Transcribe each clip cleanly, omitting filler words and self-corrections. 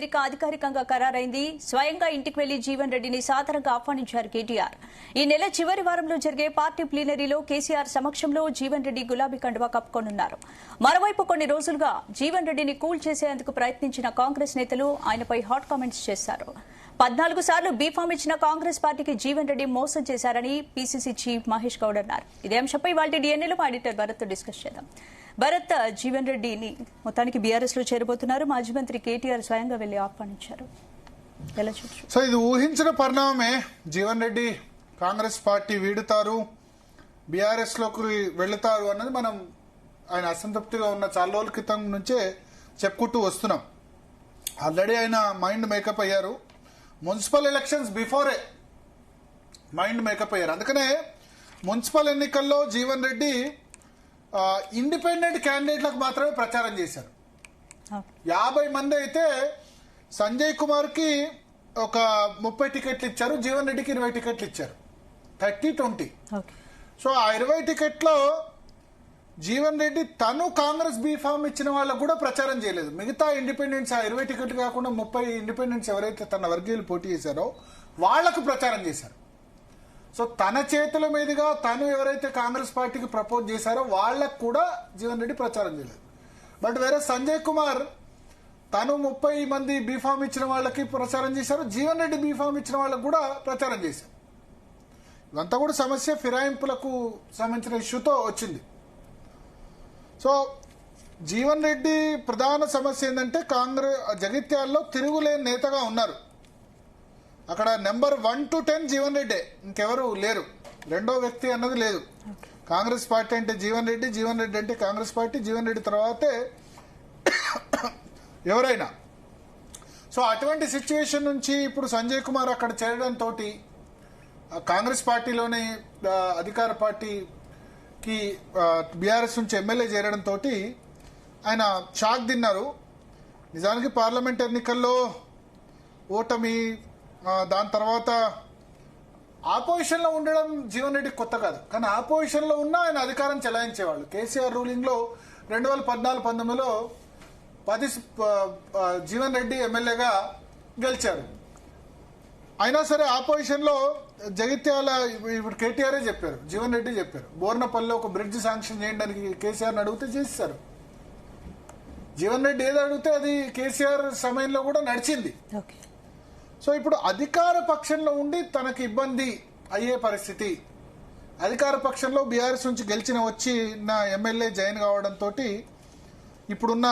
చేరిక అధికారికంగా ఖరారైంది. స్వయంగా ఇంటికి వెళ్లి జీవన్ రెడ్డిని సాదరంగా ఆహ్వానించారు కేటీఆర్. ఈ నెల చివరి వారంలో జరిగే పార్టీ ప్లీనరీలో కేసీఆర్ సమక్షంలో జీవన్ రెడ్డి గులాబీ కండువా కప్పుకోనున్నారు. మరోవైపు కొన్ని రోజులుగా జీవన్ రెడ్డిని కూల్ చేసేందుకు ప్రయత్నించిన కాంగ్రెస్ నేతలు ఆయనపై హాట్ కామెంట్స్ చేశారు. 14 సార్లు బీఫామ్ ఇచ్చిన కాంగ్రెస్ పార్టీకి జీవన్ రెడ్డి మోసం చేశారని పీసీసీ చీఫ్ మహేష్ గౌడ్ అన్నారు. ఇదే అంశంపై వాళ్ళ డిఎన్ఏలో మా ఎడిటర్ భరత్ డిస్కస్ చేద్దాం. భరత్, జీవన్ రెడ్డిని మొత్తానికి బీఆర్ఎస్ లో చేరబోతున్నారు. మాజీ మంత్రి కేటీఆర్ స్వయంగా వెళ్లి ఆహ్వానించారు. ఎలా చూడొచ్చు? సో ఇది ఊహించిన పరిణామమే. జీవన్ రెడ్డి కాంగ్రెస్ పార్టీ వీడుతారు, బీఆర్ఎస్ లోకి వెళుతారు అన్నది మనం ఆయన అసంతృప్తిగా ఉన్న చాలా రోజుల క్రితం నుంచే చెప్పుకుంటూ వస్తున్నాం. ఆల్రెడీ ఆయన మైండ్ మేకప్ అయ్యారు. Municipal elections before mind makeup అయ్యారు. అందుకనే మున్సిపల్ ఎన్నికల్లో జీవన్ రెడ్డి ఇండిపెండెంట్ క్యాండిడేట్లకు మాత్రమే ప్రచారం చేశారు. 50 మంది అయితే సంజయ్ కుమార్ కి ఒక 30 టికెట్లు ఇచ్చారు, జీవన్ రెడ్డికి 20 టికెట్లు ఇచ్చారు. 30-20. సో ఆ 20 టికెట్లో జీవన్ రెడ్డి తను కాంగ్రెస్ బీఫామ్ ఇచ్చిన వాళ్ళకు కూడా ప్రచారం చేయలేదు. మిగతా ఇండిపెండెంట్స్ ఆ 20 టికెట్లు కాకుండా 30 ఇండిపెండెంట్స్ ఎవరైతే తన వర్గీయులు పోటీ చేశారో వాళ్లకు ప్రచారం చేశారు. సో తన చేతుల మీదుగా తను ఎవరైతే కాంగ్రెస్ పార్టీకి ప్రపోజ్ చేశారో వాళ్లకు కూడా జీవన్ రెడ్డి ప్రచారం చేయలేదు. బట్ వేరే సంజయ్ కుమార్ తను 30 మంది బీఫామ్ ఇచ్చిన వాళ్ళకి ప్రచారం చేశారు, జీవన్ రెడ్డి బీఫామ్ ఇచ్చిన వాళ్ళకు కూడా ప్రచారం చేశారు. ఇదంతా కూడా సమస్య ఫిరాయింపులకు సంబంధించిన ఇష్యూతో వచ్చింది. సో జీవన్ రెడ్డి ప్రధాన సమస్య ఏంటంటే కాంగ్రెస్ జగిత్యాల్లో తిరుగులేని నేతగా ఉన్నారు. అక్కడ నెంబర్ 1 to 10 జీవన్ రెడ్డే, ఇంకెవరు లేరు. రెండో వ్యక్తి అన్నది లేదు. కాంగ్రెస్ పార్టీ అంటే జీవన్ రెడ్డి, జీవన్ రెడ్డి అంటే కాంగ్రెస్ పార్టీ, జీవన్ రెడ్డి తర్వాతే ఎవరైనా. సో అటువంటి సిచ్యువేషన్ నుంచి ఇప్పుడు సంజయ్ కుమార్ అక్కడ చేరడంతో కాంగ్రెస్ పార్టీలోని అధికార పార్టీకి బీఆర్ఎస్ నుంచి ఎమ్మెల్యే చేరడంతో ఆయన షాక్ తిన్నారు. నిజానికి పార్లమెంట్ ఎన్నికల్లో ఓటమి, దాని తర్వాత ఆపోజిషన్ లో ఉండడం జీవన్ రెడ్డి కొత్త కాదు. కానీ ఆపోజిషన్ లో ఉన్న ఆయన అధికారం చెలాయించేవాళ్ళు. కేసీఆర్ రూలింగ్ లో 2014-19లో జీవన్ రెడ్డి ఎమ్మెల్యేగా గెలిచారు. అయినా సరే ఆపోజిషన్ లో జగిత్యాల ఇప్పుడు కేటీఆర్ చెప్పారు, జీవన్ రెడ్డి చెప్పారు, బోర్నపల్లిలో ఒక బ్రిడ్జ్ శాంక్షన్ చేయడానికి కేసీఆర్ అడిగితే చేశారు. జీవన్ రెడ్డి ఏది అడిగితే అది కేసీఆర్ సమయంలో కూడా నడిచింది. సో ఇప్పుడు అధికార పక్షంలో ఉండి తనకు ఇబ్బంది అయ్యే పరిస్థితి. అధికార పక్షంలో బీఆర్ఎస్ నుంచి వచ్చిన ఎమ్మెల్యే జాయిన్ కావడంతో ఇప్పుడున్న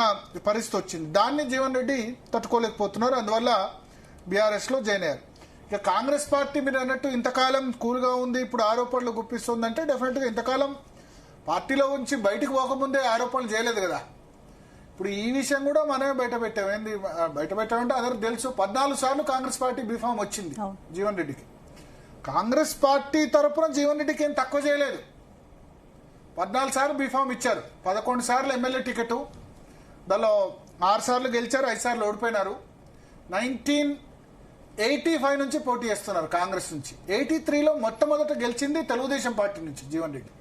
పరిస్థితి వచ్చింది. దాన్ని జీవన్ రెడ్డి తట్టుకోలేకపోతున్నారు. అందువల్ల బీఆర్ఎస్ లో జాయిన్ అయ్యారు. ఇక కాంగ్రెస్ పార్టీ మీరు అన్నట్టు ఇంతకాలం కూల్గా ఉంది, ఇప్పుడు ఆరోపణలు గుప్పిస్తుందంటే డెఫినెట్ గా ఇంతకాలం పార్టీలో ఉంచి బయటకు పోకముందే ఆరోపణలు చేయలేదు కదా. ఇప్పుడు ఈ విషయం కూడా మనమే బయట పెట్టాం. ఏంది బయట పెట్టామంటే అందరికి తెలుసు. 14 సార్లు కాంగ్రెస్ పార్టీ బీఫామ్ వచ్చింది జీవన్ రెడ్డికి. కాంగ్రెస్ పార్టీ తరఫున జీవన్ రెడ్డికి ఏం తక్కువ చేయలేదు. 14 సార్లు బీఫామ్ ఇచ్చారు, 11 సార్లు ఎమ్మెల్యే టికెట్, దానిలో 6 సార్లు గెలిచారు, 5 సార్లు ఓడిపోయినారు. 1985 నుంచి పోటీ చేస్తున్నారు కాంగ్రెస్ నుంచి. 83లో మొట్టమొదట గెలిచింది తెలుగుదేశం పార్టీ నుంచి జీవన్ రెడ్డి.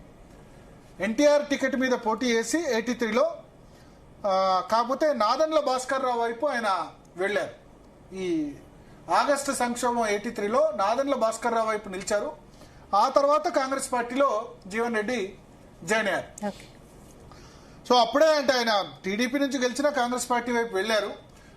ఎన్టీఆర్ టికెట్ మీద పోటీ చేసి 83లో, కాకపోతే నాదన్ల భాస్కర్ రావు వైపు ఆయన వెళ్లారు. ఈ ఆగస్టు సంక్షోభం 83లో నాదన్ల భాస్కర్ రావు వైపు నిలిచారు. ఆ తర్వాత కాంగ్రెస్ పార్టీలో జీవన్ రెడ్డి జాయిన్ అయ్యారు. సో అప్పుడే అంటే ఆయన టీడీపీ నుంచి గెలిచిన కాంగ్రెస్ పార్టీ వైపు వెళ్లారు.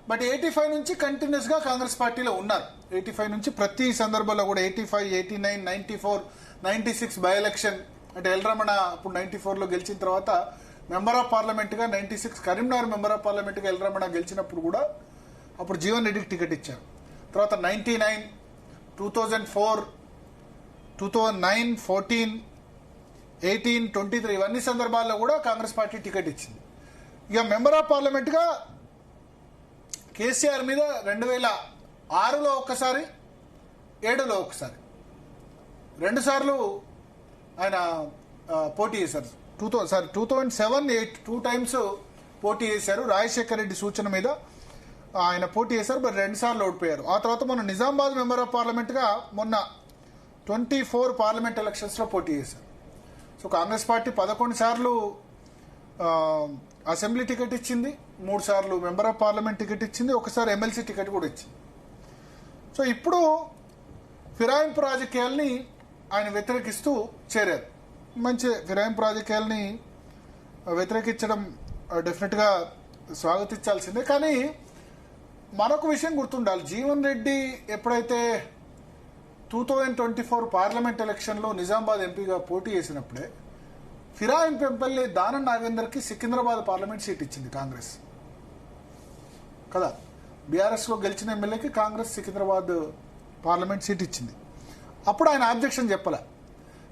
బట్ 85 నుంచి కంటిన్యూస్ గా కాంగ్రెస్ పార్టీలో ఉన్నారు. 85 నుంచి ప్రతి సందర్భంలో కూడా 85, 89, 94, 96 బై ఎలక్షన్ అంటే ఎల్రమణ అప్పుడు 94లో గెలిచిన తర్వాత మెంబర్ ఆఫ్ పార్లమెంట్ గా 96 కరీంనగర్ మెంబర్ ఆఫ్ పార్లమెంట్ గా ఎల్రమణ గెలిచినప్పుడు కూడా అప్పుడు జీవన్ రెడ్డికి టికెట్ ఇచ్చారు. తర్వాత 99, 2004, 2009, 14, 18, 23 ఇవన్నీ సందర్భాల్లో కూడా కాంగ్రెస్ పార్టీ టికెట్ ఇచ్చింది. ఇక మెంబర్ ఆఫ్ పార్లమెంట్ గా కేసీఆర్ మీద 2006లో ఒకసారి, 7లో ఒకసారి, 2 సార్లు ఆయన పోటీ చేశారు. 2007, 8 2 టైమ్స్ పోటీ చేశారు. రాజశేఖర్ రెడ్డి సూచన మీద ఆయన పోటీ చేశారు, మరి 2 సార్లు ఓడిపోయారు. ఆ తర్వాత మన నిజామాబాద్ మెంబర్ ఆఫ్ పార్లమెంట్ గా మొన్న 24 పార్లమెంట్ ఎలక్షన్స్ లో పోటీ చేశారు. సో కాంగ్రెస్ పార్టీ 11 సార్లు అసెంబ్లీ టికెట్ ఇచ్చింది, 3 సార్లు మెంబర్ ఆఫ్ పార్లమెంట్ టికెట్ ఇచ్చింది, ఒకసారి ఎమ్మెల్సీ టికెట్ కూడా ఇచ్చింది. సో ఇప్పుడు ఫిరాయింపు రాజకీయాల్ని ఆయన వ్యతిరేకిస్తూ చేరారు. మంచి ఫిరాయింపు రాజకీయాల్ని వ్యతిరేకించడం డెఫినెట్గా స్వాగతించాల్సిందే. కానీ మరొక విషయం గుర్తుండాలి, జీవన్ రెడ్డి ఎప్పుడైతే 2024 పార్లమెంట్ ఎలక్షన్లో నిజామాబాద్ ఎంపీగా పోటీ చేసినప్పుడే ఫిరాయింపు ఎమ్మెల్యే దానం నాగేందర్కి సికింద్రాబాద్ పార్లమెంట్ సీట్ ఇచ్చింది కాంగ్రెస్ కదా. బీఆర్ఎస్లో గెలిచిన ఎమ్మెల్యేకి కాంగ్రెస్ సికింద్రాబాద్ పార్లమెంట్ సీట్ ఇచ్చింది. అప్పుడు ఆయన ఆబ్జెక్షన్ చెప్పలే.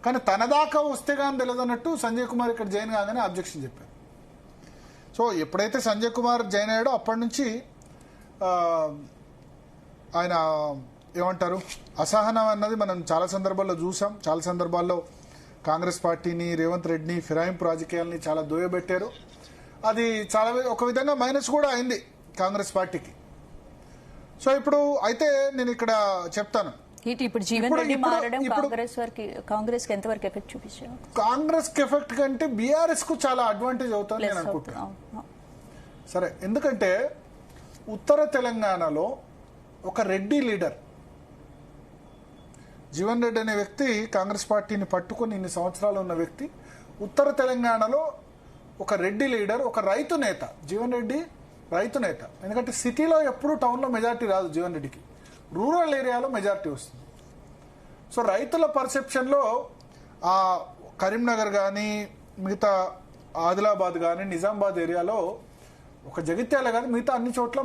కానీ తన దాకా వస్తే కానీ తెలియదన్నట్టు సంజయ్ కుమార్ ఇక్కడ జాయిన్ కాగానే ఆబ్జెక్షన్ చెప్పారు. సో ఎప్పుడైతే సంజయ్ కుమార్ జాయిన్ అయ్యాడో అప్పటి నుంచి ఆయన ఏమంటారు అసహనం అన్నది మనం చాలా సందర్భాల్లో చూసాం. చాలా సందర్భాల్లో కాంగ్రెస్ పార్టీని, రేవంత్ రెడ్డిని, ఫిరాయింపు రాజకీయాల్ని చాలా దూయబెట్టారు. అది చాలా ఒక విధంగా మైనస్ కూడా అయింది కాంగ్రెస్ పార్టీకి. సో ఇప్పుడు అయితే నేను ఇక్కడ చెప్తాను, ఇప్పుడు జీవన్ రెడ్డి మారడం కాంగ్రెస్ కి ఎంతవరకు ఎఫెక్ట్ చూపించారు? కాంగ్రెస్ కి ఎఫెక్ట్ కంటే బీఆర్ఎస్ కు చాలా అడ్వాంటేజ్ అవుతుంది నేను అనుకుంటున్నాను. సరే, ఎందుకంటే ఉత్తర తెలంగాణలో ఒక రెడ్డి లీడర్ జీవన్ రెడ్డి అనే వ్యక్తి కాంగ్రెస్ పార్టీని పట్టుకుని ఇన్ని సంవత్సరాలు ఉన్న వ్యక్తి, ఉత్తర తెలంగాణలో ఒక రెడ్డి లీడర్, ఒక రైతు నేత. జీవన్ రెడ్డి రైతు నేత. ఎందుకంటే సిటీలో ఎప్పుడు టౌన్లో మెజార్టీ రాదు జీవన్ రెడ్డికి, రూరల్ ఏరియాలో మెజార్టీ వస్తుంది. సో రైతుల పర్సెప్షన్లో ఆ కరీంనగర్ కానీ, మిగతా ఆదిలాబాద్ కానీ, నిజామాబాద్ ఏరియాలో, ఒక జగిత్యాల కానీ మిగతా అన్ని చోట్ల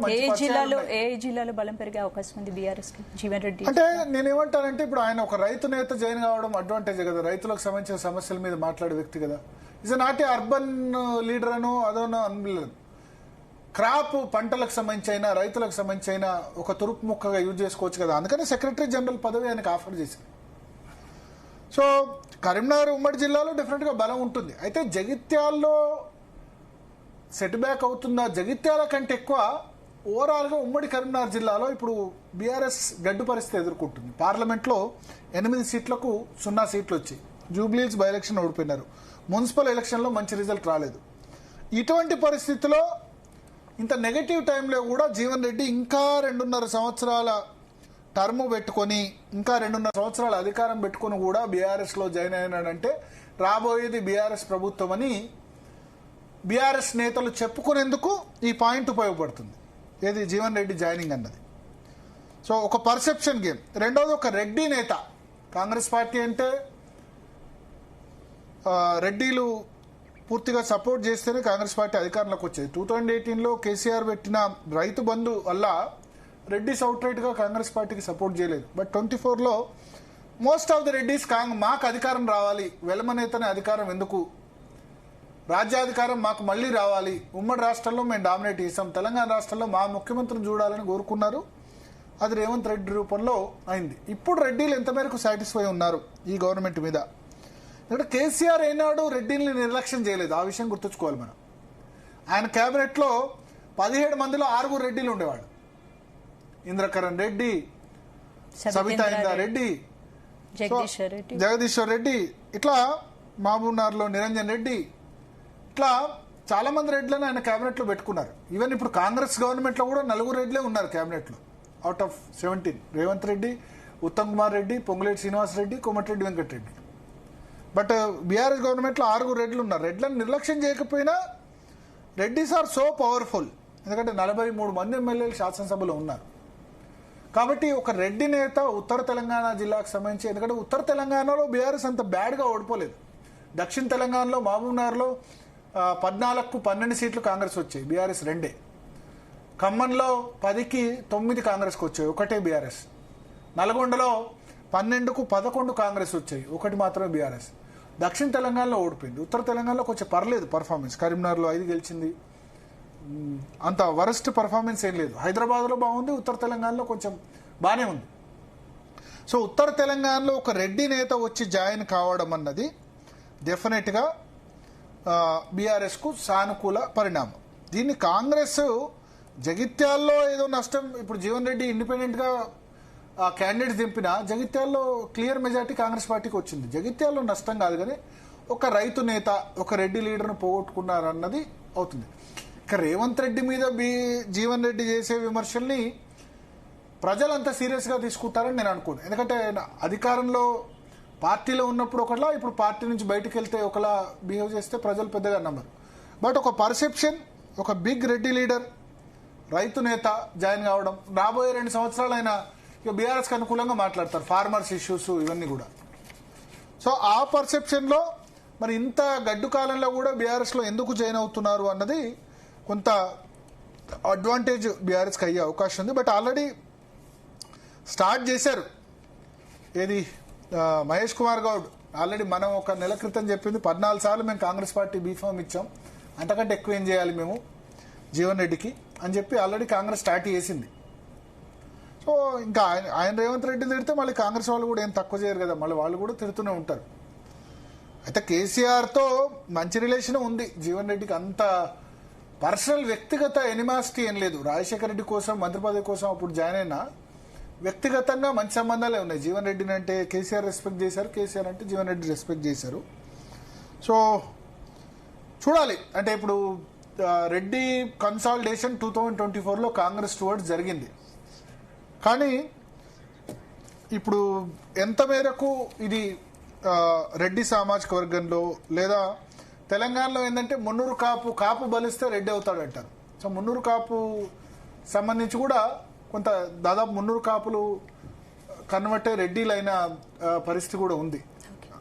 ఏ జిల్లాలో బలం పెరిగే అవకాశం ఉంది బీఆర్ఎస్ కి జీవన్ రెడ్డి? అంటే నేనేమంటానంటే ఇప్పుడు ఆయన ఒక రైతు నేత జాయిన్ కావడం అడ్వాంటేజ్ కదా, రైతులకు సంబంధించిన సమస్యల మీద మాట్లాడే వ్యక్తి కదా. Is not a urban leader అనో అదోనో అనలేదు. క్రాప్ పంటలకు సంబంధించి అయినా, రైతులకు సంబంధించి అయినా ఒక తురుపు ముక్కగా యూజ్ చేసుకోవచ్చు కదా. అందుకని సెక్రటరీ జనరల్ పదవి ఆయనకు ఆఫర్ చేసింది. సో కరీంనగర్ ఉమ్మడి జిల్లాలో డెఫినెట్గా బలం ఉంటుంది. అయితే జగిత్యాల్లో సెట్ బ్యాక్ అవుతుందా? జగిత్యాల కంటే ఎక్కువ ఓవరాల్గా ఉమ్మడి కరీంనగర్ జిల్లాలో ఇప్పుడు బీఆర్ఎస్ గడ్డు పరిస్థితి ఎదుర్కొంటుంది. పార్లమెంట్లో 8 సీట్లకు 0 సీట్లు వచ్చాయి. జూబ్లీహిల్స్ బై ఎలక్షన్ ఓడిపోయినారు. మున్సిపల్ ఎలక్షన్లో మంచి రిజల్ట్ రాలేదు. ఇటువంటి పరిస్థితిలో ఇంత నెగటివ్ టైంలో కూడా జీవన్ రెడ్డి ఇంకా 2.5 సంవత్సరాల టర్మ్ పెట్టుకొని, ఇంకా 2.5 సంవత్సరాల అధికారం పెట్టుకొని కూడా బీఆర్ఎస్లో జాయిన్ అయినాడంటే రాబోయేది బీఆర్ఎస్ ప్రభుత్వం అని బీఆర్ఎస్ నేతలు చెప్పుకునేందుకు ఈ పాయింట్ ఉపయోగపడుతుంది, ఏది జీవన్ రెడ్డి జాయినింగ్ అన్నది. సో ఒక పర్సెప్షన్ గేమ్. రెండోది, ఒక రెడ్డి నేత. కాంగ్రెస్ పార్టీ అంటే రెడ్డిలు పూర్తిగా సపోర్ట్ చేస్తేనే కాంగ్రెస్ పార్టీ అధికారంలోకి వచ్చేది. 2018లో కేసీఆర్ పెట్టిన రైతు బంధు వల్ల రెడ్డిస్ అవుట్ రైట్గా కాంగ్రెస్ పార్టీకి సపోర్ట్ చేయలేదు. బట్ 24లో మోస్ట్ ఆఫ్ ది రెడ్డిస్ మాకు అధికారం రావాలి, వెలమనేతనే అధికారం ఎందుకు, రాజ్యాధికారం మాకు మళ్ళీ రావాలి, ఉమ్మడి రాష్ట్రంలో మేము డామినేట్ చేసాం, తెలంగాణ రాష్ట్రంలో మా ముఖ్యమంత్రిని చూడాలని కోరుకున్నారు. అది రేవంత్ రెడ్డి రూపంలో అయింది. ఇప్పుడు రెడ్డిలు ఎంత మేరకు సాటిస్ఫై ఉన్నారు ఈ గవర్నమెంట్ మీద? ఎందుకంటే కేసీఆర్ ఏనాడు రెడ్డిని నిర్లక్ష్యం చేయలేదు, ఆ విషయం గుర్తుంచుకోవాలి మనం. ఆయన కేబినెట్లో 17 మందిలో 6 రెడ్డిలు ఉండేవాడు. ఇంద్రకరణ్ రెడ్డి, సబితా ఇందారెడ్డి, జగదీశ్వర్ రెడ్డి, ఇట్లా మహబూబ్నగర్లో నిరంజన్ రెడ్డి, ఇట్లా చాలా మంది రెడ్లను ఆయన కేబినెట్లో పెట్టుకున్నారు. ఈవెన్ ఇప్పుడు కాంగ్రెస్ గవర్నమెంట్లో కూడా 4 రెడ్లే ఉన్నారు కేబినెట్లో out of 17. Revanth Reddy, Uttam Kumar Reddy, Ponguleti Srinivas Reddy, Komatireddy Venkatareddy. But BRS గవర్నమెంట్లో 6 రెడ్లు ఉన్నారు. రెడ్లను నిర్లక్ష్యం చేయకపోయినా రెడ్డిస్ ఆర్ సో పవర్ఫుల్, ఎందుకంటే 43 మంది ఎమ్మెల్యేలు శాసనసభలో ఉన్నారు. కాబట్టి ఒక రెడ్డి నేత ఉత్తర తెలంగాణ జిల్లాకు సంబంధించి, ఎందుకంటే ఉత్తర తెలంగాణలో బీఆర్ఎస్ అంత బ్యాడ్గా ఓడిపోలేదు. దక్షిణ తెలంగాణలో మహబూబ్నగర్లో 14కు 12 సీట్లు కాంగ్రెస్ వచ్చాయి, బీఆర్ఎస్ 2. ఖమ్మంలో 10కి 9 కాంగ్రెస్కి వచ్చాయి, 1 బీఆర్ఎస్. నల్గొండలో 12కు 11 కాంగ్రెస్ వచ్చాయి, 1 మాత్రమే బీఆర్ఎస్. దక్షిణ తెలంగాణలో ఓడిపోయింది. ఉత్తర తెలంగాణలో కొంచెం పర్లేదు పర్ఫార్మెన్స్. కరీంనగర్లో 5 గెలిచింది, అంత వరస్ట్ పర్ఫార్మెన్స్ ఏం లేదు. హైదరాబాద్లో బాగుంది, ఉత్తర తెలంగాణలో కొంచెం బాగానే ఉంది. సో ఉత్తర తెలంగాణలో ఒక రెడ్డి నేత వచ్చి జాయిన్ కావడం అన్నది డెఫినెట్గా బీఆర్ఎస్కు సానుకూల పరిణామం. దీన్ని కాంగ్రెస్ జగిత్యాల్లో ఏదో నష్టం, ఇప్పుడు జీవన్ రెడ్డి ఇండిపెండెంట్గా క్యాండిడేట్స్ దింపినా జగిత్యాల్లో క్లియర్ మెజార్టీ కాంగ్రెస్ పార్టీకి వచ్చింది. జగిత్యాల్లో నష్టం కాదు, కానీ ఒక రైతు నేత, ఒక రెడ్డి లీడర్ను పోగొట్టుకున్నారన్నది అవుతుంది. ఇక రేవంత్ రెడ్డి మీద జీవన్ రెడ్డి చేసే విమర్శల్ని ప్రజలంతా సీరియస్గా తీసుకుంటారని నేను అనుకోను. ఎందుకంటే అధికారంలో పార్టీలో ఉన్నప్పుడు ఒకలా, ఇప్పుడు పార్టీ నుంచి బయటకు వెళ్తే ఒకలా బిహేవ్ చేస్తే ప్రజలు పెద్దగా నమ్మరు. బట్ ఒక పర్సెప్షన్, ఒక బిగ్ రెడ్డి లీడర్, రైతు నేత జాయిన్ కావడం, రాబోయే 2 సంవత్సరాలు ఆయన ఇక బీఆర్ఎస్కి అనుకూలంగా మాట్లాడతారు, ఫార్మర్స్ ఇష్యూస్ ఇవన్నీ కూడా. సో ఆ పర్సెప్షన్లో మరి ఇంత గడ్డు కాలంలో కూడా బీఆర్ఎస్లో ఎందుకు జాయిన్ అవుతున్నారు అన్నది కొంత అడ్వాంటేజ్ బీఆర్ఎస్కి అయ్యే అవకాశం ఉంది. బట్ ఆల్రెడీ స్టార్ట్ చేశారు. ఏది మహేష్ కుమార్ గౌడ్ ఆల్రెడీ మనం ఒక నెల క్రితం చెప్పింది 14 సార్లు మేము కాంగ్రెస్ పార్టీ బీఫామ్ ఇచ్చాం, అంతకంటే ఎక్కువ ఏం చేయాలి మేము జీవన్ రెడ్డికి అని చెప్పి ఆల్రెడీ కాంగ్రెస్ స్టార్ట్ చేసింది. సో ఇంకా ఆయన రేవంత్ రెడ్డిని తిడితే మళ్ళీ కాంగ్రెస్ వాళ్ళు కూడా ఏం తక్కువ చేయరు కదా, మళ్ళీ వాళ్ళు కూడా తిడుతూనే ఉంటారు. అయితే కేసీఆర్తో మంచి రిలేషన్ ఉంది జీవన్ రెడ్డికి, అంత పర్సనల్ వ్యక్తిగత ఎనిమాసిటీ ఏం లేదు. రాజశేఖర రెడ్డి కోసం మంత్రి పదవి కోసం అప్పుడు జాయిన్ అయినా వ్యక్తిగతంగా మంచి సంబంధాలే ఉన్నాయి. జీవన్ రెడ్డిని అంటే కేసీఆర్ రెస్పెక్ట్ చేశారు, కేసీఆర్ అంటే జీవన్ రెడ్డి రెస్పెక్ట్ చేశారు. సో చూడాలి. అంటే ఇప్పుడు రెడ్డి కన్సాలిడేషన్ 2024లో కాంగ్రెస్ టువర్డ్స్ జరిగింది. కానీ ఇప్పుడు ఎంత మేరకు ఇది రెడ్డి సామాజిక వర్గంలో లేదా తెలంగాణలో ఏంటంటే మున్నూరు కాపు బలిస్తే రెడ్డి అవుతాడంటారు. సో మున్నూరు కాపు సంబంధించి కూడా కొంత దాదాపు 300 కాపులు కన్వర్ట్ అయ్యి రెడ్డిలైన పరిస్థితి కూడా ఉంది.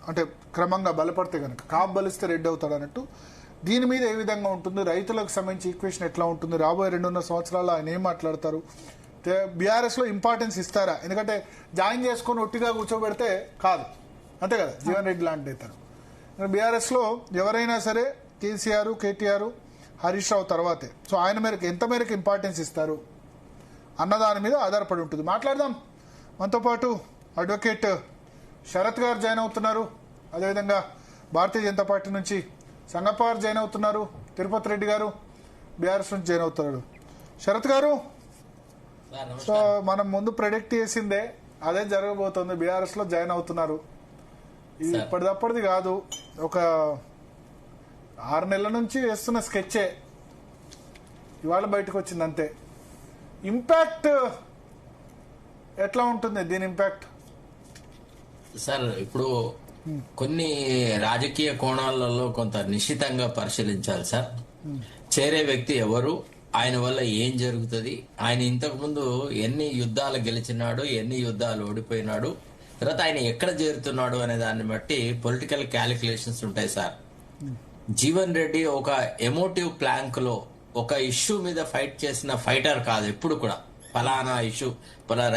అంటే క్రమంగా బలపడితే కనుక కాపు బలిస్తే రెడ్డి అవుతాడు అన్నట్టు. దీని మీద ఏ విధంగా ఉంటుంది, రైతులకు సంబంధించి ఈక్వేషన్ ఎట్లా ఉంటుంది, రాబోయే 2.5 సంవత్సరాలు ఆయన ఏం మాట్లాడతారు, బీఆర్ఎస్లో ఇంపార్టెన్స్ ఇస్తారా? ఎందుకంటే జాయిన్ చేసుకొని ఒట్టిగా కూర్చోబెడితే కాదు, అంతే కదా, జీవన్ రెడ్డి లాంటి అవుతారు. బీఆర్ఎస్లో ఎవరైనా సరే కేసీఆర్, కేటీఆర్, హరీష్ రావు తర్వాతే. సో ఆయన మేరకు ఎంత మేరకు ఇంపార్టెన్స్ ఇస్తారు అన్నదాని మీద ఆధారపడి ఉంటుంది. మాట్లాడదాం. మనతో పాటు అడ్వకేట్ శరత్ గారు జాయిన్ అవుతున్నారు, అదేవిధంగా భారతీయ జనతా పార్టీ నుంచి సంగప్ప గారు జాయిన్ అవుతున్నారు, తిరుపతి రెడ్డి గారు బీఆర్ఎస్ నుంచి జాయిన్ అవుతున్నారు. శరత్ గారు, సో మనం ముందు ప్రెడిక్ట్ చేసిందే అదే జరగబోతుంది, బీఆర్ఎస్ లో జాయిన్ అవుతున్నారు. ఇది ఇప్పటిదప్పటిది కాదు, ఒక 6 నెలల నుంచి వేస్తున్న స్కెచ్చే ఇవాళ బయటకు వచ్చింది అంతే. ఇంపాక్ట్ ఎట్లా ఉంటుంది దీని ఇంపాక్ట్? సార్ ఇప్పుడు కొన్ని రాజకీయ కోణాలలో కొంత నిశ్చితంగా పరిశీలించాలి సార్. చేరే వ్యక్తి ఎవరు, ఆయన వల్ల ఏం జరుగుతుంది, ఆయన ఇంతకు ముందు ఎన్ని యుద్ధాలు గెలిచినాడు, ఎన్ని యుద్ధాలు ఓడిపోయినాడు, తర్వాత ఆయన ఎక్కడ చేరుతున్నాడు అనే దాన్ని బట్టి పొలిటికల్ క్యాలిక్యులేషన్స్ ఉంటాయి సార్. జీవన్ రెడ్డి ఒక ఎమోటివ్ ప్లాంక్ లో ఒక ఇష్యూ మీద ఫైట్ చేసిన ఫైటర్ కాదు. ఎప్పుడు కూడా ఫలానా ఇష్యూ,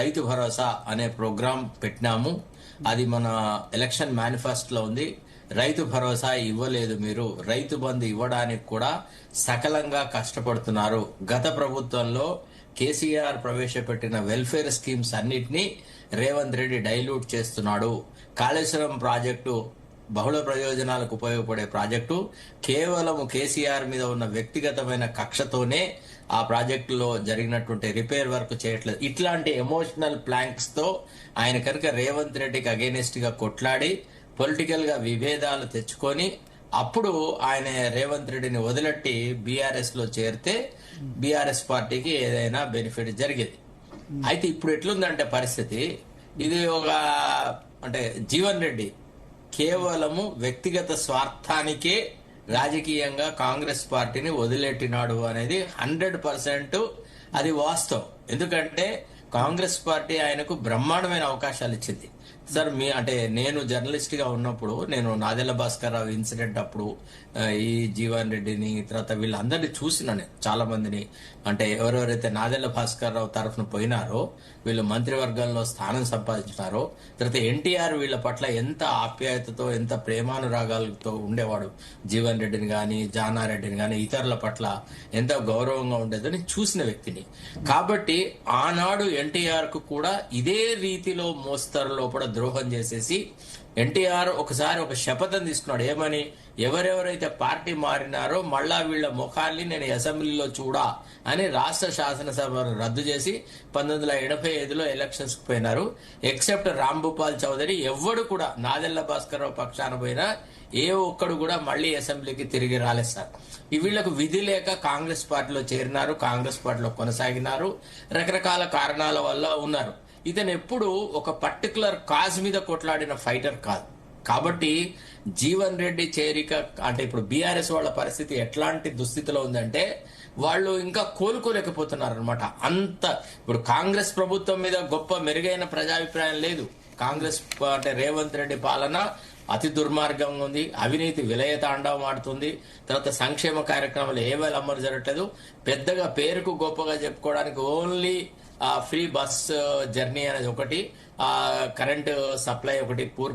రైతు భరోసా అనే ప్రోగ్రాం పెట్టినాము, అది మన ఎలక్షన్ మేనిఫెస్టోలో ఉంది. రైతు భరోసా ఇవ్వలేదు, మీరు రైతు బంధు ఇవ్వడానికి కూడా సకలంగా కష్టపడుతున్నారు. గత ప్రభుత్వంలో కేసీఆర్ ప్రవేశపెట్టిన వెల్ఫేర్ స్కీమ్స్ అన్నిటినీ రేవంత్ రెడ్డి డైల్యూట్ చేస్తున్నాడు. కాళేశ్వరం ప్రాజెక్టు బహుళ ప్రయోజనాలకు ఉపయోగపడే ప్రాజెక్టు కేవలం కేసీఆర్ మీద ఉన్న వ్యక్తిగతమైన కక్షతోనే ఆ ప్రాజెక్టులో జరిగినటువంటి రిపేర్ వర్క్ చేయట్లేదు. ఇట్లాంటి ఎమోషనల్ ప్లాంక్స్ తో ఆయన కనుక రేవంత్ రెడ్డికి అగేనిస్ట్ గా కొట్లాడి పొలిటికల్ గా విభేదాలు తెచ్చుకొని అప్పుడు ఆయన రేవంత్ రెడ్డిని వదిలెట్టి బీఆర్ఎస్ లో చేరితే బీఆర్ఎస్ పార్టీకి ఏదైనా బెనిఫిట్ జరిగేది. అయితే ఇప్పుడు ఎట్లుందంటే పరిస్థితి, ఇది ఒక అంటే జీవన్ రెడ్డి కేవలము వ్యక్తిగత స్వార్థానికే రాజకీయంగా కాంగ్రెస్ పార్టీని వదిలెట్టినాడు అనేది 100% అది వాస్తవం. ఎందుకంటే కాంగ్రెస్ పార్టీ ఆయనకు బ్రహ్మాండమైన అవకాశాలు ఇచ్చింది సార్. అంటే నేను జర్నలిస్ట్ గా ఉన్నప్పుడు, నేను నాదెళ్ల భాస్కర్ రావు ఇన్సిడెంట్ అప్పుడు ఈ జీవన్ రెడ్డిని తర్వాత వీళ్ళందరినీ చూసిన చాలా మందిని, అంటే ఎవరెవరైతే నాదెళ్ల భాస్కర్ రావు తరఫున పోయినారో వీళ్ళు మంత్రివర్గంలో స్థానం సంపాదించినారో, తర్వాత ఎన్టీఆర్ వీళ్ళ పట్ల ఎంత ఆప్యాయతతో ఎంత ప్రేమానురాగాలతో ఉండేవాడు, జీవన్ రెడ్డిని గాని జానారెడ్డిని గాని ఇతరుల పట్ల ఎంత గౌరవంగా ఉండేదని చూసిన వ్యక్తిని. కాబట్టి ఆనాడు ఎన్టీఆర్ కు కూడా ఇదే రీతిలో మోస్తరులో లోపల ద్రోహం చేసేసి ఎన్టీఆర్ ఒకసారి ఒక శపథం తీసుకున్నాడు. ఏమని? ఎవరెవరైతే పార్టీ మారినారో మళ్ళా వీళ్ళ ముఖాల్ని నేను అసెంబ్లీలో చూడా అని రాష్ట్ర శాసనసభను రద్దు చేసి 1985లో ఎలక్షన్స్ కు పోయినారు. ఎక్సెప్ట్ రాంభూపాల్ చౌదరి, ఎవ్వడు కూడా నాదెళ్ల భాస్కర్రావు పక్షాన పోయినా ఏ ఒక్కడు కూడా మళ్ళీ అసెంబ్లీకి తిరిగి రాలేదు సార్. వీళ్లకు విధి లేక కాంగ్రెస్ పార్టీలో చేరినారు, కాంగ్రెస్ పార్టీలో కొనసాగినారు, రకరకాల కారణాల వల్ల ఉన్నారు. ఇతను ఎప్పుడు ఒక పర్టికులర్ కాజ్ మీద కొట్లాడిన ఫైటర్ కాదు. కాబట్టి జీవన్ రెడ్డి చేరిక అంటే ఇప్పుడు బీఆర్ఎస్ వాళ్ళ పరిస్థితి ఎట్లాంటి దుస్థితిలో ఉందంటే వాళ్ళు ఇంకా కోలుకోలేకపోతున్నారు అనమాట. అంత ఇప్పుడు కాంగ్రెస్ ప్రభుత్వం మీద గొప్ప మెరుగైన ప్రజాభిప్రాయం లేదు. కాంగ్రెస్ అంటే రేవంత్ రెడ్డి పాలన అతి దుర్మార్గంగా ఉంది, అవినీతి విలయ తాండవం ఆడుతుంది. తర్వాత సంక్షేమ కార్యక్రమాలు ఏవేళ అమలు జరగట్లేదు. పెద్దగా పేరుకు గొప్పగా చెప్పుకోవడానికి ఓన్లీ ఫ్రీ బస్ జర్నీ అనేది ఒకటి, కరెంట్ సప్లై ఒకటి పూర్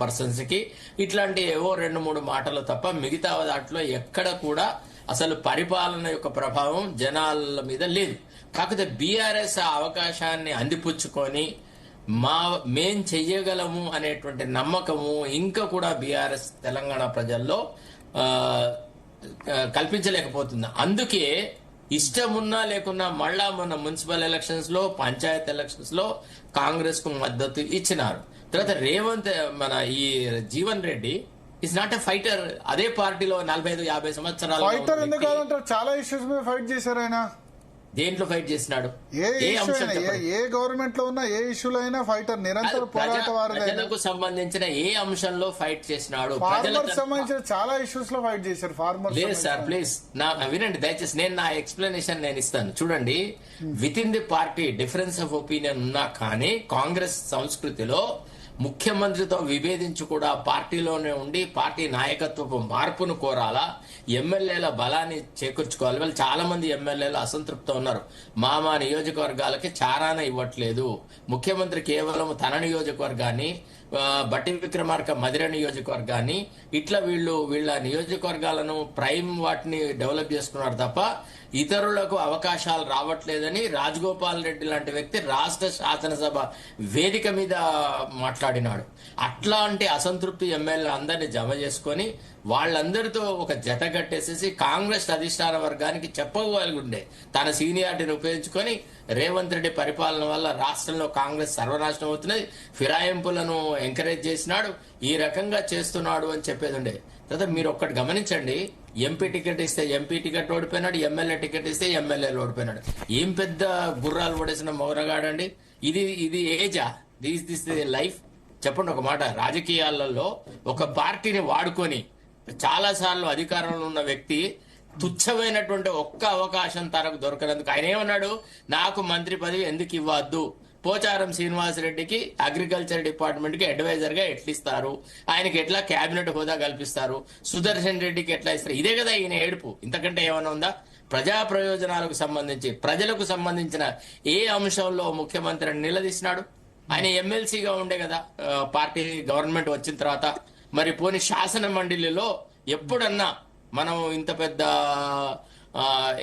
పర్సన్స్ కి, ఇట్లాంటి ఏవో 2-3 మాటలు తప్ప మిగతా దాంట్లో ఎక్కడ కూడా అసలు పరిపాలన యొక్క ప్రభావం జనాల మీద లేదు. కాకపోతే బీఆర్ఎస్ ఆ అవకాశాన్ని అందిపుచ్చుకొని మేం చెయ్యగలము అనేటువంటి నమ్మకము ఇంకా కూడా బీఆర్ఎస్ తెలంగాణ ప్రజల్లో కల్పించలేకపోతుంది. అందుకే ఇష్టం ఉన్నా లేకున్నా మళ్ళా మన మున్సిపల్ ఎలక్షన్స్ లో, పంచాయత్ ఎలక్షన్స్ లో కాంగ్రెస్ కు మద్దతు ఇచ్చినారు. తర్వాత రేవంత్ మన ఈ Jeevan Reddy is not a fighter. అదే పార్టీలో 45-50 సంవత్సరాలు ఫైటర్ ఎందుకు కాదంటారు? చాలా ఇష్యూస్ మీద ఫైట్ చేశారు ఆయన. దేంట్లో ఫైట్ చేసినాడు? ఏ గవర్నమెంట్ లో ఉన్నా ఏ ఇష్యూలో అయినా ఫైటర్, నిరంతర పోరాటవారు. ప్రజలకు సంబంధించిన ఏ అంశంలో ఫైట్ చేసినాడు? ఫార్మర్ సంబంధించిన చాలా ఇష్యూస్ లో ఫైట్ చేశారు. ఫార్మర్ లేదు సార్, ప్లీజ్ నా వినండి దయచేసి. నేను నా ఎక్స్ప్లెనేషన్ నేను ఇస్తాను చూడండి. With in the party difference of opinion ఉన్నా కానీ కాంగ్రెస్ సంస్కృతిలో ముఖ్యమంత్రితో విభేదించి కూడా పార్టీలోనే ఉండి పార్టీ నాయకత్వపు మార్పును కోరాలా, ఎమ్మెల్యేల బలాన్ని చేకూర్చుకోవాలి. వాళ్ళు చాలా మంది ఎమ్మెల్యేలు అసంతృప్తి ఉన్నారు. మా నియోజకవర్గాలకి చారాన ఇవ్వట్లేదు. ముఖ్యమంత్రి కేవలం తన నియోజకవర్గాన్ని, బట్టి విక్రమార్క మధిర నియోజకవర్గాన్ని, ఇట్లా వీళ్ళ నియోజకవర్గాలను ప్రైమ్ వాటిని డెవలప్ చేసుకున్నారు తప్ప ఇతరులకు అవకాశాలు రావట్లేదని రాజగోపాల్ రెడ్డి లాంటి వ్యక్తి రాష్ట్ర శాసనసభ వేదిక మీద మాట్లాడినాడు. అట్లాంటి అసంతృప్తి ఎమ్మెల్యే అందరినీ జమ చేసుకొని వాళ్ళందరితో ఒక జత కట్టేసేసి కాంగ్రెస్ అధిష్టాన వర్గానికి చెప్పగలిగుండే తన సీనియారిటీని ఉపయోగించుకొని రేవంత్ రెడ్డి పరిపాలన వల్ల రాష్ట్రంలో కాంగ్రెస్ సర్వనాశనం అవుతున్నది, ఫిరాయింపులను ఎంకరేజ్ చేసినాడు, ఈ రకంగా చేస్తున్నాడు అని చెప్పేది ఉండే. తర్వాత మీరు ఒక్కటి గమనించండి, ఎంపీ టికెట్ ఇస్తే ఎంపీ టికెట్ ఓడిపోయినాడు, ఎమ్మెల్యే టికెట్ ఇస్తే ఎమ్మెల్యేలు ఓడిపోయినాడు. ఏం పెద్ద గుర్రాలు పడేసిన మొగరగాడండి ఇది ఏజా? This life? చెప్పండి ఒక మాట. రాజకీయాలలో ఒక పార్టీని వాడుకొని చాలా సార్లు అధికారంలో ఉన్న వ్యక్తి తుచ్చమైనటువంటి ఒక్క అవకాశం తనకు దొరకనందుకు ఆయన ఏమన్నాడు? నాకు మంత్రి పదవి ఎందుకు ఇవ్వద్దు, పోచారం శ్రీనివాసరెడ్డికి అగ్రికల్చర్ డిపార్ట్మెంట్ కి అడ్వైజర్ గా ఎట్లిస్తారు, ఆయనకి ఎట్లా కేబినెట్ హోదా కల్పిస్తారు, సుదర్శన్ రెడ్డికి ఎట్లా ఇస్తారు. ఇదే కదా ఈయన ఏడుపు. ఇంతకంటే ఏమైనా ఉందా? ప్రజా ప్రయోజనాలకు సంబంధించి ప్రజలకు సంబంధించిన ఏ అంశంలో ముఖ్యమంత్రిని నిలదీసినాడు? ఆయన ఎమ్మెల్సీగా ఉండే కదా పార్టీ గవర్నమెంట్ వచ్చిన తర్వాత. మరి పోని శాసన మండలిలో ఎప్పుడన్నా మనం ఇంత పెద్ద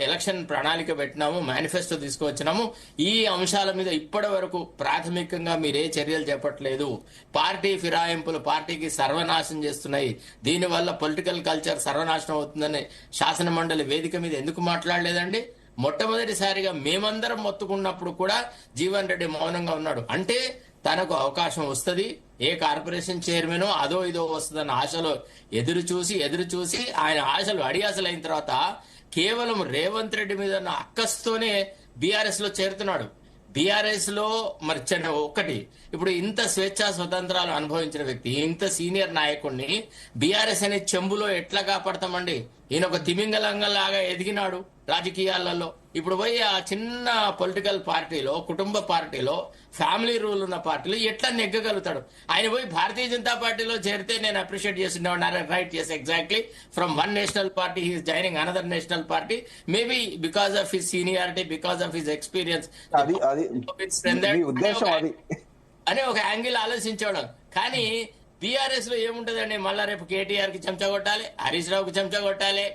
ఎలక్షన్ ప్రణాళిక పెట్టినాము, మేనిఫెస్టో తీసుకువచ్చినాము, ఈ అంశాల మీద ఇప్పటి వరకు ప్రాథమికంగా మీరే చర్యలు చేపట్టలేదు. పార్టీ ఫిరాయింపులు పార్టీకి సర్వనాశనం చేస్తున్నాయి, దీనివల్ల పొలిటికల్ కల్చర్ సర్వనాశనం అవుతుందని శాసన మండలి వేదిక మీద ఎందుకు మాట్లాడలేదండి? మొట్టమొదటిసారిగా మేమందరం మొత్తుకున్నప్పుడు కూడా జీవన్ రెడ్డి మౌనంగా ఉన్నాడు. అంటే తనకు అవకాశం వస్తుంది, ఏ కార్పొరేషన్ చైర్మన్ అదో ఇదో వస్తుందన్న ఆశలో ఎదురు చూసి ఆయన ఆశలు అడియాసలు అయిన తర్వాత కేవలం రేవంత్ రెడ్డి మీద ఉన్న అక్కస్తోనే బీఆర్ఎస్ లో చేరుతున్నాడు. బీఆర్ఎస్ లో మరి ఒక్కటి, ఇప్పుడు ఇంత స్వేచ్ఛా స్వతంత్రాలు అనుభవించిన వ్యక్తి, ఇంత సీనియర్ నాయకుడిని బీఆర్ఎస్ అనే చెంబులో ఎట్లా కాపాడతామండి? ఈయన ఒక తిమింగలంగలాగా ఎదిగినాడు రాజకీయాలలో. ఇప్పుడు పోయి ఆ చిన్న పొలిటికల్ పార్టీలో, కుటుంబ పార్టీలో, ఫ్యామిలీ రూల్ ఉన్న పార్టీలో ఎట్లా నెగ్గగలుగుతాడు? ఆయన పోయి భారతీయ జనతా పార్టీలో చేరితే నేను అప్రిషియేట్ చేస్తున్నాను. Right, yes, exactly. From one national party he's joining another national party, maybe because of his seniority, because of his experience అనే ఒక యాంగిల్ ఆలోచించేవాడు. కానీ బీఆర్ఎస్ లో ఏముంటదండి? మళ్ళా రేపు కేటీఆర్ కి చెంచా కొట్టాలి, హరీష్ రావుకి చెంచా కొట్టాలి,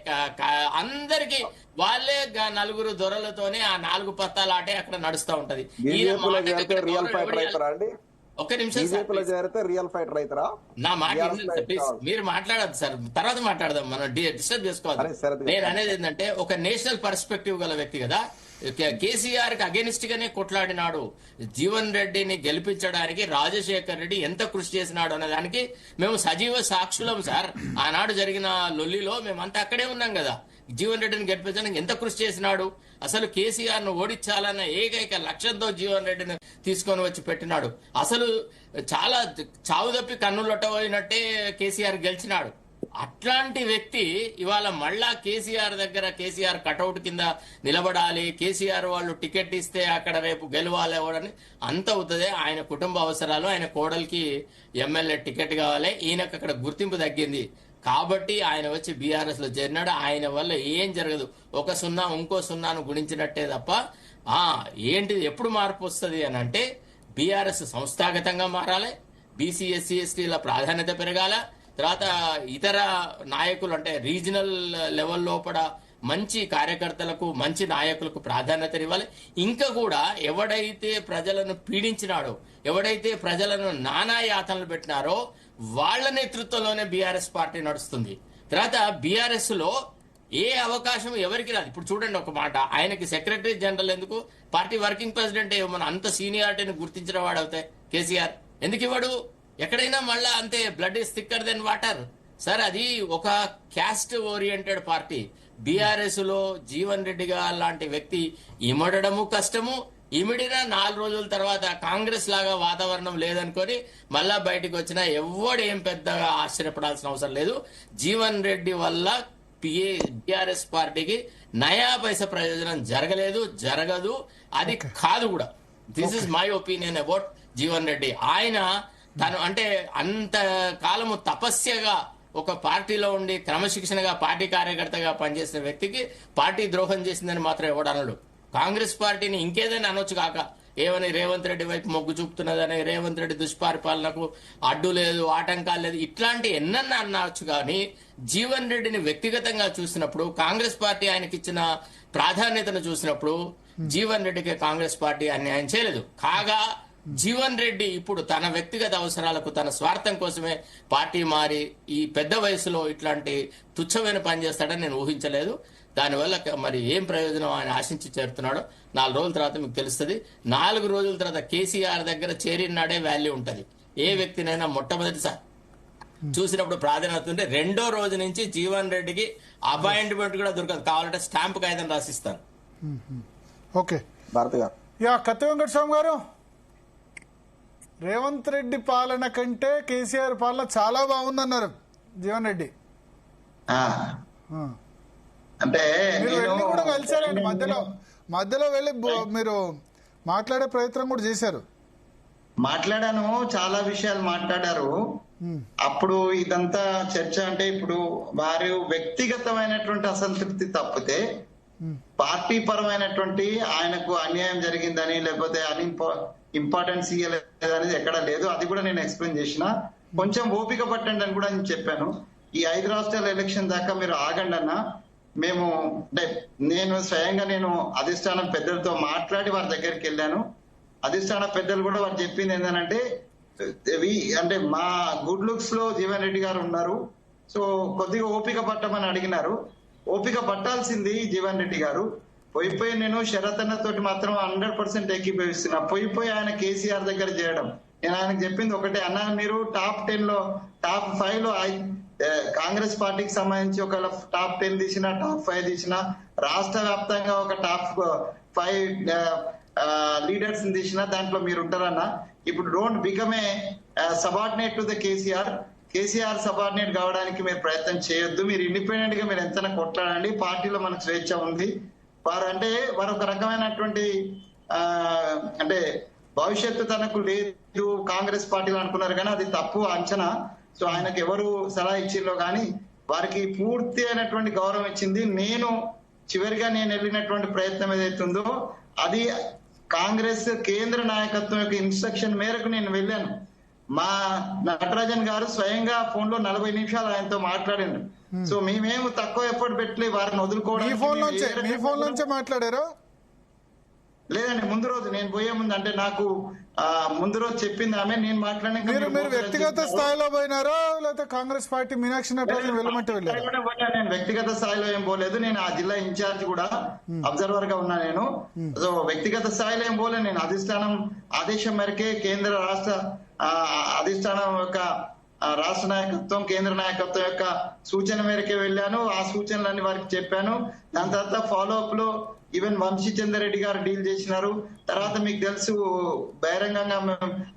అందరికి వాళ్ళే నలుగురు దొరలతోనే ఆ 4 పత్తాల ఆటే అక్కడ నడుస్తూ ఉంటది. ఒక్క నిమిషం సార్, బీజేపీలో చేరితే రియల్ ఫైటర్ అవుతారా? నా మాట BRS వినండి సార్, ప్లీజ్. కావాలి. మీరు మాట్లాడదు సార్, తర్వాత మాట్లాడదాం, మనం డిస్టర్బ్ చేసుకోవాలి. అరే, సరే. నేను అనేది ఏంటంటే ఒక నేషనల్ పర్స్పెక్టివ్ గల వ్యక్తి కదా, కేసీఆర్ కి అగేనిస్ట్ గానే కొట్లాడినాడు. జీవన్ రెడ్డిని గెలిపించడానికి రాజశేఖర్ రెడ్డి ఎంత కృషి చేసినాడు అనే దానికి మేము సజీవ సాక్షులం సార్. ఆనాడు జరిగిన లొల్లిలో మేమంతా అక్కడే ఉన్నాం కదా. జీవన్ రెడ్డిని గెలిపించడానికి ఎంత కృషి చేసినాడు. అసలు కేసీఆర్ ను ఓడించాలన్న ఏకైక లక్ష్యంతో జీవన్ రెడ్డిని తీసుకొని వచ్చి పెట్టినాడు. అసలు చాలా చావుదప్పి కన్నులొట్టబోయినట్టే కేసీఆర్ గెలిచినాడు. అట్లాంటి వ్యక్తి ఇవాళ మళ్ళా కేసీఆర్ దగ్గర కేసీఆర్ కటౌట్ కింద నిలబడాలి, కేసీఆర్ వాళ్ళు టికెట్ ఇస్తే అక్కడ రేపు గెలవాలి ఎవడని అంత అవుతుంది. ఆయన కుటుంబ అవసరాలు, ఆయన కోడలికి ఎమ్మెల్యే టికెట్ కావాలి, ఈయనకు అక్కడ గుర్తింపు తగ్గింది కాబట్టి ఆయన వచ్చి బీఆర్ఎస్ లో చేరినాడు. ఆయన వల్ల ఏం జరగదు, ఒక సున్నా ఇంకో సున్నాను గుణించినట్టే తప్ప ఏంటిది ఎప్పుడు మార్పు వస్తుంది అని అంటే బీఆర్ఎస్ సంస్థాగతంగా మారాలి, బీసీ ఎస్సీ ఎస్టీల ప్రాధాన్యత పెరగాల, తర్వాత ఇతర నాయకులు అంటే రీజనల్ లెవెల్ లోపల మంచి కార్యకర్తలకు మంచి నాయకులకు ప్రాధాన్యత ఇవ్వాలి. ఇంకా కూడా ఎవడైతే ప్రజలను పీడించినాడో, ఎవడైతే ప్రజలను నానా యాతనలు పెట్టినారో వాళ్ళ నేతృత్వంలోనే బీఆర్ఎస్ పార్టీ నడుస్తుంది. తర్వాత బీఆర్ఎస్ లో ఏ అవకాశం ఎవరికి రాదు. ఇప్పుడు చూడండి ఒక మాట, ఆయనకి సెక్రటరీ జనరల్ ఎందుకు, పార్టీ వర్కింగ్ ప్రెసిడెంట్ మన అంత సీనియారిటీని గుర్తించిన వాడు అవుతాయి కేసీఆర్ ఎందుకు ఇవ్వడు? ఎక్కడైనా మళ్ళా అంతే, blood is thicker then water sir. అది ఒక క్యాస్ట్ ఓరియంటెడ్ పార్టీ. బీఆర్ఎస్ లో జీవన్ రెడ్డి గారు లాంటి వ్యక్తి ఇమడము కష్టము. ఇమిడిన 4 రోజుల తర్వాత కాంగ్రెస్ లాగా వాతావరణం లేదనుకొని మళ్ళా బయటకు వచ్చినా ఎవడు ఏం పెద్దగా ఆశ్చర్యపడాల్సిన అవసరం లేదు. జీవన్ రెడ్డి వల్ల బీఆర్ఎస్ పార్టీకి నయా పైసా ప్రయోజనం జరగదు, అది కాదు కూడా. This is my opinion about Jeevan Reddy. ఆయన తను అంటే అంత కాలము తపస్యగా ఒక పార్టీలో ఉండి క్రమశిక్షణగా పార్టీ కార్యకర్తగా పనిచేసిన వ్యక్తికి పార్టీ ద్రోహం చేసిందని మాత్రం ఎవడనడు. కాంగ్రెస్ పార్టీని ఇంకేదైనా అనొచ్చు కాక, ఏమని రేవంత్ రెడ్డి వైపు మొగ్గు చూపుతున్నదని, రేవంత్ రెడ్డి దుష్పరిపాలనకు అడ్డు లేదు, ఆటంకాలు లేదు, ఇట్లాంటి ఎన్నన్నా అనొచ్చు. కానీ జీవన్ రెడ్డిని వ్యక్తిగతంగా చూసినప్పుడు, కాంగ్రెస్ పార్టీ ఆయనకి ఇచ్చిన ప్రాధాన్యతను చూసినప్పుడు జీవన్ రెడ్డికి కాంగ్రెస్ పార్టీ అన్యాయం చేయలేదు. కాగా జీవన్ రెడ్డి ఇప్పుడు తన వ్యక్తిగత అవసరాలకు, తన స్వార్థం కోసమే పార్టీ మారి ఈ పెద్ద వయసులో ఇట్లాంటి తుచ్చమైన పని చేస్తాడని నేను ఊహించలేదు. దానివల్ల మరి ఏం ప్రయోజనం ఆయన ఆశించి చేరుతున్నాడో 4 రోజుల తర్వాత మీకు తెలుస్తుంది. 4 రోజుల తర్వాత కేసీఆర్ దగ్గర చేరినాడే వాల్యూ ఉంటుంది. ఏ వ్యక్తినైనా మొట్టమొదటిసారి చూసినప్పుడు ప్రాధాన్యత ఉంటే 2వ రోజు నుంచి జీవన్ రెడ్డికి అపాయింట్మెంట్ కూడా దొరకదు. కావాలంటే స్టాంప్ కాగితం రాసిస్తాను. ఓకే భారతి గారు. కత్తి వెంకటస్వామి గారు, రేవంత్ రెడ్డి పాలన కంటే కేసీఆర్ పాలన చాలా బాగుందన్నారు జీవన్ రెడ్డి. అంటే మీరు వెళ్ళి కూడా కలిసారండి, మధ్యలో వెళ్ళి మీరు మాట్లాడే ప్రయత్నం కూడా చేశారు. మాట్లాడాను, చాలా విషయాలు మాట్లాడారు. అప్పుడు ఇదంతా చర్చ అంటే ఇప్పుడు వారి వ్యక్తిగతమైనటువంటి అసంతృప్తి తప్పితే పార్టీ పరమైనటువంటి ఆయనకు అన్యాయం జరిగిందని లేకపోతే ఇంపార్టెన్స్ ఇవ్వలేదు ఎక్కడా లేదు. అది కూడా నేను ఎక్స్ప్లెయిన్ చేసిన. కొంచెం ఓపిక పట్టండి అని కూడా నేను చెప్పాను. ఈ 5 రాష్ట్రాల ఎలక్షన్ దాకా మీరు ఆగండి అన్న. మేము అంటే నేను స్వయంగా అధిష్టానం పెద్దలతో మాట్లాడి వారి దగ్గరికి వెళ్ళాను. అధిష్టాన పెద్దలు కూడా వారు చెప్పింది ఏంటంటే, అంటే మా గుడ్ లుక్స్ లో జీవన్ రెడ్డి గారు ఉన్నారు, సో కొద్దిగా ఓపిక పట్టమని అడిగినారు. ఓపిక పట్టాల్సింది జీవన్ రెడ్డి గారు. పోయిపోయి నేను శరత్ అన్నతోటి మాత్రం 100% ఏకీభవిస్తున్నా. పోయిపోయి ఆయన కేసీఆర్ దగ్గర చేయడం, నేను ఆయనకు చెప్పింది ఒకటే, అన్న మీరు టాప్ 10 లో టాప్ 5 లో కాంగ్రెస్ పార్టీకి సంబంధించి ఒక టాప్ 10 తీసినా టాప్ 5 తీసినా, రాష్ట్ర వ్యాప్తంగా ఒక టాప్ 5 లీడర్స్ తీసినా దాంట్లో మీరు ఉంటారన్న. ఇప్పుడు don't become a subordinate to the KCR subordinate కావడానికి మీరు ప్రయత్నం చేయొద్దు. మీరు ఇండిపెండెంట్ గా మీరు ఎంతైనా కొట్లాడండి, పార్టీలో మనకు స్వేచ్ఛ ఉంది. వారు ఒక రకమైనటువంటి అంటే భవిష్యత్తు తనకు లేదు కాంగ్రెస్ పార్టీలో అనుకున్నారు, కానీ అది తప్పు అంచనా. సో ఆయనకు ఎవరు సలహా ఇచ్చిల్లో కానీ వారికి పూర్తి అయినటువంటి గౌరవం ఇచ్చింది. చివరిగా నేను వెళ్ళినటువంటి ప్రయత్నం ఏదైతుందో అది కాంగ్రెస్ కేంద్ర నాయకత్వం యొక్క ఇన్స్ట్రక్షన్ మేరకు నేను వెళ్ళాను. మా నటరాజన్ గారు స్వయంగా ఫోన్ లో 40 నిమిషాలు ఆయనతో మాట్లాడారు. సో మేమేమి తక్కువ ఎఫర్ట్ పెట్టి వారిని వదులుకోవడం. మీ ఫోన్ నుంచే మాట్లాడారు? లేదండి, ముందు రోజు నేను పోయే ముందు అంటే నాకు ముందు రోజు చెప్పింది ఆమె, నేను మాట్లాడినాక మీరు మీరు మీరు పోతారని వ్యక్తిగత చెప్పారు. స్థాయిలో పోయినారా లేకపోతే కాంగ్రెస్ పార్టీ మీనాక్షి నటరాజన్ వెళ్ళమంటే వెళ్ళారు? స్థాయిలోనే పోయినా, నేను వ్యక్తిగత స్థాయిలో ఏం పోలేదు. నేను ఆ జిల్లా ఇన్ఛార్జ్ కూడా అబ్జర్వర్ గా ఉన్నా నేను. సో వ్యక్తిగత స్థాయిలో ఏం పోలేదు. నేను అధిష్టానం ఆదేశం మేరకే కేంద్ర రాష్ట్ర అధిష్టానం యొక్క రాష్ట్ర నాయకత్వం, కేంద్ర నాయకత్వం యొక్క సూచన మేరకే వెళ్ళాను. ఆ సూచనలన్నీ వారికి చెప్పాను. దాని తర్వాత ఫాలో అప్ లో ఈవెన్ వంశీ చంద్రరెడ్డి గారు డీల్ చేసినారు. తర్వాత మీకు తెలుసు బహిరంగంగా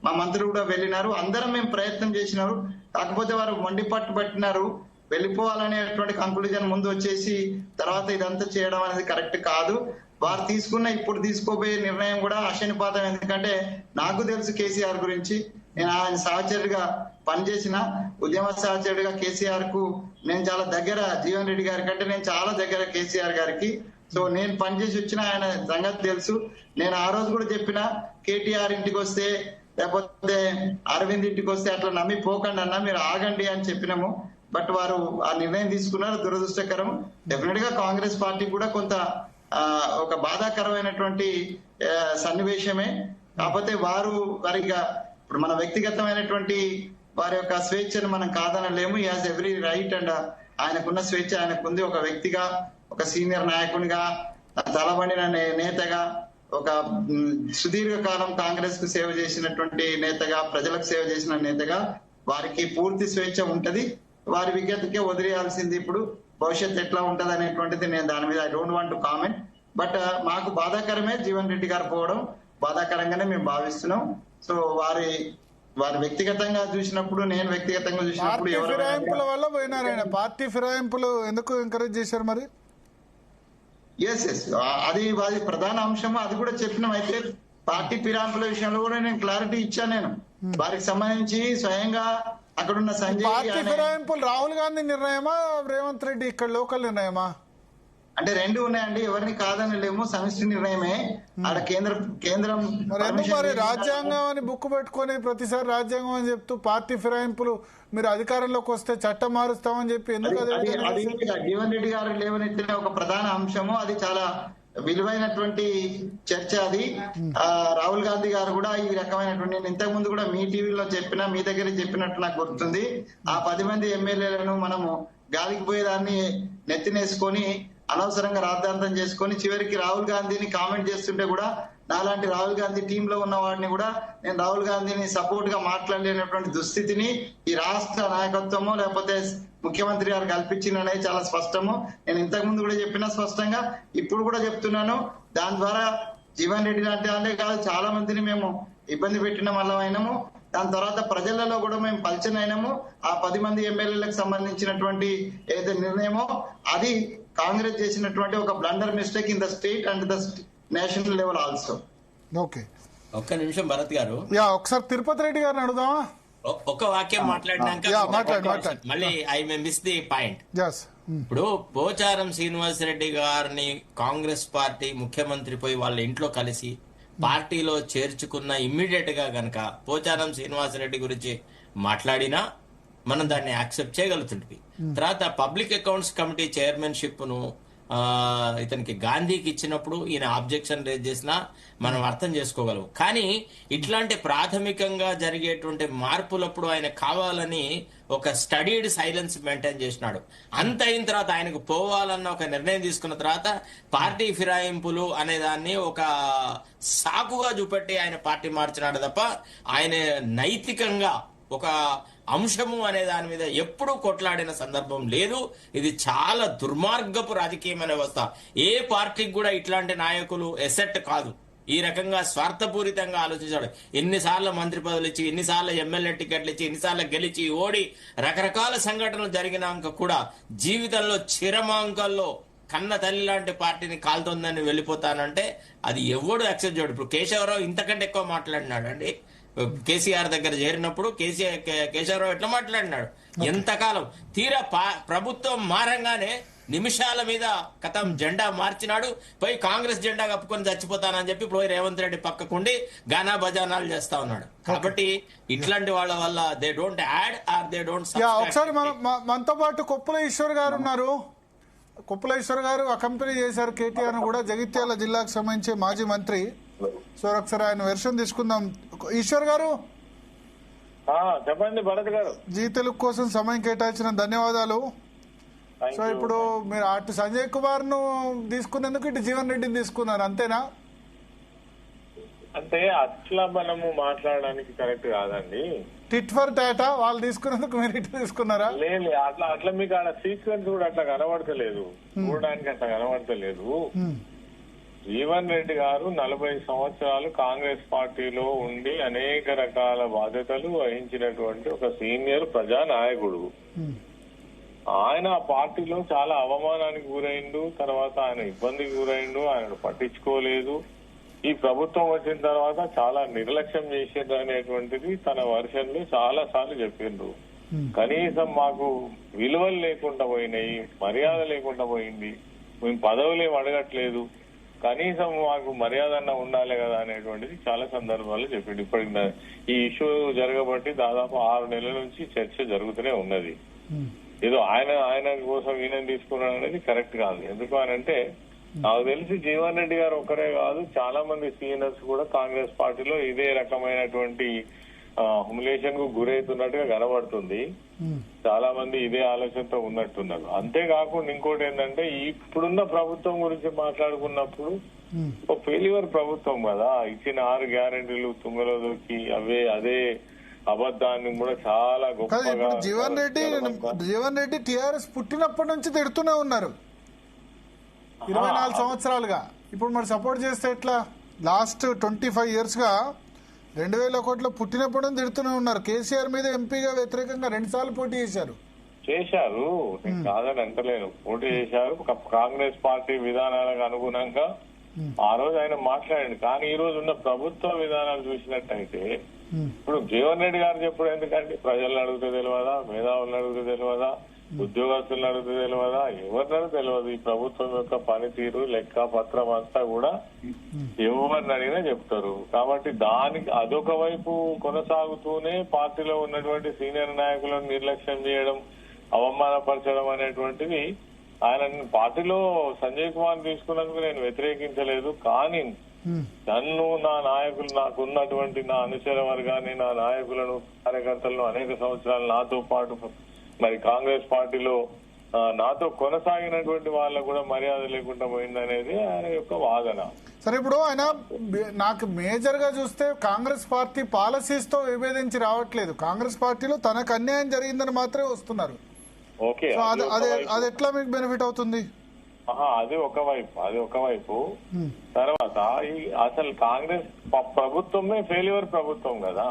మా మంత్రులు కూడా వెళ్ళినారు. అందరం మేము ప్రయత్నం చేసినారు. కాకపోతే వారు మొండి పట్టు పట్టినారు. వెళ్ళిపోవాలనేటువంటి కంక్లూజన్ ముందు వచ్చేసి తర్వాత ఇదంతా చేయడం అనేది కరెక్ట్ కాదు. వారు తీసుకున్న ఇప్పుడు తీసుకోబోయే నిర్ణయం కూడా అశనిపాతం. ఎందుకంటే నాకు తెలుసు కేసీఆర్ గురించి, నేను ఆయన సహచరుడిగా పనిచేసిన ఉద్యమ సహచరుడిగా కేసీఆర్ కు నేను చాలా దగ్గర. జీవన్ రెడ్డి గారి కంటే నేను చాలా దగ్గర కేసీఆర్ గారికి. సో నేను పనిచేసి వచ్చిన ఆయన సంగతి తెలుసు. నేను ఆ రోజు కూడా చెప్పిన, కేటీఆర్ ఇంటికి వస్తే లేకపోతే అరవింద్ ఇంటికి వస్తే అట్లా నమ్మి పోకండి అన్న, మీరు ఆగండి అని చెప్పినాము. బట్ వారు ఆ నిర్ణయం తీసుకున్నారు, దురదృష్టకరం. డెఫినెట్ గా కాంగ్రెస్ పార్టీ కూడా కొంత ఒక బాధాకరమైనటువంటి సన్నివేశమే. కాకపోతే వారిగా ఇప్పుడు మన వ్యక్తిగతమైనటువంటి వారి యొక్క స్వేచ్ఛను మనం కాదనలేము. ఈ హాజ్ ఎవ్రీ రైట్ అండ్ ఆయనకున్న స్వేచ్ఛ ఆయనకుంది. ఒక వ్యక్తిగా, ఒక సీనియర్ నాయకునిగా, తలబడిన నేతగా, ఒక సుదీర్ఘకాలం కాంగ్రెస్ కు సేవ చేసినటువంటి నేతగా, ప్రజలకు సేవ చేసిన నేతగా వారికి పూర్తి స్వేచ్ఛ ఉంటది. వారి విజ్ఞతకే వదిలేయాల్సింది. ఇప్పుడు భవిష్యత్తు ఎట్లా ఉంటది అనేటువంటిది నేను దాని మీద I don't want to comment. But మాకు బాధాకరమే జీవన్ రెడ్డి గారు పోవడం, బాధాకరంగానే మేము భావిస్తున్నాం. సో వారి వ్యక్తిగతంగా చూసినప్పుడు, నేను వ్యక్తిగతంగా చూసినప్పుడు పార్టీ ఫిరాయింపుల వల్ల పోయినారు ఆయన. పార్టీ ఫిరాయింపులు ఎందుకు ఎంకరేజ్ చేశారు మరి? ఎస్ అది ప్రధాన అంశం. అది కూడా చెప్పినాం. అయితే పార్టీ ఫిరాయింపుల విషయంలో కూడా నేను క్లారిటీ ఇచ్చాను. నేను వారికి సంబంధించి స్వయంగా అక్కడున్న సంజయ్ పార్టీ ఫిరాయింపులు రాహుల్ గాంధీ నిర్ణయమా, రేవంత్ రెడ్డి ఇక్కడ లోకల్ నిర్ణయమా? అంటే రెండు ఉన్నాయండి, ఎవరిని కాదని లేము. సమిష్టి నిర్ణయమే. ఆడ కేంద్రం మరి ఎందుకు మరి రాజ్యాంగం అని బుక్ పెట్టుకొని ప్రతిసారి రాజ్యాంగం అని చెప్తూ పార్టీ ఫిరాయింపులు మీరు అధికారంలోకి వస్తే చట్టం మారుస్తామని చెప్పి ఎందుకు? అది జీవన్ రెడ్డి గారు లేవనెత్తిన ఒక ప్రధాన అంశము. అది చాలా విలువైనటువంటి చర్చ. అది రాహుల్ గాంధీ గారు కూడా ఈ రకమైనటువంటి, నేను ఇంతకు ముందు కూడా మీ టీవీలో చెప్పినా, మీ దగ్గర చెప్పినట్టు నాకు గుర్తుంది. ఆ 10 మంది ఎమ్మెల్యేలను మనము గాలికి పోయేదాన్ని నెత్తినేసుకొని అనవసరంగా రాద్ధాంతం చేసుకొని చివరికి రాహుల్ గాంధీని కామెంట్ చేస్తుంటే కూడా నాలాంటి రాహుల్ గాంధీ టీమ్ లో ఉన్న వాడిని కూడా నేను రాహుల్ గాంధీని సపోర్ట్ గా మాట్లాడలేనటువంటి దుస్థితిని ఈ రాష్ట్ర నాయకత్వము లేకపోతే ముఖ్యమంత్రి గారు కల్పించిందనేది చాలా స్పష్టము. నేను ఇంతకు ముందు కూడా చెప్పిన స్పష్టంగా, ఇప్పుడు కూడా చెప్తున్నాను. దాని ద్వారా జీవన్ రెడ్డి లాంటి వాళ్ళే కాదు, చాలా మందిని మేము ఇబ్బంది పెట్టిన వాళ్ళమైనాము. దాని తర్వాత ప్రజలలో కూడా మేము పల్చనైనాము. ఆ 10 మంది ఎమ్మెల్యేలకు సంబంధించినటువంటి ఏదైతే నిర్ణయమో అది కాంగ్రెస్ చేసినటువంటి ఒక blunder mistake in the state and the national level also. Okay, ఒక్క నిమిషం భరత్ గారు, ఒకసారి తిరుపతి రెడ్డి గారిని అడుగుదామా? ఒక వాక్యం మాట్లాడినాక మళ్ళీ I may miss the point. ఇప్పుడు పోచారం శ్రీనివాస్ రెడ్డి గారిని కాంగ్రెస్ పార్టీ ముఖ్యమంత్రి పోయి వాళ్ళ ఇంట్లో కలిసి పార్టీలో చేర్చుకున్న ఇమ్మీడియట్ గా గనక పోచారం శ్రీనివాస్ రెడ్డి గురించి మాట్లాడినా మనం దాన్ని యాక్సెప్ట్ చేయగలుగుతుంది. తర్వాత పబ్లిక్ అకౌంట్స్ కమిటీ చైర్మన్షిప్ ను ఇతనికి గాంధీకి ఇచ్చినప్పుడు ఈయన ఆబ్జెక్షన్ రేజ్ చేసినా మనం అర్థం చేసుకోగలం. కానీ ఇట్లాంటి ప్రాథమికంగా జరిగేటువంటి మార్పులప్పుడు ఆయన కావాలని ఒక స్టడీడ్ సైలెన్స్ మెయింటైన్ చేసినాడు. అంత అయిన తర్వాత ఆయనకు పోవాలన్న ఒక నిర్ణయం తీసుకున్న తర్వాత పార్టీ ఫిరాయింపులు అనే దాన్ని ఒక సాకుగా చూపెట్టి ఆయన పార్టీ మార్చినాడు తప్ప ఆయన నైతికంగా ఒక అంశము అనే దాని మీద ఎప్పుడూ కొట్లాడిన సందర్భం లేదు. ఇది చాలా దుర్మార్గపు రాజకీయమైన వ్యవస్థ. ఏ పార్టీకి కూడా ఇట్లాంటి నాయకులు ఎసెట్ కాదు. ఈ రకంగా స్వార్థపూరితంగా ఆలోచించాడు. ఎన్నిసార్లు మంత్రి పదవులు ఇచ్చి, ఎన్నిసార్లు ఎమ్మెల్యే టికెట్లు ఇచ్చి, ఎన్నిసార్లు గెలిచి ఓడి రకరకాల సంఘటనలు జరిగినాక కూడా జీవితంలో చిరమాంకల్లో కన్న తల్లి లాంటి పార్టీని కాలుతోందని వెళ్ళిపోతానంటే అది ఎవడు యాక్సెప్ట్ చేయడు. ఇప్పుడు కేశవరావు ఇంతకంటే ఎక్కువ మాట్లాడినాడు అండి. కేసీఆర్ దగ్గర చేరినప్పుడు కేశవరావు ఎట్లా మాట్లాడినాడు, ఎంతకాలం. తీరా ప్రభుత్వం మారంగానే నిమిషాల మీద కథం జెండా మార్చినాడు. పోయి కాంగ్రెస్ జెండా కప్పుకొని చచ్చిపోతానని చెప్పి పోయి రేవంత్ రెడ్డి పక్కకుండి గానా బజానాలు చేస్తా ఉన్నాడు. కాబట్టి ఇట్లాంటి వాళ్ళ వల్ల they don't add or they don't. ఒకసారి మనతో పాటు కొప్పుల ఈశ్వర్ గారు ఉన్నారు. కుప్పలేశ్వర్ గారు అకంపెనీ చేశారు కేటీఆర్ ను కూడా, జగిత్యాల జిల్లాకు సంబంధించి మాజీ మంత్రి. సో ఒకసారి ఆయన వెర్షన్ తీసుకుందాం. ఈశ్వర్ గారు చెప్పండి భరత్ గారు. జీ తెలుగు కోసం సమయం కేటాయించిన ధన్యవాదాలు. సో ఇప్పుడు మీరు అటు సంజయ్ కుమార్ ను తీసుకున్నందుకు ఇటు జీవన్ రెడ్డిని తీసుకున్నారు, అంతేనా? అంటే అట్లా మనము మాట్లాడడానికి కరెక్ట్ కాదండి. టిట్ ఫర్ టాటా వాళ్ళు తీసుకున్నందుకు మీరు ఇటు తీసుకున్నారా? లేదు, అట్లా మీకు ఆడ సీక్వెన్స్ కూడా అట్లా కనబడతలేదు, చూడడానికి అట్లా కనబడతలేదు. జీవన్ రెడ్డి గారు 40 సంవత్సరాలు కాంగ్రెస్ పార్టీలో ఉండి అనేక రకాల బాధ్యతలు వహించినటువంటి ఒక సీనియర్ ప్రజానాయకుడు. ఆయన ఆ పార్టీలో చాలా అవమానానికి గురైండు, తర్వాత ఆయన ఇబ్బందికి గురైండు, ఆయన పట్టించుకోలేదు. ఈ ప్రభుత్వం వచ్చిన తర్వాత చాలా నిర్లక్ష్యం చేసిండ్రు అనేటువంటిది తన వర్షన్ లో చాలా సార్లు చెప్పిండ్రు. కనీసం మాకు విలువలు లేకుండా పోయినాయి, మర్యాద లేకుండా పోయింది, మేము పదవులు ఏం అడగట్లేదు, కనీసం మాకు మర్యాద అన్న ఉండాలి కదా అనేటువంటిది చాలా సందర్భాల్లో చెప్పిండు. ఇప్పటికి ఈ ఇష్యూ జరగబట్టి దాదాపు 6 నెలల నుంచి చర్చ జరుగుతూనే ఉన్నది. ఏదో ఆయన కోసం ఈయన తీసుకున్నాడు అనేది కరెక్ట్ కాదు. ఎందుకు అని అంటే నాకు తెలిసి జీవన్ రెడ్డి గారు ఒక్కరే కాదు, చాలా మంది సీనియర్స్ కూడా కాంగ్రెస్ పార్టీలో ఇదే రకమైనటువంటి హ్యూమిలేషన్ కు గురవుతున్నట్టుగా కనబడుతుంది. చాలా మంది ఇదే ఆలోచనతో ఉన్నట్టున్నారు. అంతేకాకుండా ఇంకోటి ఏంటంటే ఇప్పుడున్న ప్రభుత్వం గురించి మాట్లాడుకున్నప్పుడు ఒక ఫెయిల్యూర్ ప్రభుత్వం కదా, ఇచ్చిన 6 గ్యారెంటీలు తుంగలో దొరికి అదే అబద్ధాన్ని కూడా చాలా గొప్పగా. జీవన్ రెడ్డి టిఆర్ఎస్ పుట్టినప్పటి నుంచి తిడుతూనే ఉన్నారు 24 సంవత్సరాలుగా. ఇప్పుడు మరి సపోర్ట్ చేస్తే ఎట్లా? లాస్ట్ 25 years గా 2001లో పుట్టినప్పుడు తిడుతూనే ఉన్నారు. కేసీఆర్ మీద ఎంపీగా వ్యతిరేకంగా 2 సార్లు పోటీ చేశారు. నేను కాదని అంటలేను, పోటీ చేశారు. కాంగ్రెస్ పార్టీ విధానాలకు అనుగుణంగా ఆ రోజు ఆయన మాట్లాడండి. కానీ ఈ రోజు ఉన్న ప్రభుత్వ విధానాలు చూసినట్టయితే ఇప్పుడు జీవన్ రెడ్డి గారు చెప్పుడు ఎందుకంటే ప్రజలను అడిగితే తెలియదా, మేధావులను అడిగితే తెలియదా, ఉద్యోగస్తులను అడిగితే తెలియదా, ఎవరినైనా తెలియదు. ఈ ప్రభుత్వం యొక్క పనితీరు లెక్క పత్రం అంతా కూడా ఎవరిని అడిగినా చెప్తారు. కాబట్టి దానికి అదొక వైపు కొనసాగుతూనే పార్టీలో ఉన్నటువంటి సీనియర్ నాయకులను నిర్లక్ష్యం చేయడం, అవమానపరచడం అనేటువంటిది ఆయన పార్టీలో సంజయ్ కుమార్ తీసుకున్నందుకు నేను వ్యతిరేకించలేదు. కానీ నన్ను, నా నాయకులు, నాకున్నటువంటి నా అనుచర వర్గాన్ని, నా నాయకులను, కార్యకర్తలను అనేక సంవత్సరాలు నాతో పాటు మరి కాంగ్రెస్ పార్టీలో నాతో కొనసాగినటువంటి వాళ్ళకు కూడా మర్యాద లేకుండా పోయిందనేది ఆయన యొక్క వాదన. సరే, ఇప్పుడు ఆయన నాకు మేజర్ గా చూస్తే కాంగ్రెస్ పార్టీ పాలసీస్ తో విభేదించి రావట్లేదు, కాంగ్రెస్ పార్టీలో తనకు అన్యాయం జరిగిందని మాత్రమే వస్తున్నారు. ఓకే, అది ఎట్లా మీకు బెనిఫిట్ అవుతుంది? అది ఒకవైపు. తర్వాత అసలు కాంగ్రెస్ ప్రభుత్వమే ఫెయిల్యూర్ ప్రభుత్వం కదా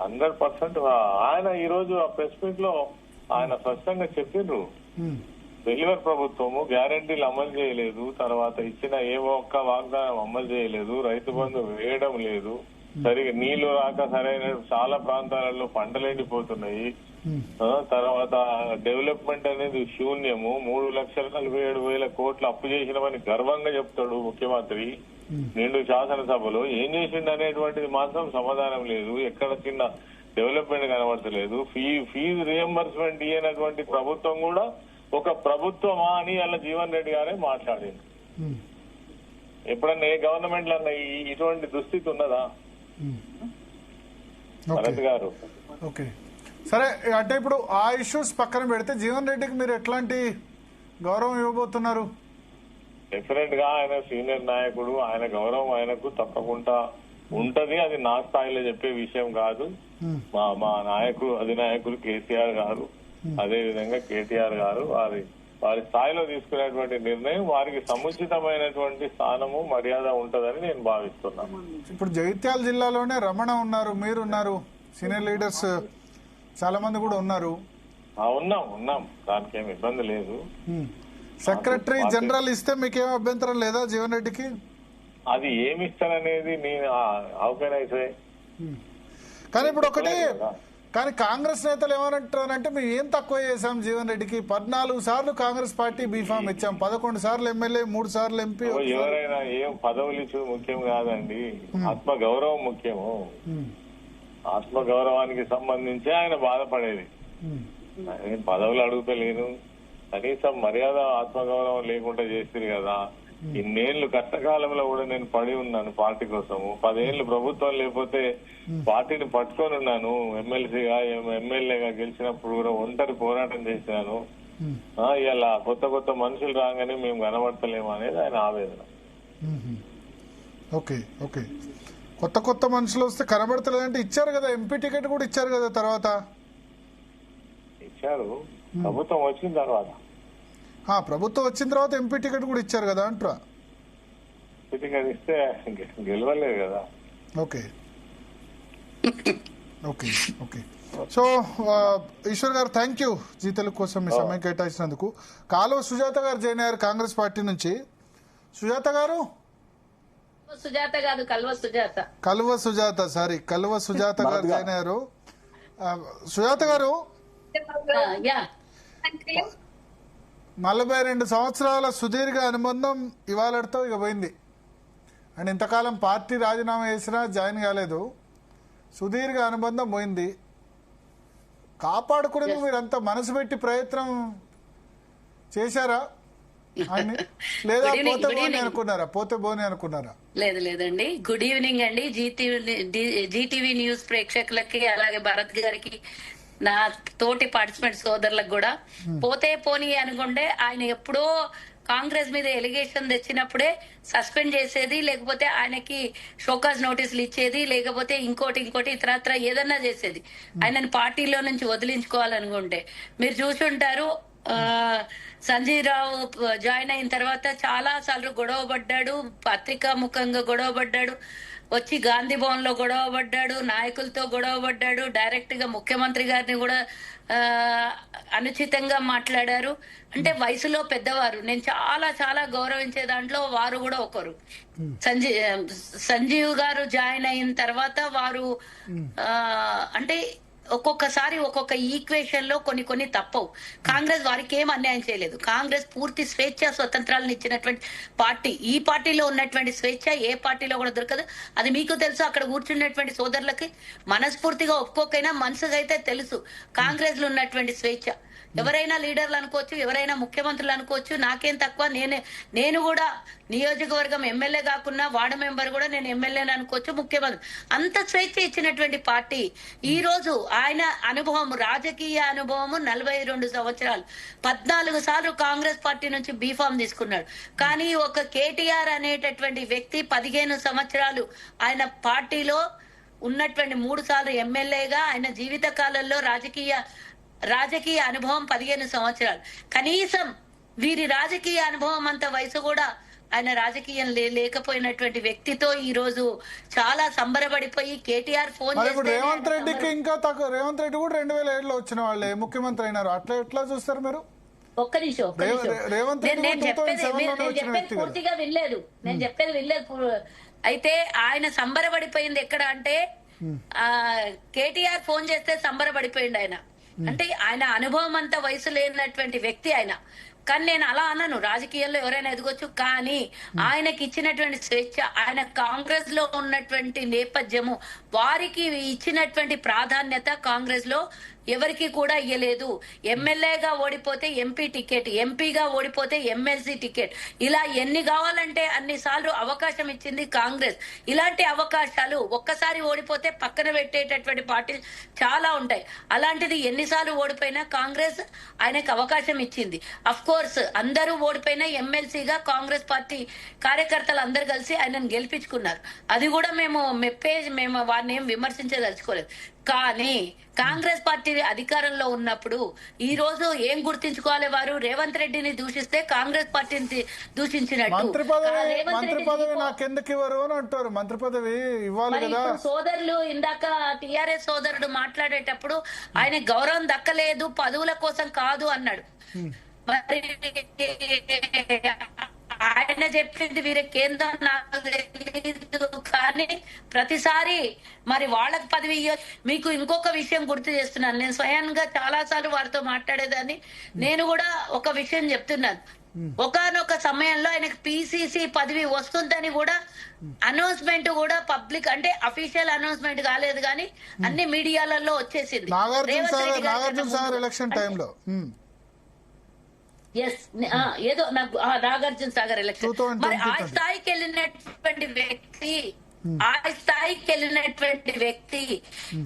100%. ఆయన ఈ రోజు ఆ ప్రెస్ మీట్ లో ఆయన స్పష్టంగా చెప్పిండ్రు, ఫెయిల్యూర్ ప్రభుత్వము, గ్యారంటీలు అమలు చేయలేదు, తర్వాత ఇచ్చిన ఏ ఒక్క వాగ్దానం అమలు చేయలేదు, రైతు బంధు వేయడం లేదు, సరిగా నీళ్లు రాక సరైన చాలా ప్రాంతాలలో పంటలు ఎండిపోతున్నాయి, తర్వాత డెవలప్మెంట్ అనేది శూన్యము, 3,47,000 కోట్లు అప్పు చేసినామని గర్వంగా చెప్తాడు ముఖ్యమంత్రి నిండు శాసనసభలో. ఏం చేసిండు అనేటువంటిది మాత్రం సమాధానం లేదు, ఎక్కడ చిన్న డెవలప్మెంట్ కనబడతలేదు. ఫీజు రియంబర్స్మెంట్ ఇయ్యనటువంటి ప్రభుత్వం కూడా ఒక ప్రభుత్వమా అని అలా జీవన్ రెడ్డి గారే మాట్లాడింది. ఎప్పుడన్నా ఏ గవర్నమెంట్ అన్నా ఇటువంటి దుస్థితి ఉన్నదా భరత్ గారు? ఓకే, సరే. అంటే ఇప్పుడు ఆ ఇష్యూస్ పక్కన పెడితే జీవన్ రెడ్డికి మీరు ఎట్లాంటి గౌరవం ఇవ్వబోతున్నారు? డెఫినెట్ గా ఆయన సీనియర్ నాయకుడు, ఆయన గౌరవం ఆయనకు తప్పకుండా ఉంటది. అది నా స్థాయిలో చెప్పే విషయం కాదు. మా అధినాయకులు కేసీఆర్ గారు, అదే విధంగా కేటీఆర్ గారు వారి స్థాయిలో తీసుకునేటువంటి నిర్ణయం వారికి సముచితమైనటువంటి స్థానము, మర్యాద ఉంటదని నేను భావిస్తున్నాను. ఇప్పుడు జగిత్యాల జిల్లాలోనే రమణ ఉన్నారు, మీరున్నారు, సీనియర్ లీడర్స్ చాలా మంది కూడా ఉన్నారు. ఉన్నాం, దానికి ఏమి ఇబ్బంది లేదు. సెక్రటరీ జనరల్ ఇస్తే మీకేం అభ్యంతరం లేదా జీవన్ రెడ్డికి? అది ఏమి ఇస్తారనేది నేను అవకాశం. కానీ ఇప్పుడు ఒకటి, కానీ కాంగ్రెస్ నేతలు ఏమంటారంటే మేము ఏం తక్కువ చేశాం జీవన్ రెడ్డికి, 14 సార్లు కాంగ్రెస్ పార్టీ బీఫామ్ ఇచ్చాం, 11 సార్లు ఎమ్మెల్యే, 3 సార్లు ఎంపీ. ఎవరైనా ఏం పదవులు ఇచ్చు ముఖ్యం కాదండి, ఆత్మ గౌరవం ముఖ్యము. ఆత్మ గౌరవానికి సంబంధించి ఆయన బాధపడేది. నేను పదవులు అడుగుతలేను, కనీసం మర్యాద ఆత్మగౌరవం లేకుండా చేసిరు కదా. ఇన్నేళ్లు కష్టకాలంలో కూడా నేను పడి ఉన్నాను పార్టీ కోసము. 10 ఏళ్లు ప్రభుత్వం లేకపోతే పార్టీని పట్టుకొని ఉన్నాను. ఎమ్మెల్సీగా ఎమ్మెల్యేగా గెలిచినప్పుడు కూడా ఒంటరి పోరాటం చేసినాను. ఇలా కొత్త కొత్త మనుషులు రాగానే మేము కనబడతలేము అనేది ఆయన ఆవేదన. ఓకే ఓకే, కొత్త కొత్త మనుషులు వస్తే కనబడతలేదంటే ఇచ్చారు కదా, ఎంపీ టికెట్ కూడా ఇచ్చారు కదా తర్వాత. ఇచ్చారు ప్రభుత్వం వచ్చిన తర్వాత. ప్రభుత్వం వచ్చిన తర్వాత ఎంపీ టికెట్ కూడా ఇచ్చారు కదా అంటారా? టికెట్ ఇస్తే గెలవలేదు కదా. Okay okay okay. So Eshwar garu thank you G Telugu కోసం మీ సమయం కేటాయించినందుకు. కాలువ సుజాత గారు జాయిన్ అయ్యారు కాంగ్రెస్ పార్టీ నుంచి. సుజాత గారు, సుజాత కాదు, కల్వ సుజాత. కల్వ సుజాత, సారీ, కల్వ సుజాత గారు జాయిన్ అయ్యారు. సుజాత గారు, 42 సంవత్సరాల సుదీర్ఘ అనుబంధం ఇవాళతో ఇక పోయింది. అండ్ ఇంతకాలం పార్టీ రాజీనామా చేసినా జాయిన్ కాలేదు. సుదీర్ఘ అనుబంధం పోయింది. కాపాడుకునేందుకు మీరు అంత మనసు పెట్టి ప్రయత్నం చేశారా అని, లేదా పోతే పోని అనుకున్నారా? పోతే పోని అనుకున్నారా? లేదండి. గుడ్ ఈవినింగ్ అండి జీటీవీ న్యూస్ ప్రేక్షకులకి, అలాగే భరత్ గారికి, నా తోటి పార్టిసిపెంట్ సోదరులకు కూడా. పోతే పోనీ అనుకుంటే ఆయన ఎప్పుడో కాంగ్రెస్ మీద ఎలిగేషన్ తెచ్చినప్పుడే సస్పెండ్ చేసేది, లేకపోతే ఆయనకి షోకాజ్ నోటీసులు ఇచ్చేది, లేకపోతే ఇంకోటి ఇతరత్ర ఏదన్నా చేసేది ఆయనని పార్టీలో నుంచి వదిలించుకోవాలనుకుంటే. మీరు చూసి ఉంటారు, సంజయ్ రావు జాయిన్ అయిన తర్వాత చాలా సార్లు గొడవ పడ్డాడు, పత్రికా ముఖంగా గొడవ పడ్డాడు, వచ్చి గాంధీ భవన్ లో గొడవ పడ్డాడు, నాయకులతో గొడవ పడ్డాడు, డైరెక్ట్ గా ముఖ్యమంత్రి గారిని కూడా అనుచితంగా మాట్లాడారు. అంటే వయసులో పెద్దవారు, నేను చాలా చాలా గౌరవించే దాంట్లో వారు కూడా ఒకరు. సంజీవ్ గారు జాయిన్ అయిన తర్వాత వారు అంటే ఒక్కొక్కసారి ఒక్కొక్క ఈక్వేషన్ లో కొన్ని తప్పవు. కాంగ్రెస్ వారికి ఏం అన్యాయం చేయలేదు. కాంగ్రెస్ పూర్తి స్వేచ్ఛ స్వతంత్రాలను ఇచ్చినటువంటి పార్టీ. ఈ పార్టీలో ఉన్నటువంటి స్వేచ్ఛ ఏ పార్టీలో కూడా దొరకదు. అది మీకు తెలుసు. అక్కడ కూర్చున్నటువంటి సోదరులకి మనస్ఫూర్తిగా ఒప్పుకోకైనా మనసుగా అయితే తెలుసు కాంగ్రెస్ లో ఉన్నటువంటి స్వేచ్ఛ. ఎవరైనా లీడర్లు అనుకోవచ్చు, ఎవరైనా ముఖ్యమంత్రులు అనుకోవచ్చు, నాకేం తక్కువ. నేను కూడా నియోజకవర్గం ఎమ్మెల్యే కాకున్నా వార్డు మెంబర్ కూడా నేను ఎమ్మెల్యేని అనుకోవచ్చు, ముఖ్యమంత్రి. అంత స్వేచ్ఛ ఇచ్చినటువంటి పార్టీ. ఈ రోజు ఆయన అనుభవం, రాజకీయ అనుభవము 42 సంవత్సరాలు, 14 సార్లు కాంగ్రెస్ పార్టీ నుంచి బీఫామ్ తీసుకున్నాడు. కానీ ఒక కేటీఆర్ అనేటటువంటి వ్యక్తి 15 సంవత్సరాలు ఆయన పార్టీలో ఉన్నటువంటి 3 సార్లు ఎమ్మెల్యేగా, ఆయన జీవిత కాలంలో రాజకీయ అనుభవం 15 సంవత్సరాలు. కనీసం వీరి రాజకీయ అనుభవం అంత వయసు కూడా ఆయన రాజకీయం లేకపోయినటువంటి వ్యక్తితో ఈ రోజు చాలా సంబరపడిపోయి కేటీఆర్ ఫోన్ చేస్తే, రేవంత్ రెడ్డికి ఇంకా తక్కువ. రేవంత్ రెడ్డి కూడా 2007లో వచ్చిన వాళ్ళే ముఖ్యమంత్రి అయినారు. అట్లా ఎట్లా చూస్తారు మీరు? ఒక్క నిమిషం నేను చెప్పేది పూర్తిగా వినలేదు. అయితే ఆయన సంబరపడిపోయింది ఎక్కడ అంటే, కేటీఆర్ ఫోన్ చేస్తే సంబరపడిపోయింది ఆయన. అంటే ఆయన అనుభవం అంతా వయసు లేనటువంటి వ్యక్తి ఆయన. కానీ నేను అలా అన్నాను, రాజకీయాల్లో ఎవరైనా ఎదగొచ్చు, కానీ ఆయనకి ఇచ్చినటువంటి స్వేచ్ఛ, ఆయన కాంగ్రెస్ లో ఉన్నటువంటి నేపథ్యము, వారికి ఇచ్చినటువంటి ప్రాధాన్యత కాంగ్రెస్ లో ఎవరికి కూడా ఇయ్యలేదు. ఎమ్మెల్యేగా ఓడిపోతే ఎంపీ టికెట్, ఎంపీగా ఓడిపోతే ఎమ్మెల్సీ టికెట్, ఇలా ఎన్ని కావాలంటే అన్ని సార్లు అవకాశం ఇచ్చింది కాంగ్రెస్. ఇలాంటి అవకాశాలు ఒక్కసారి ఓడిపోతే పక్కన పెట్టేటటువంటి పార్టీలు చాలా ఉంటాయి. అలాంటిది ఎన్నిసార్లు ఓడిపోయినా కాంగ్రెస్ ఆయనకు అవకాశం ఇచ్చింది. అఫ్ కోర్స్ అందరూ ఓడిపోయినా ఎమ్మెల్సీగా కాంగ్రెస్ పార్టీ కార్యకర్తలు అందరు కలిసి ఆయనను గెలిపించుకున్నారు. అది కూడా మేము వారిని ఏం విమర్శించదలుచుకోలేదు. కానీ కాంగ్రెస్ పార్టీ అధికారంలో ఉన్నప్పుడు ఈ రోజు ఏం గుర్తించుకోవాలి, వారు రేవంత్ రెడ్డిని దూషిస్తే కాంగ్రెస్ పార్టీని దూషించినట్టు. మంత్రి పదవి నాకెందుకు ఇవ్వరు అని అంటారు. మంత్రి పదవి ఇవ్వాలి కదా. సోదరులు ఇందాక టిఆర్ఎస్ సోదరుడు మాట్లాడేటప్పుడు ఆయన గౌరవం దక్కలేదు, పదవుల కోసం కాదు అన్నాడు. మరి ఆయన చెప్పింది వీరి కేంద్రం నాకు తెలీదు, కానీ ప్రతిసారి మరి వాళ్ళకి పదవి మీకు ఇంకొక విషయం గుర్తు చేస్తున్నాను. నేను స్వయంగా చాలా సార్లు వారితో మాట్లాడేదాన్ని. నేను కూడా ఒక విషయం చెప్తున్నాను. ఒకనొక సమయంలో ఆయనకు పిసిసి పదవి వస్తుందని కూడా అనౌన్స్మెంట్ కూడా పబ్లిక్ అంటే అఫీషియల్ అనౌన్స్మెంట్ కాలేదు, కానీ అన్ని మీడియాలలో వచ్చేసింది. నాగార్జున సాగర్ ఎలక్షన్ టైంలో ఎస్ ఏదో నాకు నాగార్జున సాగర్ ఎలక్షన్ 2020. మరి ఆ స్థాయికి వెళ్ళినటువంటి వ్యక్తి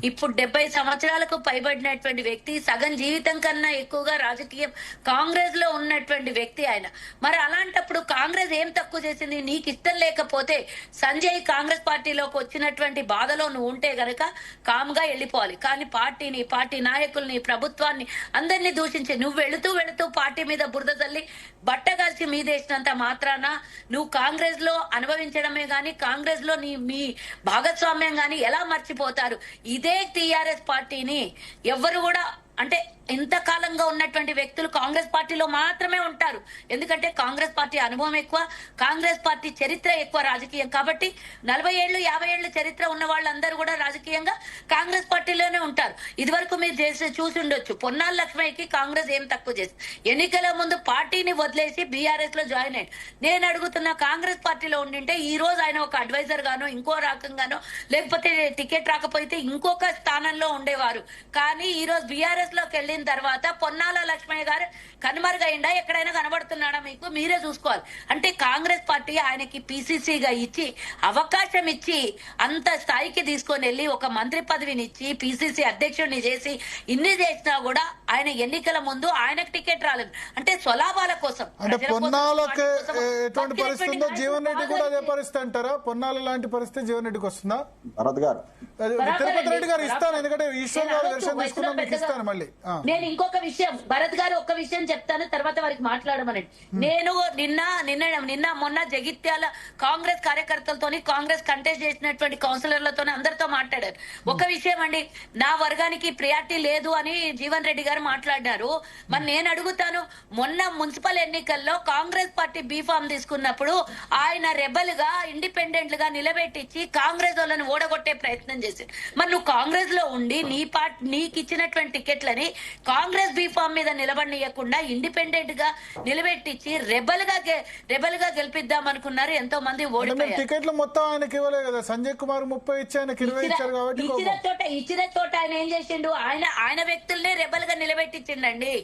ఇప్పుడు 70 సంవత్సరాలకు పైబడినటువంటి వ్యక్తి, సగం జీవితం కన్నా ఎక్కువగా రాజకీయం కాంగ్రెస్ లో ఉన్నటువంటి వ్యక్తి ఆయన. మరి అలాంటప్పుడు కాంగ్రెస్ ఏం తక్కువ చేసింది? నీకు ఇష్టం లేకపోతే సంజయ్ కాంగ్రెస్ పార్టీలోకి వచ్చినటువంటి బాధలో నువ్వు ఉంటే గనక కామ్గా వెళ్ళిపోవాలి. కానీ పార్టీ నాయకుల్ని, ప్రభుత్వాన్ని అందరినీ దూషించి నువ్వు వెళుతూ పార్టీ మీద బురద తల్లి బట్టగాల్చి మీదేసినంత మాత్రాన నువ్వు కాంగ్రెస్ లో అనుభవించడమే గాని కాంగ్రెస్ లో మీ భాగస్వామ్యం గాని ఎలా మర్చిపోతారు? ఇదే టీఆర్ఎస్ పార్టీని ఎవ్వరు కూడా అంటే ఇంతకాలంగా ఉన్నటువంటి వ్యక్తులు కాంగ్రెస్ పార్టీలో మాత్రమే ఉంటారు. ఎందుకంటే కాంగ్రెస్ పార్టీ అనుభవం ఎక్కువ, కాంగ్రెస్ పార్టీ చరిత్ర ఎక్కువ రాజకీయం కాబట్టి 40 ఏళ్ళు 50 ఏళ్ళు చరిత్ర ఉన్న వాళ్ళందరూ కూడా రాజకీయంగా కాంగ్రెస్ పార్టీలోనే ఉంటారు. ఇదివరకు మీరు చూసి ఉండొచ్చు, పొన్నాల లక్ష్మయ్యకి కాంగ్రెస్ ఏం తక్కువ చేసి ఎన్నికల ముందు పార్టీని వదిలేసి బీఆర్ఎస్ లో జాయిన్ అయ్యాడు. నేను అడుగుతున్న కాంగ్రెస్ పార్టీలో ఉండింటే ఈ రోజు ఆయన ఒక అడ్వైజర్ గానో ఇంకో రకంగానో లేకపోతే టికెట్ రాకపోతే ఇంకొక స్థానంలో ఉండేవారు. కానీ ఈ రోజు బీఆర్ఎస్ లోకి వెళ్ళిన తర్వాత పొన్నాల లక్ష్మయ్య గారు కనుమరుగైందా? ఎక్కడైనా కనబడుతున్నాడా? మీకు మీరే చూసుకోవాలి. అంటే కాంగ్రెస్ పార్టీ ఆయనకి పిసిసిగా ఇచ్చి అవకాశం ఇచ్చి అంత స్థాయికి తీసుకొని వెళ్ళి ఒక మంత్రి పదవిని ఇచ్చి పిసిసి అధ్యక్షుడిని చేసి ఇన్ని చేసినా కూడా ఆయన ఎన్నికల ముందు ఆయనకు టికెట్ రాలేదు. అంటే స్వలాభాల కోసం, అంటే ప్రజల కోసం, పొన్నాలకి వాటి కోసం ఎటువంటి పరిస్థితి ఉందో జీవన్ రెడ్డి కూడా అదే పరిస్థితి అంటారా? పొన్నాల లాంటి పరిస్థితి జీవన్ రెడ్డికి వస్తుందా? భరత్ గారు, తిరుపతి రెడ్డి గారు ఇస్తాను, ఎందుకంటే ఈశ్వర్ గారు దర్శనం తీసుకున్నాం, మీకు ఇస్తాను మళ్ళీ. నేను ఇంకొక విషయం, భరత్ గారు ఒక్క విషయం చెప్తాను, తర్వాత వారికి మాట్లాడమనండి. నేను నిన్న మొన్న జగిత్యాల కాంగ్రెస్ కార్యకర్తలతోని కాంగ్రెస్ కంటెస్ట్ చేసినటువంటి కౌన్సిలర్లతో అందరితో మాట్లాడారు. ఒక విషయం అండి, నా వర్గానికి ప్రియారిటీ లేదు అని జీవన్ రెడ్డి గారు మాట్లాడినారు. మరి నేను అడుగుతాను, మొన్న మున్సిపల్ ఎన్నికల్లో కాంగ్రెస్ పార్టీ బీఫామ్ తీసుకున్నప్పుడు ఆయన రెబల్ గా ఇండిపెండెంట్ గా నిలబెట్టించి కాంగ్రెస్ వాళ్ళని ఓడగొట్టే ప్రయత్నం చేశారు. మరి నువ్వు కాంగ్రెస్ లో ఉండి నీకు ఇచ్చినటువంటి టికెట్లని కాంగ్రెస్ బీఫామ్ మీద నిలబడియకుండా ఇండిపెండెంట్ గా నిలబెట్టించి రెబల్ గా గెలిపిద్దాం అనుకున్నారు. ఎంతో మంది ఓడిపోయారు. టికెట్లు మొత్తం ఆయనకి ఇవ్వలేదు కదా, సంజయ్ కుమార్ 30 ఇచ్చి ఆయనకి 20 ఇచ్చారు కాబట్టి ఇచ్చిన చోట ఆయన ఏం చేసిండు? ఆయన వ్యక్తుల్నే రెబల్ గా నిలబెట్టించిండండి.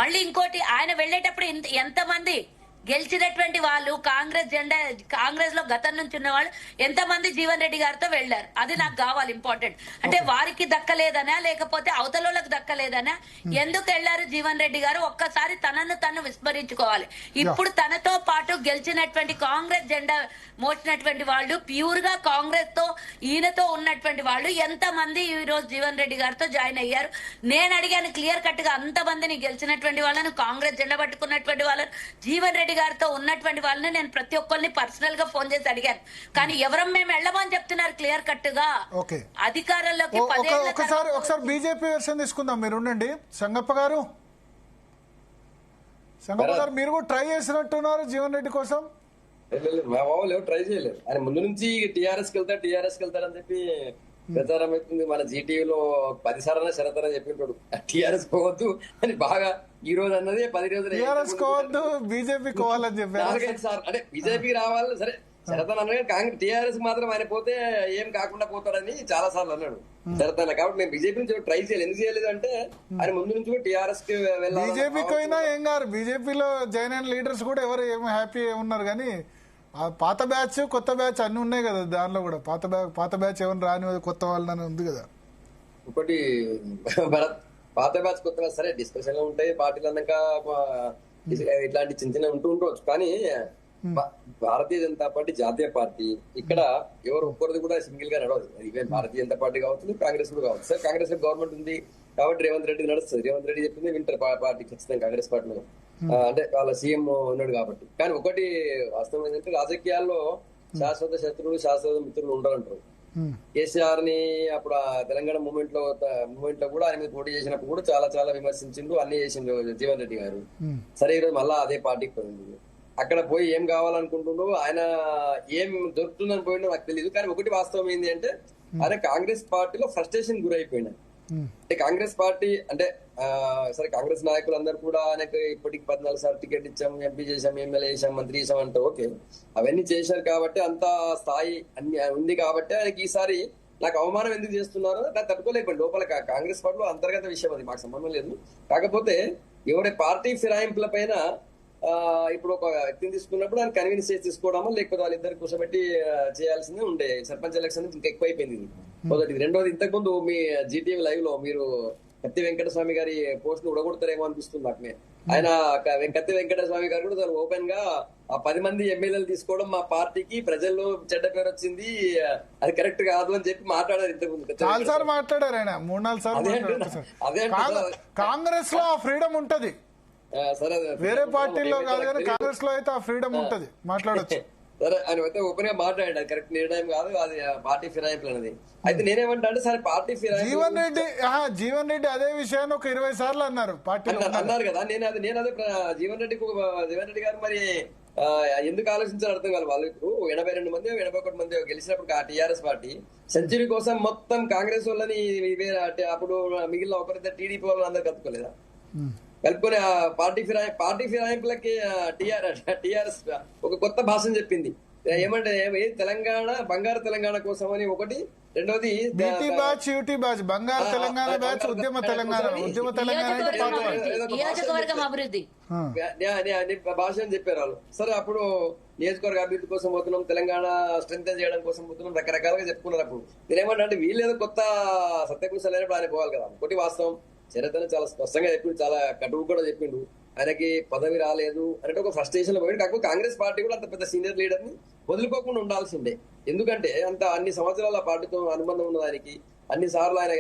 మళ్ళీ ఇంకోటి, ఆయన వెళ్ళేటప్పుడు ఎంతమంది గెలిచినటువంటి వాళ్ళు కాంగ్రెస్ లో గతం నుంచి ఉన్న వాళ్ళు ఎంతమంది జీవన్ రెడ్డి గారితో వెళ్లారు? అది నాకు కావాలి, ఇంపార్టెంట్. అంటే వారికి దక్కలేదనా లేకపోతే అవతలకు దక్కలేదనా? ఎందుకు వెళ్లారు జీవన్ రెడ్డి గారు? ఒక్కసారి తనను విస్మరించుకోవాలి. ఇప్పుడు తనతో పాటు గెలిచినటువంటి కాంగ్రెస్ జెండా మోసినటువంటి వాళ్ళు, ప్యూర్ గా కాంగ్రెస్ తో ఈయనతో ఉన్నటువంటి వాళ్ళు ఎంతమంది ఈ రోజు జీవన్ రెడ్డి గారితో జాయిన్ అయ్యారు? నేను అడిగాను క్లియర్ కట్ గా, అంతమందిని గెలిచినటువంటి వాళ్ళను, కాంగ్రెస్ జెండా పట్టుకున్నటువంటి వాళ్ళను, జీవన్ రెడ్డి గారితో ఉన్నటువంటి వాళ్ళని నేను ప్రతి ఒక్కరిని పర్సనల్ గా ఫోన్ చేసి అడిగాను. కానీ ఎవరం మేము వెళ్ళమని చెప్తున్నారు క్లియర్ కట్ గా. అధికారంలోకి ఒకసారి బీజేపీ వెర్షన్ తీసుకుందాం. మీరు ఉండండి సంగప్ప గారు, మీరు కూడా ట్రై చేసినట్టున్నారు జీవన్ రెడ్డి కోసం. మా బాబు ట్రై చేయలేదు. ఆయన ముందు నుంచి టీఆర్ఎస్ వెళ్తాడని చెప్పి ప్రచారం అవుతుంది. మన జీటీవీలో 10 సార్లు శరత్ అని చెప్పింటాడు టీఆర్ఎస్ పోవద్దు అని. బాగా ఈ రోజు అన్నది 10 రోజులు టీఆర్ఎస్ కోవద్దు, బీజేపీ కోవాలని చెప్పారు. 4-5 సార్లు అంటే బీజేపీకి రావాలి సరే, శరత్ అన్నాడు. కాంగ్రెస్ టీఆర్ఎస్ మాత్రం ఆయన పోతే ఏం కాకుండా పోతాడని చాలా సార్లు అన్నాడు శరత్ అన్న. కాబట్టి మేము బీజేపీ నుంచి ట్రై చేయలేదు. ఎందుకు చేయలేదు అంటే ఆయన ముందు నుంచి కూడా టీఆర్ఎస్ కి వెళ్ళాలి. బీజేపీకి అయినా ఏం కాదు, బీజేపీలో జాయిన్ అయిన లీడర్స్ కూడా ఎవరు ఏమో హ్యాపీ ఉన్నారు. కానీ పాత బ్యాచ్ కొత్త బ్యాచ్ అన్ని ఉన్నాయి కదా, దానిలో కూడా పాత బ్యాచ్ ఏమైనా రాని కొత్త వాళ్ళని ఉంది కదా. ఒకటి పాత బ్యాచ్ కొత్త బ్యాచ్ సరే డిస్కషన్ లో ఉంటాయి పార్టీలు అన్నాక, ఇట్లాంటి చిన్న ఉంటూ ఉండవచ్చు. కానీ భారతీయ జనతా పార్టీ జాతీయ పార్టీ, ఇక్కడ ఎవరు ఒక్కరిది కూడా సింగిల్ గా నడవదు. ఈవెన్ భారతీయ జనతా పార్టీ కావచ్చు, కాంగ్రెస్ కూడా కావచ్చు. సార్ కాంగ్రెస్ గవర్నమెంట్ ఉంది కాబట్టి రేవంత్ రెడ్డి నడుస్తుంది. రేవంత్ రెడ్డి చెప్పింది వింటర్ పార్టీ ఖచ్చితంగా కాంగ్రెస్ పార్టీలో, అంటే వాళ్ళ సీఎం ఉన్నాడు కాబట్టి. కానీ ఒకటి వాస్తవం ఏంటంటే రాజకీయాల్లో శాశ్వత శత్రువులు శాశ్వత మిత్రులు ఉండాలంటారు. కేసీఆర్ ని అప్పుడు తెలంగాణ మూవ్మెంట్ లో కూడా ఆయన మీద పోటీ చేసినప్పుడు కూడా చాలా విమర్శించిండు, అన్ని చేసిండు జీవన్ రెడ్డి గారు. సరే ఈరోజు మళ్ళా అదే పార్టీకి పోయింది. అక్కడ పోయి ఏం కావాలనుకుంటుండో, ఆయన ఏం దొరుకుతుందని పోయిండో నాకు తెలియదు. కానీ ఒకటి వాస్తవం ఏంటి అంటే ఆయన కాంగ్రెస్ పార్టీలో ఫ్రస్ట్రేషన్ గురైపోయినాడు. అంటే కాంగ్రెస్ పార్టీ అంటే సరే కాంగ్రెస్ నాయకులు అందరూ కూడా ఆయనకు ఇప్పటికి 14 సార్లు టికెట్ ఇచ్చాం, ఎంపీ చేసాం, ఎమ్మెల్యే చేసాం, మంత్రి చేసాం అంటే ఓకే, అవన్నీ చేశారు కాబట్టి అంత స్థాయి అన్ని ఉంది కాబట్టి ఆయనకి ఈసారి నాకు అవమానం ఎందుకు చేస్తున్నారో దాన్ని తట్టుకోలేకపోయింది. లోపల కాంగ్రెస్ పార్టీలో అంతర్గత విషయం, అది మాకు సంబంధం లేదు. కాకపోతే ఎవరి పార్టీ ఫిరాయింపుల పైన ఇప్పుడు ఒక వ్యక్తిని తీసుకున్నప్పుడు ఆయన కన్వీన్స్ చేసి తీసుకోవడమా లేకపోతే వాళ్ళిద్దరు కూర్చోబెట్టి చేయాల్సింది ఉండే. సర్పంచ్ ఎలక్షన్ ఇంకా ఎక్కువ అయిపోయింది మొదటిది. రెండోది, ఇంతకుముందు మీ జీటీవీ లైవ్ లో మీరు కత్తి వెంకటస్వామి గారి పోస్ట్ ను ఉడగొడతారేమో అనిపిస్తుంది నాకు. ఆయన కత్తి వెంకటస్వామి గారు కూడా తను ఓపెన్ గా ఆ 10 మంది ఎమ్మెల్యేలు తీసుకోవడం మా పార్టీకి ప్రజల్లో చెడ్డ పేరు వచ్చింది, అది కరెక్ట్ కాదు అని చెప్పి మాట్లాడారు. ఇంతకుముందు చాలా సార్లు మాట్లాడారు ఆయన, 3-4 సార్లు. అదే కాంగ్రెస్ లో ఆ ఫ్రీడమ్ ఉంటది, సరే వేరే పార్టీలో కాదు కానీ కాంగ్రెస్ లో అయితే ఆ ఫ్రీడమ్ ఉంటది, మాట్లాడొచ్చు. సరే ఆయన అయితే ఓపెన్ గా మాట్లాడాడు, అది కరెక్ట్ నిర్ణయం కాదు, అది పార్టీ ఫిరాయింపులు అనేది. అయితే నేనేమంటా అంటే సరే పార్టీ జీవన్ రెడ్డి అదే విషయాన్ని ఒక 20 సార్లు అన్నారు పార్టీ అన్నారు కదా. నేను అదే జీవన్ రెడ్డి గారు మరి ఎందుకు ఆలోచించారు అర్థం కాదు. వాళ్ళు ఇప్పుడు 82 మంది 81 మంది గెలిచినప్పుడు టీఆర్ఎస్ పార్టీ సెంచరీ కోసం మొత్తం కాంగ్రెస్ వాళ్ళని అప్పుడు మిగిలిన ఒకరిద్దరు టీడీపీ వాళ్ళు అందరు కలుపుకోలేదా? కలుపుకొని పార్టీ ఫిరాయింపులకి టీఆర్ఎస్ ఒక కొత్త భాషను చెప్పింది. ఏమంటే తెలంగాణ బంగారు తెలంగాణ కోసం అని ఒకటి, రెండోది బంగారు తెలంగాణ బ్యాచ్, ఉద్యమ తెలంగాణ అభివృద్ధి భాష అని చెప్పారు వాళ్ళు. సరే అప్పుడు నియోజకవర్గ అభివృద్ధి కోసం పోతున్నాం, తెలంగాణ స్ట్రెంగ్ చేయడం కోసం పోతున్నాం, రకరకాలుగా చెప్పుకున్నారు. అప్పుడు నేనేమంటా అంటే వీళ్ళు ఏదో కొత్త సత్యకృషి లేనప్పుడు ఆయన పోవాలి కదా. ఒకటి వాస్తవం, చరిత్రను చాలా స్పష్టంగా చెప్పిండు, చాలా కటువు కూడా చెప్పిండు. ఆయనకి పదవి రాలేదు అంటే ఒక ఫ్రస్ట్రేషన్ లో పోయింది. కాకపోతే కాంగ్రెస్ పార్టీ కూడా అంత పెద్ద సీనియర్ లీడర్ ని వదులుకోకుండా ఉండాల్సిందే. ఎందుకంటే అన్ని సంవత్సరాల పార్టీతో అనుబంధం ఉన్న దానికి అన్ని సార్లు ఆయన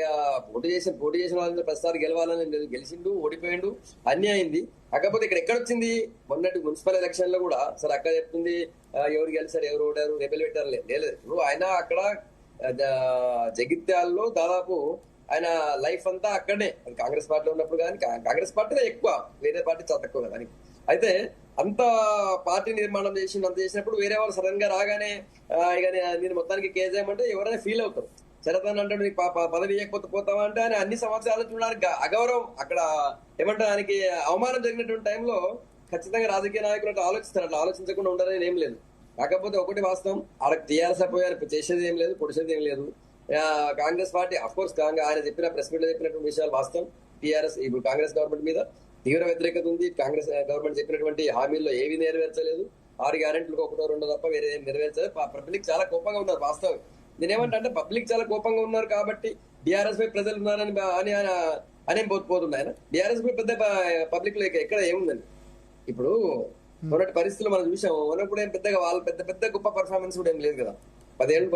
పోటీ చేసిన వాళ్ళని ప్రతిసారి గెలవాలని గెలిచిండు, ఓడిపోయిండు, అన్ని అయింది. కాకపోతే ఇక్కడ వచ్చింది మొన్నటి మున్సిపల్ ఎలక్షన్ లో కూడా సరే అక్క చెప్తుంది ఎవరు గెలిచారు ఎవరు ఓడారు రెబెల్ పెట్టారు లేదు. ఇప్పుడు ఆయన అక్కడ జగిత్యాల్లో దాదాపు ఆయన లైఫ్ అంతా అక్కడనే, కాంగ్రెస్ పార్టీలో ఉన్నప్పుడు కానీ కాంగ్రెస్ పార్టీనే ఎక్కువ, వేరే పార్టీ చాలా తక్కువ కదా. అయితే అంత పార్టీ నిర్మాణం అంత చేసినప్పుడు వేరే వాళ్ళు సడన్ గా రాగానే ఇక నేను మొత్తానికి కేజేయమంటే ఎవరైనా ఫీల్ అవుతారు. చరతన్ అంటే నీకు పదవి ఇవ్వకపోతే పోతావా అంటే ఆయన అన్ని సంవత్సరాలు చూడడానికి అగౌరవం, అక్కడ ఏమంటే ఆయనకి అవమానం జరిగినటువంటి టైంలో ఖచ్చితంగా రాజకీయ నాయకులు అట్లా ఆలోచిస్తారు. అట్లా ఆలోచించకుండా ఉండదని ఏం లేదు. కాకపోతే ఒకటి వాస్తవం, ఆడకు టీఆర్ఎస్ అయిపోయారు, చేసేది ఏం లేదు, పొడిచేది ఏం లేదు. కాంగ్రెస్ పార్టీ అఫ్ కోర్స్ ఆయన చెప్పిన ప్రెస్ మీట్ లో చెప్పినటువంటి విషయాలు వాస్తవం. టీఆర్ఎస్ ఇప్పుడు కాంగ్రెస్ గవర్నమెంట్ మీద తీవ్ర వ్యతిరేకత ఉంది. కాంగ్రెస్ గవర్నమెంట్ చెప్పినటువంటి హామీల్లో ఏవి నెరవేర్చలేదు. 6 గ్యారెంటీలకు 1-2 తప్ప వేరే ఏం నెరవేర్చలేదు. పబ్లిక్ చాలా కోపంగా ఉన్నారు. వాస్తవం నేనేమంటా అంటే పబ్లిక్ చాలా కోపంగా ఉన్నారు కాబట్టి బీఆర్ఎస్ పై ప్రజలు ఉన్నారని అని పోతుంది. ఆయన బీఆర్ఎస్ పై పెద్ద పబ్లిక్ లో ఎక్కడ ఏముందని ఇప్పుడు మొన్నటి పరిస్థితులు మనం చూసాము. మొన్నప్పుడు ఏం పెద్దగా వాళ్ళు పెద్ద గొప్ప పర్ఫార్మెన్స్ కూడా ఏం లేదు కదా. 10 ఏళ్ళు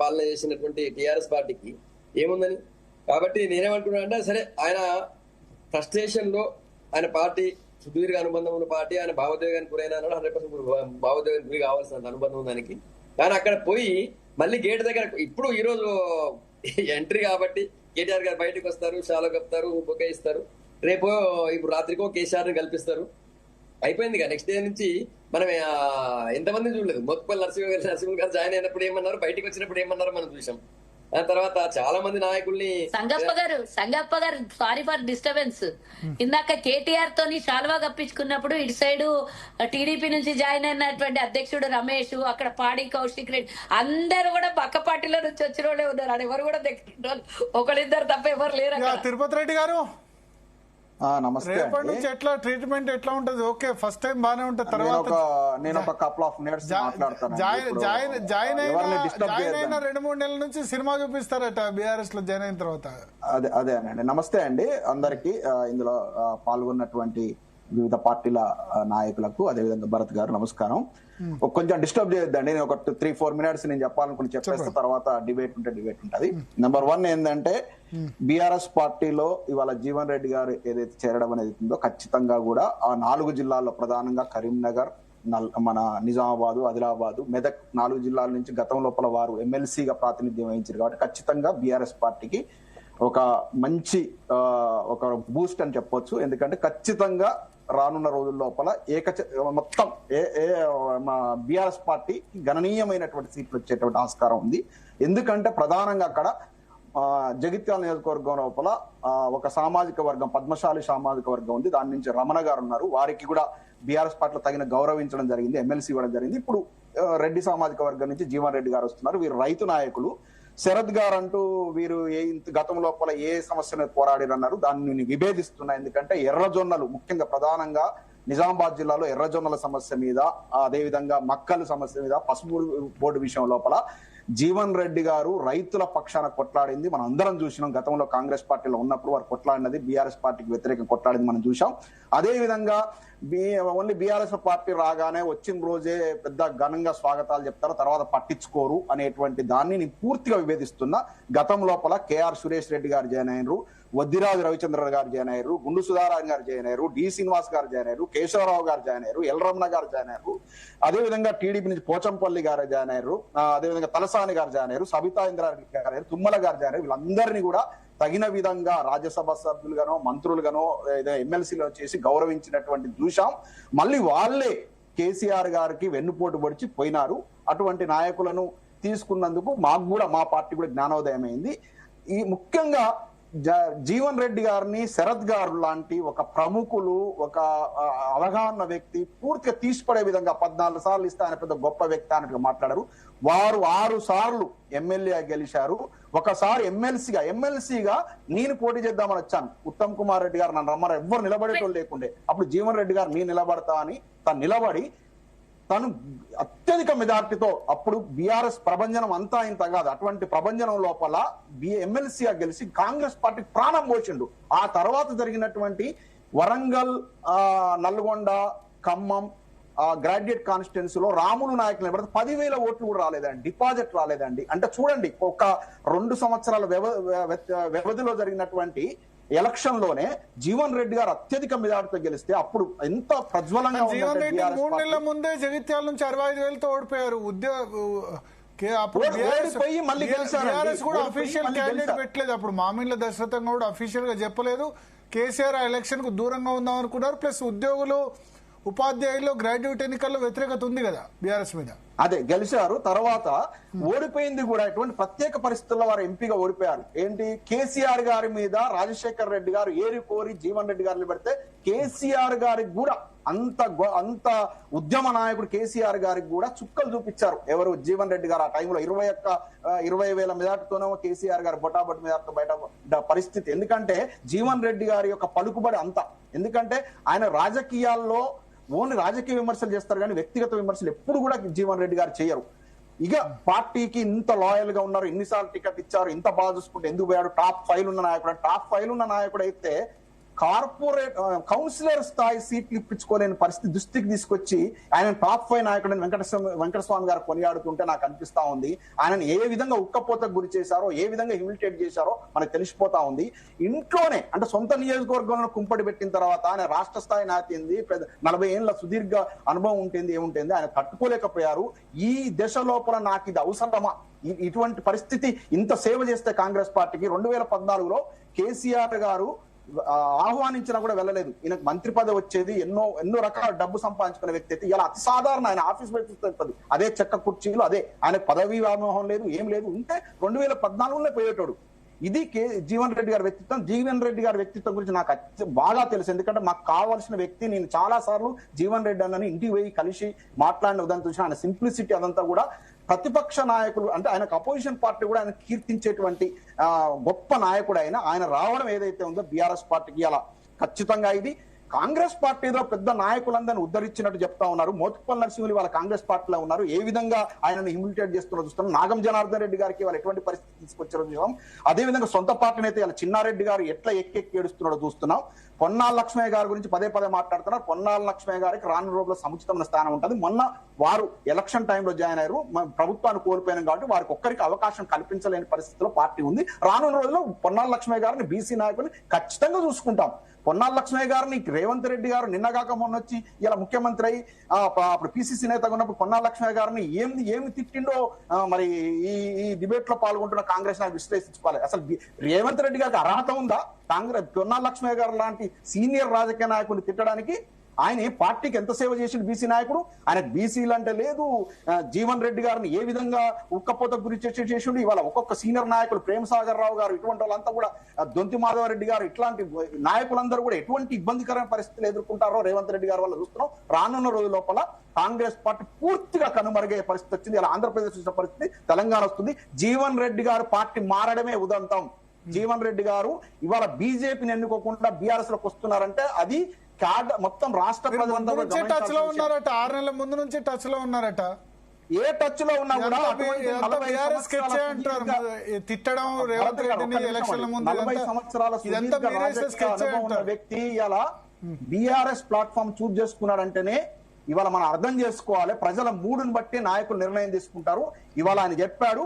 పాలన చేసినటువంటి టీఆర్ఎస్ పార్టీకి ఏముందని. కాబట్టి నేనేమంటున్నా అంటే సరే ఆయన ఫ్రస్ట్రేషన్ లో ఆయన పార్టీ సుదీర్ఘ అనుబంధం ఉన్న పార్టీ, ఆయన భావోద్వేగానికి గురైన 100% భావోద్వేగానికి గురి కావాల్సిన అనుబంధం దానికి. కానీ అక్కడ పోయి మళ్ళీ గేట్ దగ్గర ఇప్పుడు ఈ రోజు ఎంట్రీ కాబట్టి కేటీఆర్ గారు బయటకు వస్తారు, షాలో కప్తారు, బొకే ఇస్తారు. రేపు ఇప్పుడు రాత్రికో కేసీఆర్ ని కల్పిస్తారు, అయిపోయింది. నెక్స్ట్ డే నుంచి మనం ఎంతమంది చూడలేదు. మొత్తుపల్లి నరసింహ గారు జాయిన్ అయినప్పుడు ఏమన్నారు, బయటకు వచ్చినప్పుడు ఏమన్నారో మనం చూసాం. ఆ తర్వాత చాలా మంది నాయకుల్ని సంగప్ప గారు సారీ ఫర్ డిస్టర్బెన్స్, ఇందాక కేటీఆర్ తోని శాల్వా కప్పించుకున్నప్పుడు ఇటు సైడ్ టీడీపీ నుంచి జాయిన్ అయినటువంటి అధ్యక్షుడు రమేష్, అక్కడ పాడి కౌశిక్ రెడ్డి అందరూ కూడా పక్క పార్టీలో నుంచి వచ్చిన వాళ్ళే ఉన్నారు. అది ఎవరు కూడా దగ్గర ఒకళ్ళిద్దరు తప్ప ఎవరు లేరు. తిరుపతి రెడ్డి గారు నమస్తే. రేపటి నుంచి ఎట్లా ట్రీట్మెంట్ ఎట్లా ఉంటది? ఓకే, ఫస్ట్ టైం బానే ఉంటది, తర్వాత నేను ఒక కపుల్ ఆఫ్ మినిట్స్ మాట్లాడతాను. జాయిన్ అయిన 2-3 నెలల నుంచి సినిమా చూపిస్తారట బీఆర్ఎస్ లో జాయిన్ అయిన తర్వాత. అదే అండి. నమస్తే అండి అందరికి, ఇందులో పాల్గొన్నటువంటి వివిధ పార్టీల నాయకులకు, అదేవిధంగా భరత్ గారు నమస్కారం. కొంచెం డిస్టర్బ్ చేయొద్దండి, నేను ఒక 3-4 మినిట్స్ నేను చెప్పాలనుకుని చెప్పేస్తే తర్వాత డిబేట్ ఉంటది. నెంబర్ 1 ఏంటంటే బీఆర్ఎస్ పార్టీలో ఇవాళ జీవన్ రెడ్డి గారు ఏదైతే చేరడం అనేది ఉందో ఖచ్చితంగా కూడా ఆ 4 జిల్లాల్లో ప్రధానంగా కరీంనగర్, మన నిజామాబాద్, ఆదిలాబాద్, మెదక్ 4 జిల్లాల నుంచి గతం లోపల వారు ఎమ్మెల్సీగా ప్రాతినిధ్యం వహించారు. కాబట్టి ఖచ్చితంగా బీఆర్ఎస్ పార్టీకి ఒక మంచి ఒక బూస్ట్ అని చెప్పొచ్చు. ఎందుకంటే ఖచ్చితంగా రానున్న రోజుల లోపల మొత్తం బీఆర్ఎస్ పార్టీ గణనీయమైనటువంటి సీట్లు వచ్చేటువంటి ఆస్కారం ఉంది. ఎందుకంటే ప్రధానంగా అక్కడ జగిత్యాల నియోజకవర్గం లోపల ఒక సామాజిక వర్గం, పద్మశాలి సామాజిక వర్గం ఉంది. దాని నుంచి రమణ గారు ఉన్నారు, వారికి కూడా బీఆర్ఎస్ పార్టీలో తగిన గౌరవించడం జరిగింది, ఎమ్మెల్సీ ఇవ్వడం జరిగింది. ఇప్పుడు రెడ్డి సామాజిక వర్గం నుంచి జీవన్ రెడ్డి గారు వస్తున్నారు. వీరు రైతు నాయకులు. శరత్ గారు అంటూ వీరు గతం లోపల ఏ సమస్య మీద పోరాడిరన్నారు, దాన్ని విభేదిస్తున్నా. ఎందుకంటే ఎర్రజొన్నలు ముఖ్యంగా ప్రధానంగా నిజామాబాద్ జిల్లాలో ఎర్రజొన్నల సమస్య మీద, అదేవిధంగా మక్కల సమస్య మీద, పసుపు బోర్డు విషయం లోపల జీవన్ రెడ్డి గారు రైతుల పక్షాన కొట్లాడింది మనం అందరం చూసినాం. గతంలో కాంగ్రెస్ పార్టీలో ఉన్నప్పుడు వారు కొట్లాడినది, బీఆర్ఎస్ పార్టీకి వ్యతిరేకంగా కొట్లాడింది మనం చూసాం. అదే విధంగా ఓన్లీ బీఆర్ఎస్ పార్టీ రాగానే వచ్చిన రోజే పెద్ద ఘనంగా స్వాగతాలు చెప్తారు, తర్వాత పట్టించుకోరు అనేటువంటి దాన్ని నేను పూర్తిగా విభేదిస్తున్నా. గతం లోపల కేఆర్ సురేష్ రెడ్డి గారు జాయిన్ అయినరు, వద్దిరాజు రవిచంద్ర గారు జాయిన్ అయ్యారు, గుండు సుధారాయణ గారు జాయిన్ అయ్యారు, డి శ్రీనివాస్ గారు జాయిన్ అయ్యారు, కేశవరావు గారు జాయిన్ అయ్యారు, ఎల్ రమణ గారు జాయిన్ అయ్యారు, అదేవిధంగా టీడీపీ నుంచి పోచంపల్లి గారు జాయిన్ అయ్యారు, అదేవిధంగా తలసాని గారు జాయిన్ అయ్యారు, సబితా ఇంద్రారెడ్డి గారు అయ్యారు, తుమ్మల గారు జాయిన్ అయ్యారు. వీళ్ళందరినీ కూడా తగిన విధంగా రాజ్యసభ సభ్యులుగానో మంత్రులుగానో ఎమ్మెల్సీలో చేసి గౌరవించినటువంటి చూశాం. మళ్ళీ వాళ్ళే కేసీఆర్ గారికి వెన్నుపోటు పొడిచి పోయినారు. అటువంటి నాయకులను తీసుకున్నందుకు మాకు కూడా, మా పార్టీ కూడా జ్ఞానోదయం అయింది. ఈ ముఖ్యంగా జీవన్ రెడ్డి గారిని శరత్ గారు లాంటి ఒక ప్రముఖులు, ఒక అవగాహన వ్యక్తి పూర్తిగా తీసిపడే విధంగా 14 సార్లు ఇస్తే ఆయన పెద్ద గొప్ప వ్యక్తి అన్నట్టుగా మాట్లాడారు. వారు 6 సార్లు ఎమ్మెల్యే గెలిచారు. ఒకసారి ఎమ్మెల్సీగా నేను పోటీ చేద్దామని వచ్చాను. ఉత్తమ్ కుమార్ రెడ్డి గారు నన్ను రమ్మని ఎవ్వరు నిలబడేటోళ్ళు లేకుండే. అప్పుడు జీవన్ రెడ్డి గారు నేను నిలబడతా అని తను నిలబడి తను అత్యధిక మెజార్టీతో, అప్పుడు బీఆర్ఎస్ ప్రభంజనం అంతా ఇంత కాదు, అటువంటి ప్రభంజనం లోపల ఎమ్మెల్సీగా గెలిచి కాంగ్రెస్ పార్టీ ప్రాణం పోసిండు. ఆ తర్వాత జరిగినటువంటి వరంగల్, నల్గొండ, ఖమ్మం గ్రాడ్యుయేట్ కాన్స్టిట్యున్సీలో రాములు నాయకులు నిలబడితే 10,000 ఓట్లు కూడా రాలేదండి, డిపాజిట్ రాలేదండి. అంటే చూడండి, ఒక 2 సంవత్సరాల వ్యవధిలో జరిగినటువంటి ఎలక్షన్ లోనే జీవన్ రెడ్డి గారు అత్యధిక మెజార్టీతో గెలిస్తే అప్పుడు ఎంత ప్రజ్వలంగా జీవన్ రెడ్డి 3 నెలల ముందే జగిత్యాల నుంచి 65,000తో ఓడిపోయారు. అఫీషియల్ క్యాండిడేట్ పెట్టలేదు. అప్పుడు మామిళ్ళ దశరథం కూడా అఫీషియల్ గా చెప్పలేదు. కేసీఆర్ ఆ ఎలక్షన్ కు దూరంగా ఉందాం అనుకున్నారు. ప్లస్ ఉద్యోగులు, ఉపాధ్యాయులు గ్రాడ్యుయేట్ ఎన్నికల్లో వ్యతిరేకత ఉంది కదా బీఆర్ఎస్ మీద. అదే గెలిచారు. తర్వాత ఓడిపోయింది కూడా ఎటువంటి ప్రత్యేక పరిస్థితుల్లో వారు ఎంపీగా ఓడిపోయారు. ఏంటి, కేసీఆర్ గారి మీద రాజశేఖర్ రెడ్డి గారు ఏరి కోరి జీవన్ రెడ్డి గారిని పెడితే కేసీఆర్ గారికి కూడా అంత ఉద్యమ నాయకుడు కేసీఆర్ గారికి కూడా చుక్కలు చూపించారు. ఎవరు, జీవన్ రెడ్డి గారు. ఆ టైంలో 20,000 మెజార్టీతోనే కేసీఆర్ గారు బొటాబొట్టి మెజార్టీతో బయట పరిస్థితి. ఎందుకంటే జీవన్ రెడ్డి గారి యొక్క పలుకుబడి అంత. ఎందుకంటే ఆయన రాజకీయాల్లో ఓన్లీ రాజకీయ విమర్శలు చేస్తారు కానీ వ్యక్తిగత విమర్శలు ఎప్పుడు కూడా జీవన్ రెడ్డి గారు చేయరు. ఇక పార్టీకి ఇంత లాయల్ గా ఉన్నారు, ఎన్నిసార్లు టికెట్ ఇచ్చారు, ఇంత బాగా చూసుకుంటే ఎందుకు పోయాడు, టాప్ 5 ఉన్న నాయకుడు. టాప్ 5 ఉన్న నాయకుడు అయితే కార్పొరేట్ కౌన్సిలర్ స్థాయి సీట్లు ఇప్పించుకోలేని పరిస్థితి దృష్టికి తీసుకొచ్చి ఆయన టాప్ 5 నాయకుడు వెంకటస్వామి గారు కొనియాడుతుంటే నాకు అనిపిస్తా ఉంది. ఆయనను ఏ విధంగా ఉక్కపోతకు గురి చేశారో, ఏ విధంగా హ్యూమిలిటేట్ చేశారో మనకు తెలిసిపోతా ఉంది. ఇంట్లోనే అంటే సొంత నియోజకవర్గంలో కుంపడి పెట్టిన తర్వాత ఆయన రాష్ట్ర స్థాయి నాతింది, 40 ఏళ్ల సుదీర్ఘ అనుభవం ఉంటుంది, ఏముంటుంది, ఆయన తట్టుకోలేకపోయారు. ఈ దశ లోపల నాకు ఇది అవసరమా, ఇటువంటి పరిస్థితి, ఇంత సేవ చేస్తే కాంగ్రెస్ పార్టీకి 2014లో కేసీఆర్ గారు ఆహ్వానించినా కూడా వెళ్ళలేదు. ఈయనకు మంత్రి పదవి వచ్చేది, ఎన్నో రకాల డబ్బు సంపాదించుకునే వ్యక్తి అయితే ఇలా అతి సాధారణ ఆయన ఆఫీస్ పెట్టి అదే చెక్క కుర్చీలు, అదే ఆయన పదవి వ్యామోహం లేదు, ఏం లేదు. ఉంటే 2014లోనే పోయేటోడు. ఇది జీవన్ రెడ్డి గారి వ్యక్తిత్వం. జీవన్ రెడ్డి గారి వ్యక్తిత్వం గురించి నాకు బాగా తెలుసు. ఎందుకంటే మాకు కావాల్సిన వ్యక్తి, నేను చాలా సార్లు జీవన్ రెడ్డి అన్నని ఇంటికి పోయి కలిసి మాట్లాడిన ఉదాహరణ చూసిన. ఆయన సింప్లిసిటీ అదంతా కూడా ప్రతిపక్ష నాయకులు అంటే ఆయనకు అపోజిషన్ పార్టీ కూడా ఆయన కీర్తించేటువంటి గొప్ప నాయకుడు. ఆయన రావడం ఏదైతే ఉందో బీఆర్ఎస్ పార్టీకి అలా ఖచ్చితంగా ఇది కాంగ్రెస్ పార్టీలో పెద్ద నాయకులందరినీ ఉద్ధరించినట్టు చెప్తా ఉన్నారు. మోత్కుపల్లి నరసింహులు వాళ్ళ కాంగ్రెస్ పార్టీలో ఉన్నారు. ఏ విధంగా ఆయనను హ్యూమిలిటేట్ చేస్తున్నారో చూస్తున్నాం. నాగం జనార్దన్ రెడ్డి గారికి వాళ్ళు ఎటువంటి పరిస్థితి తీసుకొచ్చారో చూసాం. అదేవిధంగా సొంత పార్టీని అయితే ఇలా చిన్నారెడ్డి గారు ఎట్లా ఎక్కెక్కి ఏడుస్తున్నాడో చూస్తున్నాం. పొన్నాల లక్ష్మయ్య గారి గురించి పదే మాట్లాడుతున్నారు. పొన్నాల లక్ష్మయ్య గారికి రాను రోజుల్లో సముచితమైన స్థానం ఉంటుంది. మొన్న వారు ఎలక్షన్ టైంలో జాయిన్ అయ్యారు. ప్రభుత్వాన్ని కోల్పోయినాం కాబట్టి వారికి ఒక్కరికి అవకాశం కల్పించలేని పరిస్థితిలో పార్టీ ఉంది. రానున్న రోజుల్లో పొన్నాల లక్ష్మయ్య గారిని బీసీ నాయకుని ఖచ్చితంగా చూసుకుంటాం. పొన్నాల లక్ష్మయ్య గారిని రేవంత్ రెడ్డి గారు నిన్నగాక మొన్న వచ్చి ఇలా ముఖ్యమంత్రి అయి అప్పుడు పిసిసి నేతగా ఉన్నప్పుడు పొన్నాల లక్ష్మయ్య గారిని ఏమి తిట్టిండో మరి ఈ డిబేట్ లో పాల్గొంటున్న కాంగ్రెస్ నాయకులు విశ్లేషించుకోవాలి. అసలు రేవంత్ రెడ్డి గారికి అర్హత ఉందా పొన్నాల లక్ష్మయ్య గారు లాంటి సీనియర్ రాజకీయ నాయకుడిని తిట్టడానికి? ఆయన పార్టీకి ఎంత సేవ చేసిండు బీసీ నాయకుడు. ఆయనకు బీసీలు అంటే లేదు. జీవన్ రెడ్డి గారిని ఏ విధంగా ఉక్కపోత గురి చేసిండు. ఇవాళ ఒక్కొక్క సీనియర్ నాయకులు ప్రేమసాగర్ రావు గారు, ఇటువంటి వాళ్ళంతా కూడా, దొంతి మాధవరెడ్డి గారు, ఇట్లాంటి నాయకులందరూ కూడా ఎటువంటి ఇబ్బందికరమైన పరిస్థితులు ఎదుర్కొంటారో రేవంత్ రెడ్డి గారి వల్ల చూస్తున్నాం. రానున్న రోజు లోపల కాంగ్రెస్ పార్టీ పూర్తిగా కనుమరుగయ్యే పరిస్థితి వచ్చింది. ఇలా ఆంధ్రప్రదేశ్ వచ్చిన పరిస్థితి తెలంగాణ వస్తుంది. జీవన్ రెడ్డి గారు పార్టీ మారడమే ఉదంతం. జీవన్ రెడ్డి గారు ఇవాళ బీజేపీని ఎన్నుకోకుండా బీఆర్ఎస్ లోకి వస్తున్నారంటే అది మొత్తం రాష్ట్ర ప్రజలంతా కూడా టచ్ లో గమనించాల్సిన విషయం. ఉన్నారట, 6 నెలల ముందు నుంచి టచ్ లో ఉన్నారట. ఏ టచ్ లో ఉన్నా కూడా అటువంటి 40 బీఆర్ఎస్ సంవత్సరాల అంటారు సుదీర్ఘ- తిట్టడం రేవంత్ రెడ్డిని ఎలక్షన్ల ముందు 40 సంవత్సరాల ఇదంతా సుదీర్ఘ రాజకీయ అనుభవం ఉన్న వ్యక్తి ఇలా బీఆర్ఎస్ ప్లాట్ఫామ్ చూజ్ చేసుకున్నాడంటేనే ఇవాళ మనం అర్థం చేసుకోవాలి. ప్రజల మూడుని బట్టి నాయకులు నిర్ణయం తీసుకుంటారు. ఇవాళ ఆయన చెప్పాడు,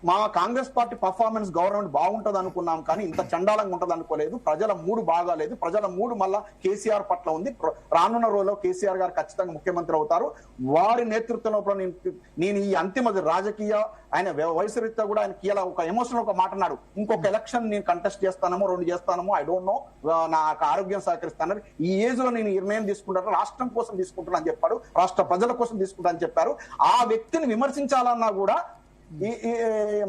మా కాంగ్రెస్ పార్టీ పర్ఫార్మెన్స్ గవర్నమెంట్ బాగుంటది అనుకున్నాం కానీ ఇంత చండాలంగా ఉంటది అనుకోలేదు. ప్రజల మూడు బాగాలేదు. ప్రజల మూడు మళ్ళా కేసీఆర్ పట్ల ఉంది. రానున్న రోజుల్లో కేసీఆర్ గారు ఖచ్చితంగా ముఖ్యమంత్రి అవుతారు. వారి నేతృత్వంలో నేను ఈ అంతిమ రాజకీయ ఆయన వయసు రీత్యా కూడా ఆయన కీల ఒక ఎమోషనల్ ఒక మాట అన్నాడు, ఇంకొక ఎలక్షన్ నేను కంటెస్ట్ చేస్తానమో 2 చేస్తానమో ఐ డోంట్ నో, నాకు ఆరోగ్యం సహకరిస్తానని. ఈ ఏజ్ లో నేను నిర్ణయం తీసుకుంటాను, రాష్ట్రం కోసం తీసుకుంటాను అని చెప్పాడు, రాష్ట్ర ప్రజల కోసం తీసుకుంటా అని చెప్పారు. ఆ వ్యక్తిని విమర్శించాలన్నా కూడా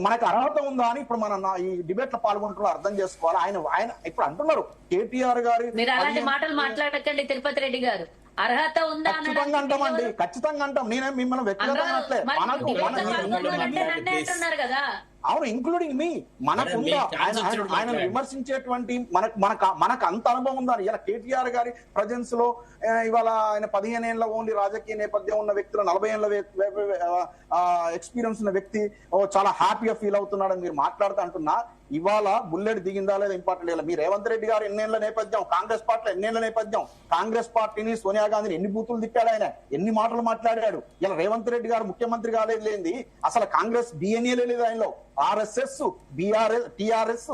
మనకు అర్హత ఉందా అని ఇప్పుడు మన ఈ డిబేట్ లో పాల్గొంటున్నా అర్థం చేసుకోవాలి. ఆయన ఇప్పుడు అంటున్నారు కేటీఆర్ గారి, మీరు అలాంటి మాటలు మాట్లాడకండి తిరుపతి రెడ్డి గారు. అర్హత ఉందా ఖచ్చితంగా అంటామండి, ఖచ్చితంగా అంటాం. నేనేం మిమ్మల్ని వ్యక్తిగతంగా అనట్లే. అంటున్నారు కదా. అవును, ఇంక్లూడింగ్ మీ మనకు ఉందా ఆయన విమర్శించేటువంటి మనకు అంత అనుభవం ఉందా? ఇలా కేటీఆర్ గారి ప్రజెన్స్ లో ఇవాళ ఆయన 15 ఏళ్ల ఓన్లీ రాజకీయ నేపథ్యం ఉన్న వ్యక్తులు, 40 ఏళ్ల ఎక్స్పీరియన్స్ ఉన్న వ్యక్తి చాలా హ్యాపీగా ఫీల్ అవుతున్నాడని మీరు మాట్లాడుతూ అంటున్నా. ఇవాళ బుల్లెట్ దిగిందా లేదా ఇంపార్టెంట్ లేదు. మీ రేవంత్ రెడ్డి గారు ఎన్నేళ్ల నేపథ్యం, కాంగ్రెస్ పార్టీలో ఎన్నేళ్ల నేపథ్యం, కాంగ్రెస్ పార్టీని సోనియా గాంధీని ఎన్ని బూతులు తిప్పాడు ఆయన, ఎన్ని మాటలు మాట్లాడాడు. ఇలా రేవంత్ రెడ్డి గారు ముఖ్యమంత్రి కాలేదు లేని అసలు కాంగ్రెస్ డిఎన్ఏ లేదు ఆయనలో. RSS, BRS, TRS,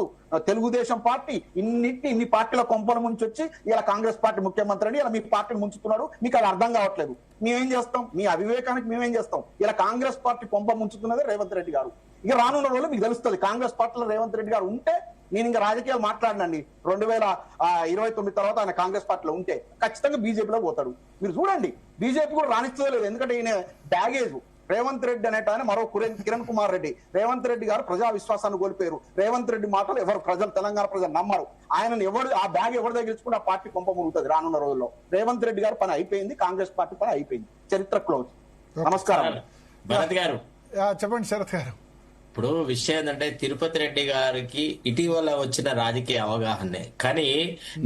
Telugu Desam party ఇన్ని పార్టీల కొంపల ముంచి వచ్చి ఇలా కాంగ్రెస్ పార్టీ ముఖ్యమంత్రి అని ఇలా మీ పార్టీని ముంచుతున్నాడు. మీకు అది అర్థం కావట్లేదు. మేమేం చేస్తాం? మీ అవివేకానికి మేమేం చేస్తాం? ఇలా కాంగ్రెస్ పార్టీ కొంప ముంచుతున్నదే రేవంత్ రెడ్డి గారు. ఇక రానున్న రోజులు మీకు తెలుస్తుంది. కాంగ్రెస్ పార్టీలో రేవంత్ రెడ్డి గారు ఉంటే నేను ఇంకా రాజకీయాలు మాట్లాడినండి 2029 తర్వాత ఆయన కాంగ్రెస్ పార్టీలో ఉంటే ఖచ్చితంగా బీజేపీలో పోతాడు. మీరు చూడండి, బీజేపీ కూడా రాణిస్తూ లేదు. ఎందుకంటే ఈయన బ్యాగేజ్ రేవంత్ రెడ్డి అనేట ఆయన మరో కిరణ్ కుమార్ రెడ్డి. రేవంత్ రెడ్డి గారు ప్రజా విశ్వాసాన్ని కోల్పోయారు. రేవంత్ రెడ్డి మాటలు ఎవరు తెలంగాణ ప్రజలు నమ్మరు. ఆయనను ఆ బ్యాగ్ ఎవరు దగ్గర ఆ పార్టీ కొంప మురుగుతుంది రానున్న రోజుల్లో. రేవంత్ రెడ్డి గారు పని అయిపోయింది, కాంగ్రెస్ పార్టీ పని అయిపోయింది. చరిత్ర క్లోజ్. నమస్కారం. భరత్ గారు చెప్పండి శరత్ గారు. ఇప్పుడు విషయం ఏంటంటే తిరుపతి రెడ్డి గారికి ఇటీవల వచ్చిన రాజకీయ అవగాహనే, కానీ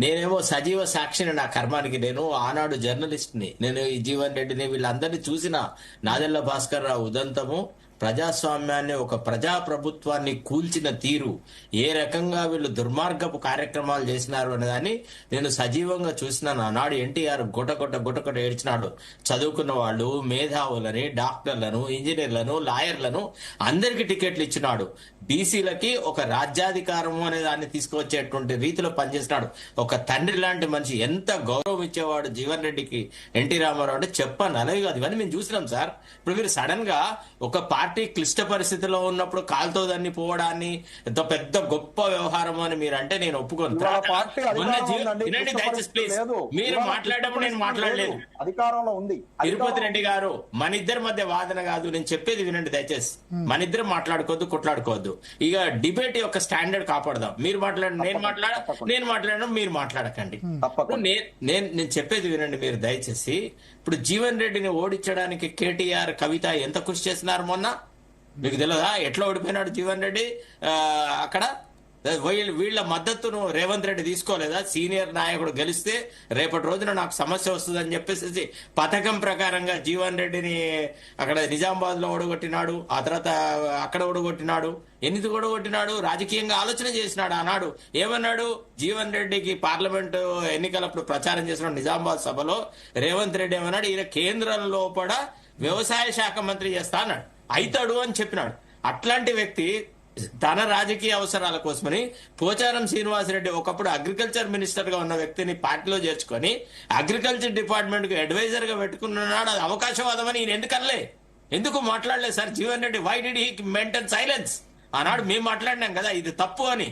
నేనేమో సజీవ సాక్షిని నా కర్మానికి. నేను ఆనాడు జర్నలిస్ట్ ని, నేను ఈ జీవన్ రెడ్డిని వీళ్ళందరినీ చూసిన నాదెళ్ల భాస్కర్ రావు ఉదంతము, ప్రజాస్వామ్యాన్ని, ఒక ప్రజా ప్రభుత్వాన్ని కూల్చిన తీరు, ఏ రకంగా వీళ్ళు దుర్మార్గపు కార్యక్రమాలు చేసినారు అనేదాన్ని నేను సజీవంగా చూసినాను. ఆనాడు ఎన్టీఆర్ గుటకొట్ట ఏడ్చినాడు. చదువుకున్న వాళ్ళు, మేధావులని, డాక్టర్లను, ఇంజనీర్లను, లాయర్లను అందరికి టికెట్లు ఇచ్చినాడు. బీసీలకి ఒక రాజ్యాధికారం అనే దాన్ని తీసుకువచ్చేటువంటి రీతిలో పనిచేసినాడు. ఒక తండ్రి లాంటి మనిషి. ఎంత గౌరవం ఇచ్చేవాడు జీవన్ రెడ్డికి ఎన్టీ రామారావు అంటే చెప్పనలవి కాదు. ఇవన్నీ మేము చూసినాం సార్. ఇప్పుడు మీరు సడన్ గా ఒక పార్టీ క్లిష్ట పరిస్థితిలో ఉన్నప్పుడు కాలుతో దాన్ని పోవడాన్ని ఎంతో పెద్ద గొప్ప వ్యవహారం అని మీరు అంటే నేను ఒప్పుకోను. వినండి దయచేసి ప్లీజ్. మీరు మాట్లాడేటప్పుడు నేను మాట్లాడలేదు. అధికారంలో ఉంది తిరుపతి రెడ్డి గారు, మన ఇద్దరి మధ్య వాదన కాదు, నేను చెప్పేది వినండి దయచేసి. మన ఇద్దరు మాట్లాడుకోవద్దు, కొట్లాడుకోవద్దు. ఇక డిబేట్ యొక్క స్టాండర్డ్ కాపాడదాం. మీరు మాట్లాడండి, నేను మాట్లాడడం, మీరు మాట్లాడకండి. నేను చెప్పేది వినండి మీరు దయచేసి. ఇప్పుడు జీవన్ రెడ్డిని ఓడించడానికి కేటీఆర్, కవిత ఎంత కృషి చేస్తున్నారు మొన్న మీకు తెలియదా? ఎట్లా ఓడిపోయినాడు జీవన్ రెడ్డి అక్కడ? వీళ్ళ మద్దతును రేవంత్ రెడ్డి తీసుకోలేదా? సీనియర్ నాయకుడు గెలిస్తే రేపటి రోజున నాకు సమస్య వస్తుందని చెప్పేసి పథకం ప్రకారంగా జీవన్ రెడ్డిని అక్కడ నిజామాబాద్ లో ఓడగొట్టినాడు. ఆ తర్వాత అక్కడ ఓడగొట్టినాడు. ఎందుకు ఓడగొట్టినాడు? రాజకీయంగా ఆలోచన చేసినాడు. ఆనాడు ఏమన్నాడు? జీవన్ రెడ్డికి పార్లమెంటు ఎన్నికలప్పుడు ప్రచారం చేసిన నిజామాబాద్ సభలో రేవంత్ రెడ్డి ఏమన్నాడు? ఈయన కేంద్రంలో కూడా వ్యవసాయ శాఖ మంత్రి చేస్తా అన్నాడు. అయితాడు అని చెప్పినాడు. అట్లాంటి వ్యక్తి తన రాజకీయ అవసరాల కోసమని పోచారం శ్రీనివాసరెడ్డి ఒకప్పుడు అగ్రికల్చర్ మినిస్టర్ గా ఉన్న వ్యక్తిని పార్టీలో చేర్చుకొని అగ్రికల్చర్ డిపార్ట్మెంట్ కు అడ్వైజర్ గా పెట్టుకున్నాడు. అది అవకాశవాదం అని ఈయన ఎందుకు మాట్లాడలేదు sir Jeevan Reddy? Why did he maintain silence? ఆనాడు మేము మాట్లాడినాం కదా ఇది తప్పు అని.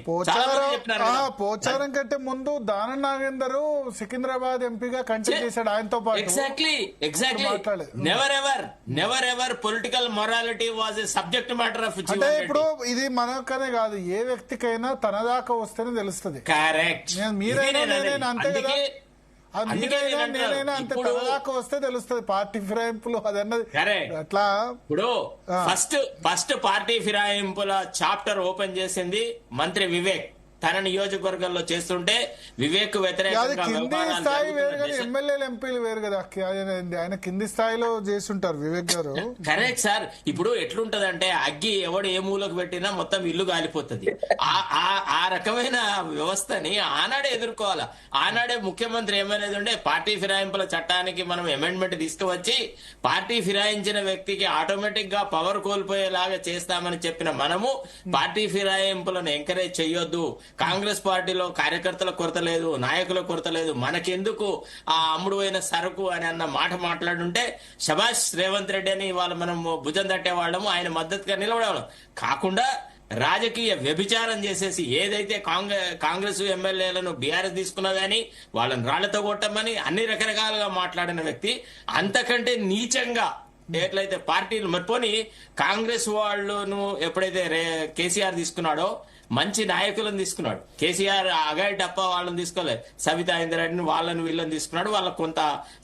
పోచారం కంటే ముందు దాన నాగేందర్ సికింద్రాబాద్ ఎంపీగా కంటెస్ట్ చేశాడు ఆయనతో పాటు. Exactly never ever political morality was a subject matter of. అంటే ఇప్పుడు ఇది మనకనే కాదు, ఏ వ్యక్తికైనా తన దాకా వస్తేనే తెలుస్తుంది. కరెక్ట్. మీరైనా అంతే కదా, నేనైనా అంతే తన దాకా వస్తే తెలుస్తుంది. పార్టీ ఫిరాయింపులు అదన్నది అట్లా. ఇప్పుడు ఫస్ట్ పార్టీ ఫిరాయింపుల చాప్టర్ ఓపెన్ చేసింది మంత్రి వివేక్. తన నియోజకవర్గంలో చేస్తుంటే వివేక్ అది వ్యతిరేకంగా కింది వ్యవహారాలు స్థాయి వేరు జరుగుతున్న కానీ దేశం- ఎమ్మెల్యేలు ఎంపీలు వేరు కదా. ఆయన కింది స్థాయిలో చేస్తుంటారు వివేక్ గారు. Correct sir. ఇప్పుడు ఎట్లుంటదంటే అగ్గి ఎవడు ఏ మూలకు పెట్టినా మొత్తం ఇల్లు కాలిపోతుంది. ఆ రకమైన వ్యవస్థని ఆనాడే ఎదుర్కోవాలా. ఆనాడే ముఖ్యమంత్రి ఏమనేది ఉంటే పార్టీ ఫిరాయింపుల చట్టానికి మనం అమెండ్మెంట్ తీసుకువచ్చి పార్టీ ఫిరాయించిన వ్యక్తికి ఆటోమేటిక్ గా పవర్ కోల్పోయేలాగా చేస్తామని చెప్పిన మనము పార్టీ ఫిరాయింపులను ఎంకరేజ్ చెయ్యొద్దు, కాంగ్రెస్ పార్టీలో కార్యకర్తల కొరత లేదు, నాయకుల కొరత లేదు, మనకెందుకు ఆ అమ్ముడు అయిన సరుకు అని అన్న మాట మాట్లాడుంటే శభాష్ రేవంత్ రెడ్డి అని వాళ్ళు మనం భుజం తట్టేవాళ్ళము, ఆయన మద్దతుగా నిలబడేవాళ్ళం. కాకుండా రాజకీయ వ్యభిచారం చేసేసి ఏదైతే కాంగ్రెస్ ఎమ్మెల్యేలను బీఆర్ఎస్ తీసుకున్నదని వాళ్ళని రాళ్లతో కొట్టమని అన్ని రకరకాలుగా మాట్లాడిన వ్యక్తి అంతకంటే నీచంగా ఎట్లయితే పార్టీలు మర్పోని కాంగ్రెస్ వాళ్ళను ఎప్పుడైతే కేసీఆర్ తీసుకున్నాడో మంచి నాయకులను తీసుకున్నాడు. కేసీఆర్ అగాయి టప్ప వాళ్ళని తీసుకోలేదు, సవితా ఇంద్రారెడ్డిని వాళ్ళని వీళ్ళని తీసుకున్నాడు. వాళ్ళకు కొంత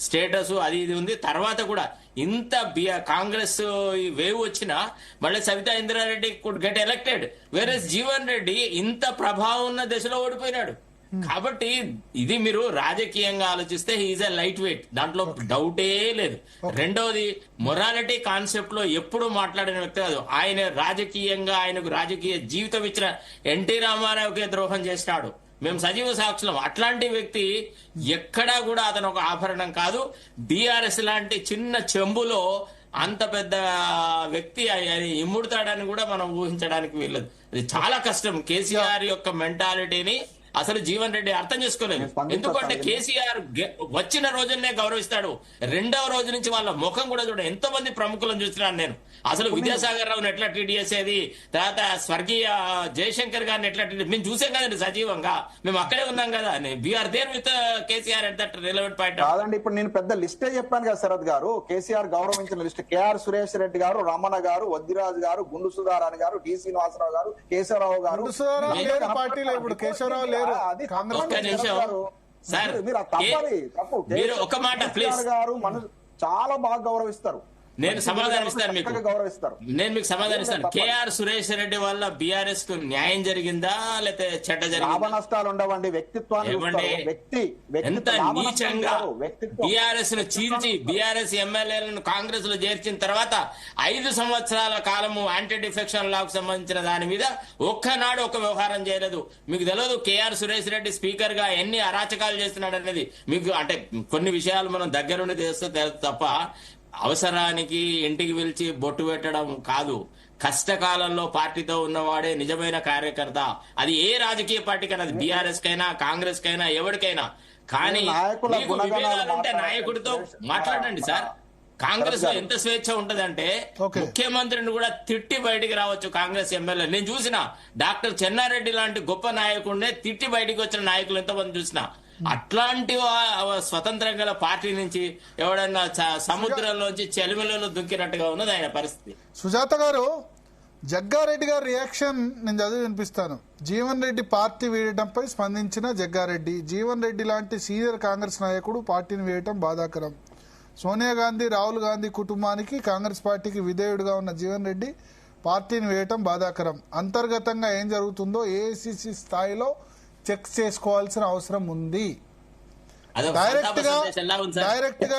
స్టేటస్ అది ఇది ఉంది. తర్వాత కూడా ఇంత కాంగ్రెస్ వేవ్ వచ్చినా మళ్ళీ Savitha Indrareddy could get elected, వేరే జీవన్ రెడ్డి ఇంత ప్రభావం ఉన్న దశలో ఓడిపోయినాడు. కాబట్టి ఇది మీరు రాజకీయంగా ఆలోచిస్తే హీఈస్ ఎ లైట్ వెయిట్, దాంట్లో డౌటే లేదు. రెండవది మొరాలిటీ కాన్సెప్ట్ లో ఎప్పుడు మాట్లాడిన వ్యక్తి కాదు. ఆయన రాజకీయంగా ఆయనకు రాజకీయ జీవితం ఇచ్చిన ఎన్టీ రామారావుకే ద్రోహం చేసినాడు. మేము సజీవ సాక్షులం. అట్లాంటి వ్యక్తి ఎక్కడా కూడా అతను ఒక ఆభరణం కాదు. బీఆర్ఎస్ లాంటి చిన్న చెంబులో అంత పెద్ద వ్యక్తి ఇమ్ముడతాడని కూడా మనం ఊహించడానికి వీల్లేదు. ఇది చాలా కష్టం. కేసీఆర్ యొక్క మెంటాలిటీని అసలు జీవన్ రెడ్డి అర్థం చేసుకోలేదు. ఎందుకంటే కేసీఆర్ వచ్చిన రోజునే గౌరవిస్తాడు, రెండవ రోజు నుంచి వాళ్ళ ముఖం కూడా చూడ. ఎంతో మంది ప్రముఖులను చూస్తున్నాను నేను. అసలు విద్యాసాగర్ రావుని ఎట్లా ట్రీట్ చేసేది, తర్వాత స్వర్గీయ జయశంకర్ గారిని ఎట్లా ట్రీట్, మేము చూసాం కదండి సజీవంగా, మేము అక్కడే ఉన్నాం కదా. We are there with KCR at that relevant point. కాదండి, ఇప్పుడు నేను పెద్ద లిస్టే చెప్పాను కదా శరత్ గారు. కేసీఆర్ గౌరవించిన లిస్ట్ కేఆర్ సురేష్ రెడ్డి గారు, రమణ గారు, వద్దిరాజు గారు, గుండు సుధారాణి గారు, టి శ్రీనివాసరావు గారు, కేశవరావు గారు. పార్టీలో ఇప్పుడు కేశవరావు లేరు. ఒక్క నిమిషం సార్, మీరు ఒక మాట ప్లీజ్. గారు చాలా బాగా గౌరవిస్తారు. నేను సమాధానం ఇస్తాను మీకు, గౌరవిస్తారు. నేను మీకు సమాధానం ఇస్తాను. కేఆర్ సురేష్ రెడ్డి వల్ల బీఆర్ఎస్ కు న్యాయం జరిగిందా లేకపోతే చెడ్డ జరిగిందా? లాభ నష్టాలు ఉండవండి, వ్యక్తిత్వాన్ని ఎంత నీచంగా బీఆర్ఎస్ ను చీల్చి బీఆర్ఎస్ ఎమ్మెల్యేలను కాంగ్రెస్ లో చేర్చిన తర్వాత 5 సంవత్సరాల కాలము యాంటీ డిఫెక్షన్ లా కు సంబంధించిన దాని మీద ఒక్కనాడు ఒక వ్యవహారం చేయలేదు. మీకు తెలియదు కేఆర్ సురేష్ రెడ్డి స్పీకర్ గా ఎన్ని అరాచకాలు చేస్తున్నాడు అనేది. మీకు అంటే కొన్ని విషయాలు మనం దగ్గరుండి చేస్తే తెలుసు తప్ప అవసరానికి ఇంటికి పిలిచి బొట్టు పెట్టడం కాదు. కష్టకాలంలో పార్టీతో ఉన్నవాడే నిజమైన కార్యకర్త. అది ఏ రాజకీయ పార్టీకైనా, అది బీఆర్ఎస్ కైనా కాంగ్రెస్ కైనా ఎవరికైనా. కానీ మీకు విభేదాలు ఉంటే నాయకుడితో మాట్లాడండి సార్. కాంగ్రెస్ లో ఎంత స్వేచ్ఛ ఉంటదంటే ముఖ్యమంత్రిని కూడా తిట్టి బయటికి రావచ్చు కాంగ్రెస్ ఎమ్మెల్యే. నేను చూసిన డాక్టర్ చెన్నారెడ్డి లాంటి గొప్ప నాయకుడినే తిట్టి బయటికి వచ్చిన నాయకులు ఎంతమంది చూసినా. అట్లాంటి స్వతంత్రం గల పార్టీ నుంచి ఎవడన్నా సముద్రంలోంచి చెలిమిలలో దుక్కినట్టుగా ఉన్నది ఆయన పరిస్థితి. సుజాత గారు, జగ్గారెడ్డి గారి రియాక్షన్ నేను చదివి వినిపిస్తాను. జీవన్ రెడ్డి పార్టీ వీడటంపై స్పందించిన జగ్గారెడ్డి, జీవన్ రెడ్డి లాంటి సీనియర్ కాంగ్రెస్ నాయకుడు పార్టీని వేయటం బాధాకరం. సోనియా గాంధీ, రాహుల్ గాంధీ కుటుంబానికి, కాంగ్రెస్ పార్టీకి విధేయుడుగా ఉన్న జీవన్ రెడ్డి పార్టీని వేయటం బాధాకరం. అంతర్గతంగా ఏం జరుగుతుందో ఏఐసిసి స్థాయిలో చెక్ చేసుకోవాల్సిన అవసరం ఉంది. డైరెక్ట్ గా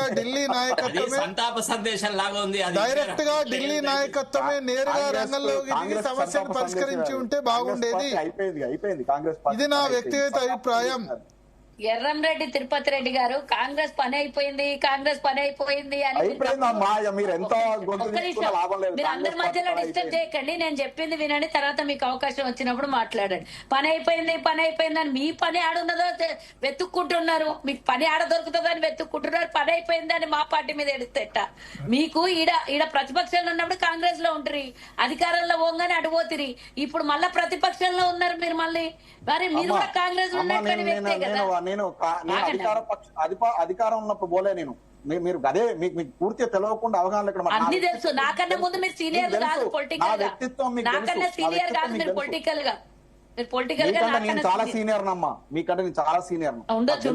ఢిల్లీ నాయకత్వమే నేరుగా రంగంలోకి దిగి సమస్యను పరిష్కరించి ఉంటే బాగుండేది. ఇది నా వ్యక్తిగత అభిప్రాయం. ఎర్రంరెడ్డి తిరుపతి రెడ్డి గారు కాంగ్రెస్ పని అయిపోయింది అని మీరు అందరి మధ్యలో డిస్టర్బ్ చేయకండి. నేను చెప్పింది వినండి, తర్వాత మీకు అవకాశం వచ్చినప్పుడు మాట్లాడండి. పని అయిపోయింది అని మీ పని ఆడున్నదో వెతుక్కుంటున్నారు. మీకు పని ఆడ దొరుకుతుందని వెతుక్కుంటున్నారు. పని అయిపోయిందని మా పార్టీ మీద ఎడుస్తేట. మీకు ఈడ ప్రతిపక్షంలో ఉన్నప్పుడు కాంగ్రెస్ లో ఉంటారు, అధికారంలో పోగానే అడుగుతురి. ఇప్పుడు మళ్ళా ప్రతిపక్షంలో ఉన్నారు మీరు. మళ్ళీ మరి మీరు కూడా కాంగ్రెస్ ఉన్నటువంటి వ్యక్తే కదా. నేను అధికారం ఉన్నప్పుడు పోలే. నేను మీరు అదే మీకు పూర్తిగా తెలియకుండా అవగాహన అన్ని తెలుసు. నాకన్నా ముందు మీరు సీనియర్ కాదు పొలిటికల్ గా, నాకన్నా సీనియర్ కాదు మీరు పొలిటికల్ గా. నేను చాలా సీనియర్ నమ్మా, మీకంటే నేను చాలా సీనియర్. ఉండొచ్చు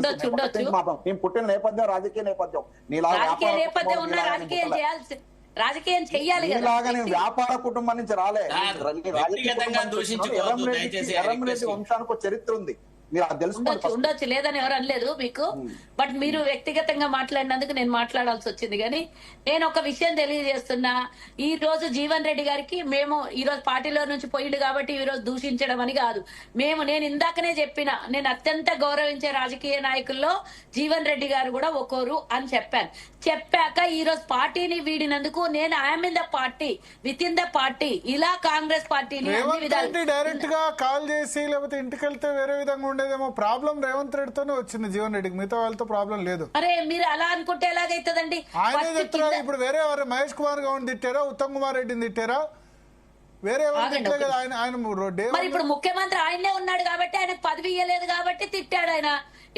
నేను పుట్టిన నేపథ్యం రాజకీయ నేపథ్యం. రాజకీయ నేపథ్యం ఉన్న రాజకీయం చేయాల్సి రాజకీయం చెయ్యాలి కదా. ఇలాగా నేను వ్యాపార కుటుంబం నుంచి రాలే, వ్యక్తిగతంగా దూషించుకోవద్దు దయచేసి. ఎర్రంరెడ్డి వంశానికి ఒక చరిత్ర ఉంది, మీరు అది తెలుసుకోండి. ఉండొచ్చు లేదని ఎవరు అనలేదు మీకు, బట్ మీరు వ్యక్తిగతంగా మాట్లాడినందుకు నేను మాట్లాడాల్సి వచ్చింది. కానీ నేను ఒక విషయం తెలియజేస్తున్నా, ఈ రోజు జీవన్ రెడ్డి గారికి మేము ఈ రోజు పార్టీలో నుంచి పోయిండు కాబట్టి ఈ రోజు దూషించడం అని కాదు. నేను ఇందాకనే చెప్పిన, నేను అత్యంత గౌరవించే రాజకీయ నాయకుల్లో జీవన్ రెడ్డి గారు కూడా ఒకరు అని చెప్పాక ఈ రోజు పార్టీని వీడినందుకు నేను I'm in the party, with in the party, ఇలా కాంగ్రెస్ పార్టీని అన్ని విధాలు డైరెక్ట్ గా కాల్ చేసి లేకపోతే ఇంటికి వెళ్తే వేరే విధంగా ఉండేదేమో. ప్రాబ్లం రేవంత్ రెడ్డితోనే వచ్చింది జీవన్ రెడ్డికి, మిగతా వాళ్ళతో ప్రాబ్లం లేదు. అరే మీరు అలా అనుకుంటే ఎలాగైతుందండి? ఆయనే చెప్తున్నారు. ఇప్పుడు వేరే ఎవరు మహేష్ కుమార్ గౌడ్ తిట్టారా, ఉత్తమ్ కుమార్ రెడ్డిని తిట్టారా, వేరే ఎవరు తిట్టలే కదా. ఆయన మరి ఇప్పుడు ముఖ్యమంత్రి ఆయనే ఉన్నాడు కాబట్టి ఆయనకు పదవి ఇవ్వలేదు కాబట్టి తిట్టాడు. ఆయన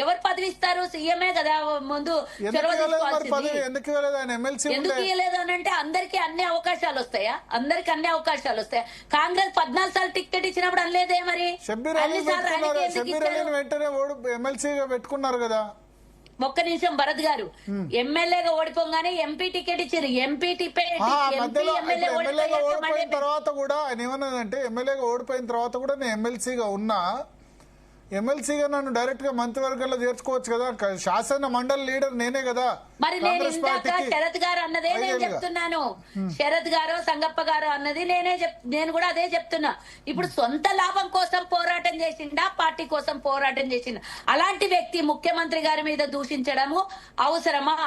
ఎవరు పదవి ఇస్తారు? సీఎంఏ కదా ముందు చొరవ తీసుకోవాల్సింది. ఎందుకు ఇవ్వలేదు? ఆయన ఎమ్మెల్సీ ఎందుకు ఇవ్వలేదు అని అంటే అందరికి అన్ని అవకాశాలు వస్తాయా? అందరికి అన్ని అవకాశాలు వస్తాయా? కాంగ్రెస్ 14 సార్లు టికెట్ ఇచ్చినప్పుడు అనలేదే మరి? షబ్బీర్ అలీని వెంటనే ఎమ్మెల్సీగా పెట్టుకున్నారు కదా. ఒక్క నిమిషం భరత్ గారు, ఎమ్మెల్యేగా ఓడిపోగానే ఎంపీ టికెట్ ఇచ్చారు. ఎమ్మెల్యేగా ఓడిపోయిన తర్వాత కూడా ఆయన ఏమన్నదంటే, ఎమ్మెల్యేగా ఓడిపోయిన తర్వాత కూడా నేను ఎమ్మెల్సీగా ఉన్నా, ఎమ్మెల్సీగా నన్ను డైరెక్ట్ గా మంత్రివర్గంలో చేర్చుకోవచ్చు కదా, శాసన మండలి లీడర్ నేనే కదా. మరి నేను ఇందాక శరత్ గారు అన్నదే నేను చెప్తున్నాను. శరత్ గారు సంగప్ప గారు అన్నది నేను కూడా అదే చెప్తున్నా. ఇప్పుడు సొంత లాభం కోసం పోరాటం చేసిండా, పార్టీ కోసం పోరాటం చేసిండా? అలాంటి వ్యక్తి ముఖ్యమంత్రి గారి మీద దూషించడము అవసరమా?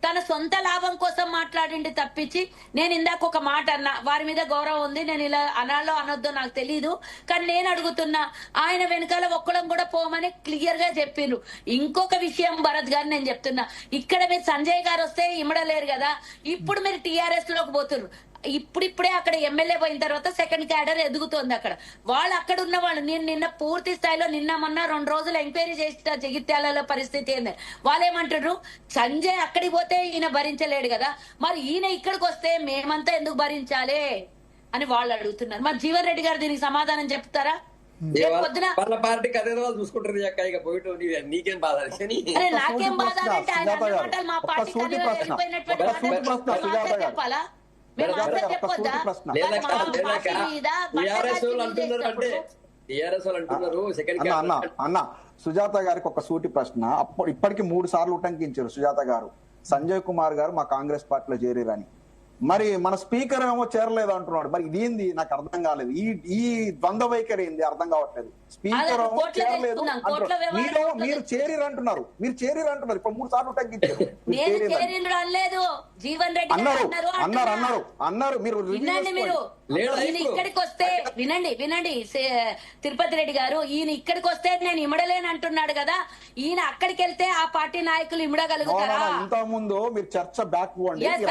తన సొంత లాభం కోసం మాట్లాడిండి తప్పించి, నేను ఇందాక ఒక మాట అన్నా, వారి మీద గౌరవం ఉంది, నేను ఇలా అనాలో అనొద్దో నాకు తెలీదు, కానీ నేను అడుగుతున్నా, ఆయన వెనకాల ఒక్కడం కూడా పోమని క్లియర్ గా చెప్పిండ్రు. ఇంకొక విషయం భరత్ గారు నేను చెప్తున్నా, ఇక్కడ మీరు సంజయ్ గారు వస్తే ఇమ్మడలేరు కదా, ఇప్పుడు మీరు టీఆర్ఎస్ లోకి పోతున్నారు. ఇప్పుడిప్పుడే అక్కడ ఎమ్మెల్యే పోయిన తర్వాత సెకండ్ క్యాడర్ ఎదుగుతోంది అక్కడ. వాళ్ళు అక్కడ ఉన్న వాళ్ళు, నేను నిన్న పూర్తి స్థాయిలో మొన్న 2 రోజులు ఎంక్వైరీ చేసిన జగిత్యాలలో పరిస్థితి ఏంది. వాళ్ళేమంటారు, సంజయ్ అక్కడికి పోతే ఈయన భరించలేడు కదా, మరి ఈయన ఇక్కడికి వస్తే మేమంతా ఎందుకు భరించాలి అని వాళ్ళు అడుగుతున్నారు. మరి జీవన్ రెడ్డి గారు దీనికి సమాధానం చెప్తారా? వాళ్ళ పార్టీకి అదే వాళ్ళు చూసుకుంటారు. నీకేం బాధ? అరే నాకేం బాధ అంటే ఆయన అన్న మాటలు మా పార్టీ వెళ్ళిపోయినటువంటి చెప్పాలా? అన్న సుజాత గారికి ఒక సూటి ప్రశ్న. ఇప్పటికి 3 సార్లు ఉటంకించారు సుజాత గారు, సంజయ్ కుమార్ గారు మా కాంగ్రెస్ పార్టీలో చేరిరని. మరి మన స్పీకర్ ఏమో చేరలేదు అంటున్నాడు. మరి ఇదేంది నాకు అర్థం కాలేదు. ఈ ద్వంద్వ వైఖరి ఏంది అర్థం కావట్లేదు. స్పీకర్ ఏమో చేరలేదు అంటున్నారు, మీరు చేరిరంటున్నారు. ఇప్పుడు 3 సార్లు తగ్గించారు. అన్నారు మీరు ఇక్కడికి వస్తే వినండి తిరుపతి రెడ్డి గారు, ఈయన ఇక్కడికి వస్తే నేను ఇమ్మడలేను అంటున్నాడు కదా, ఈయన అక్కడికి వెళ్తే ఆ పార్టీ నాయకులు ఇమ్మడగలుగుతారా? ఇంత ముందు మీరు చర్చ బ్యాక్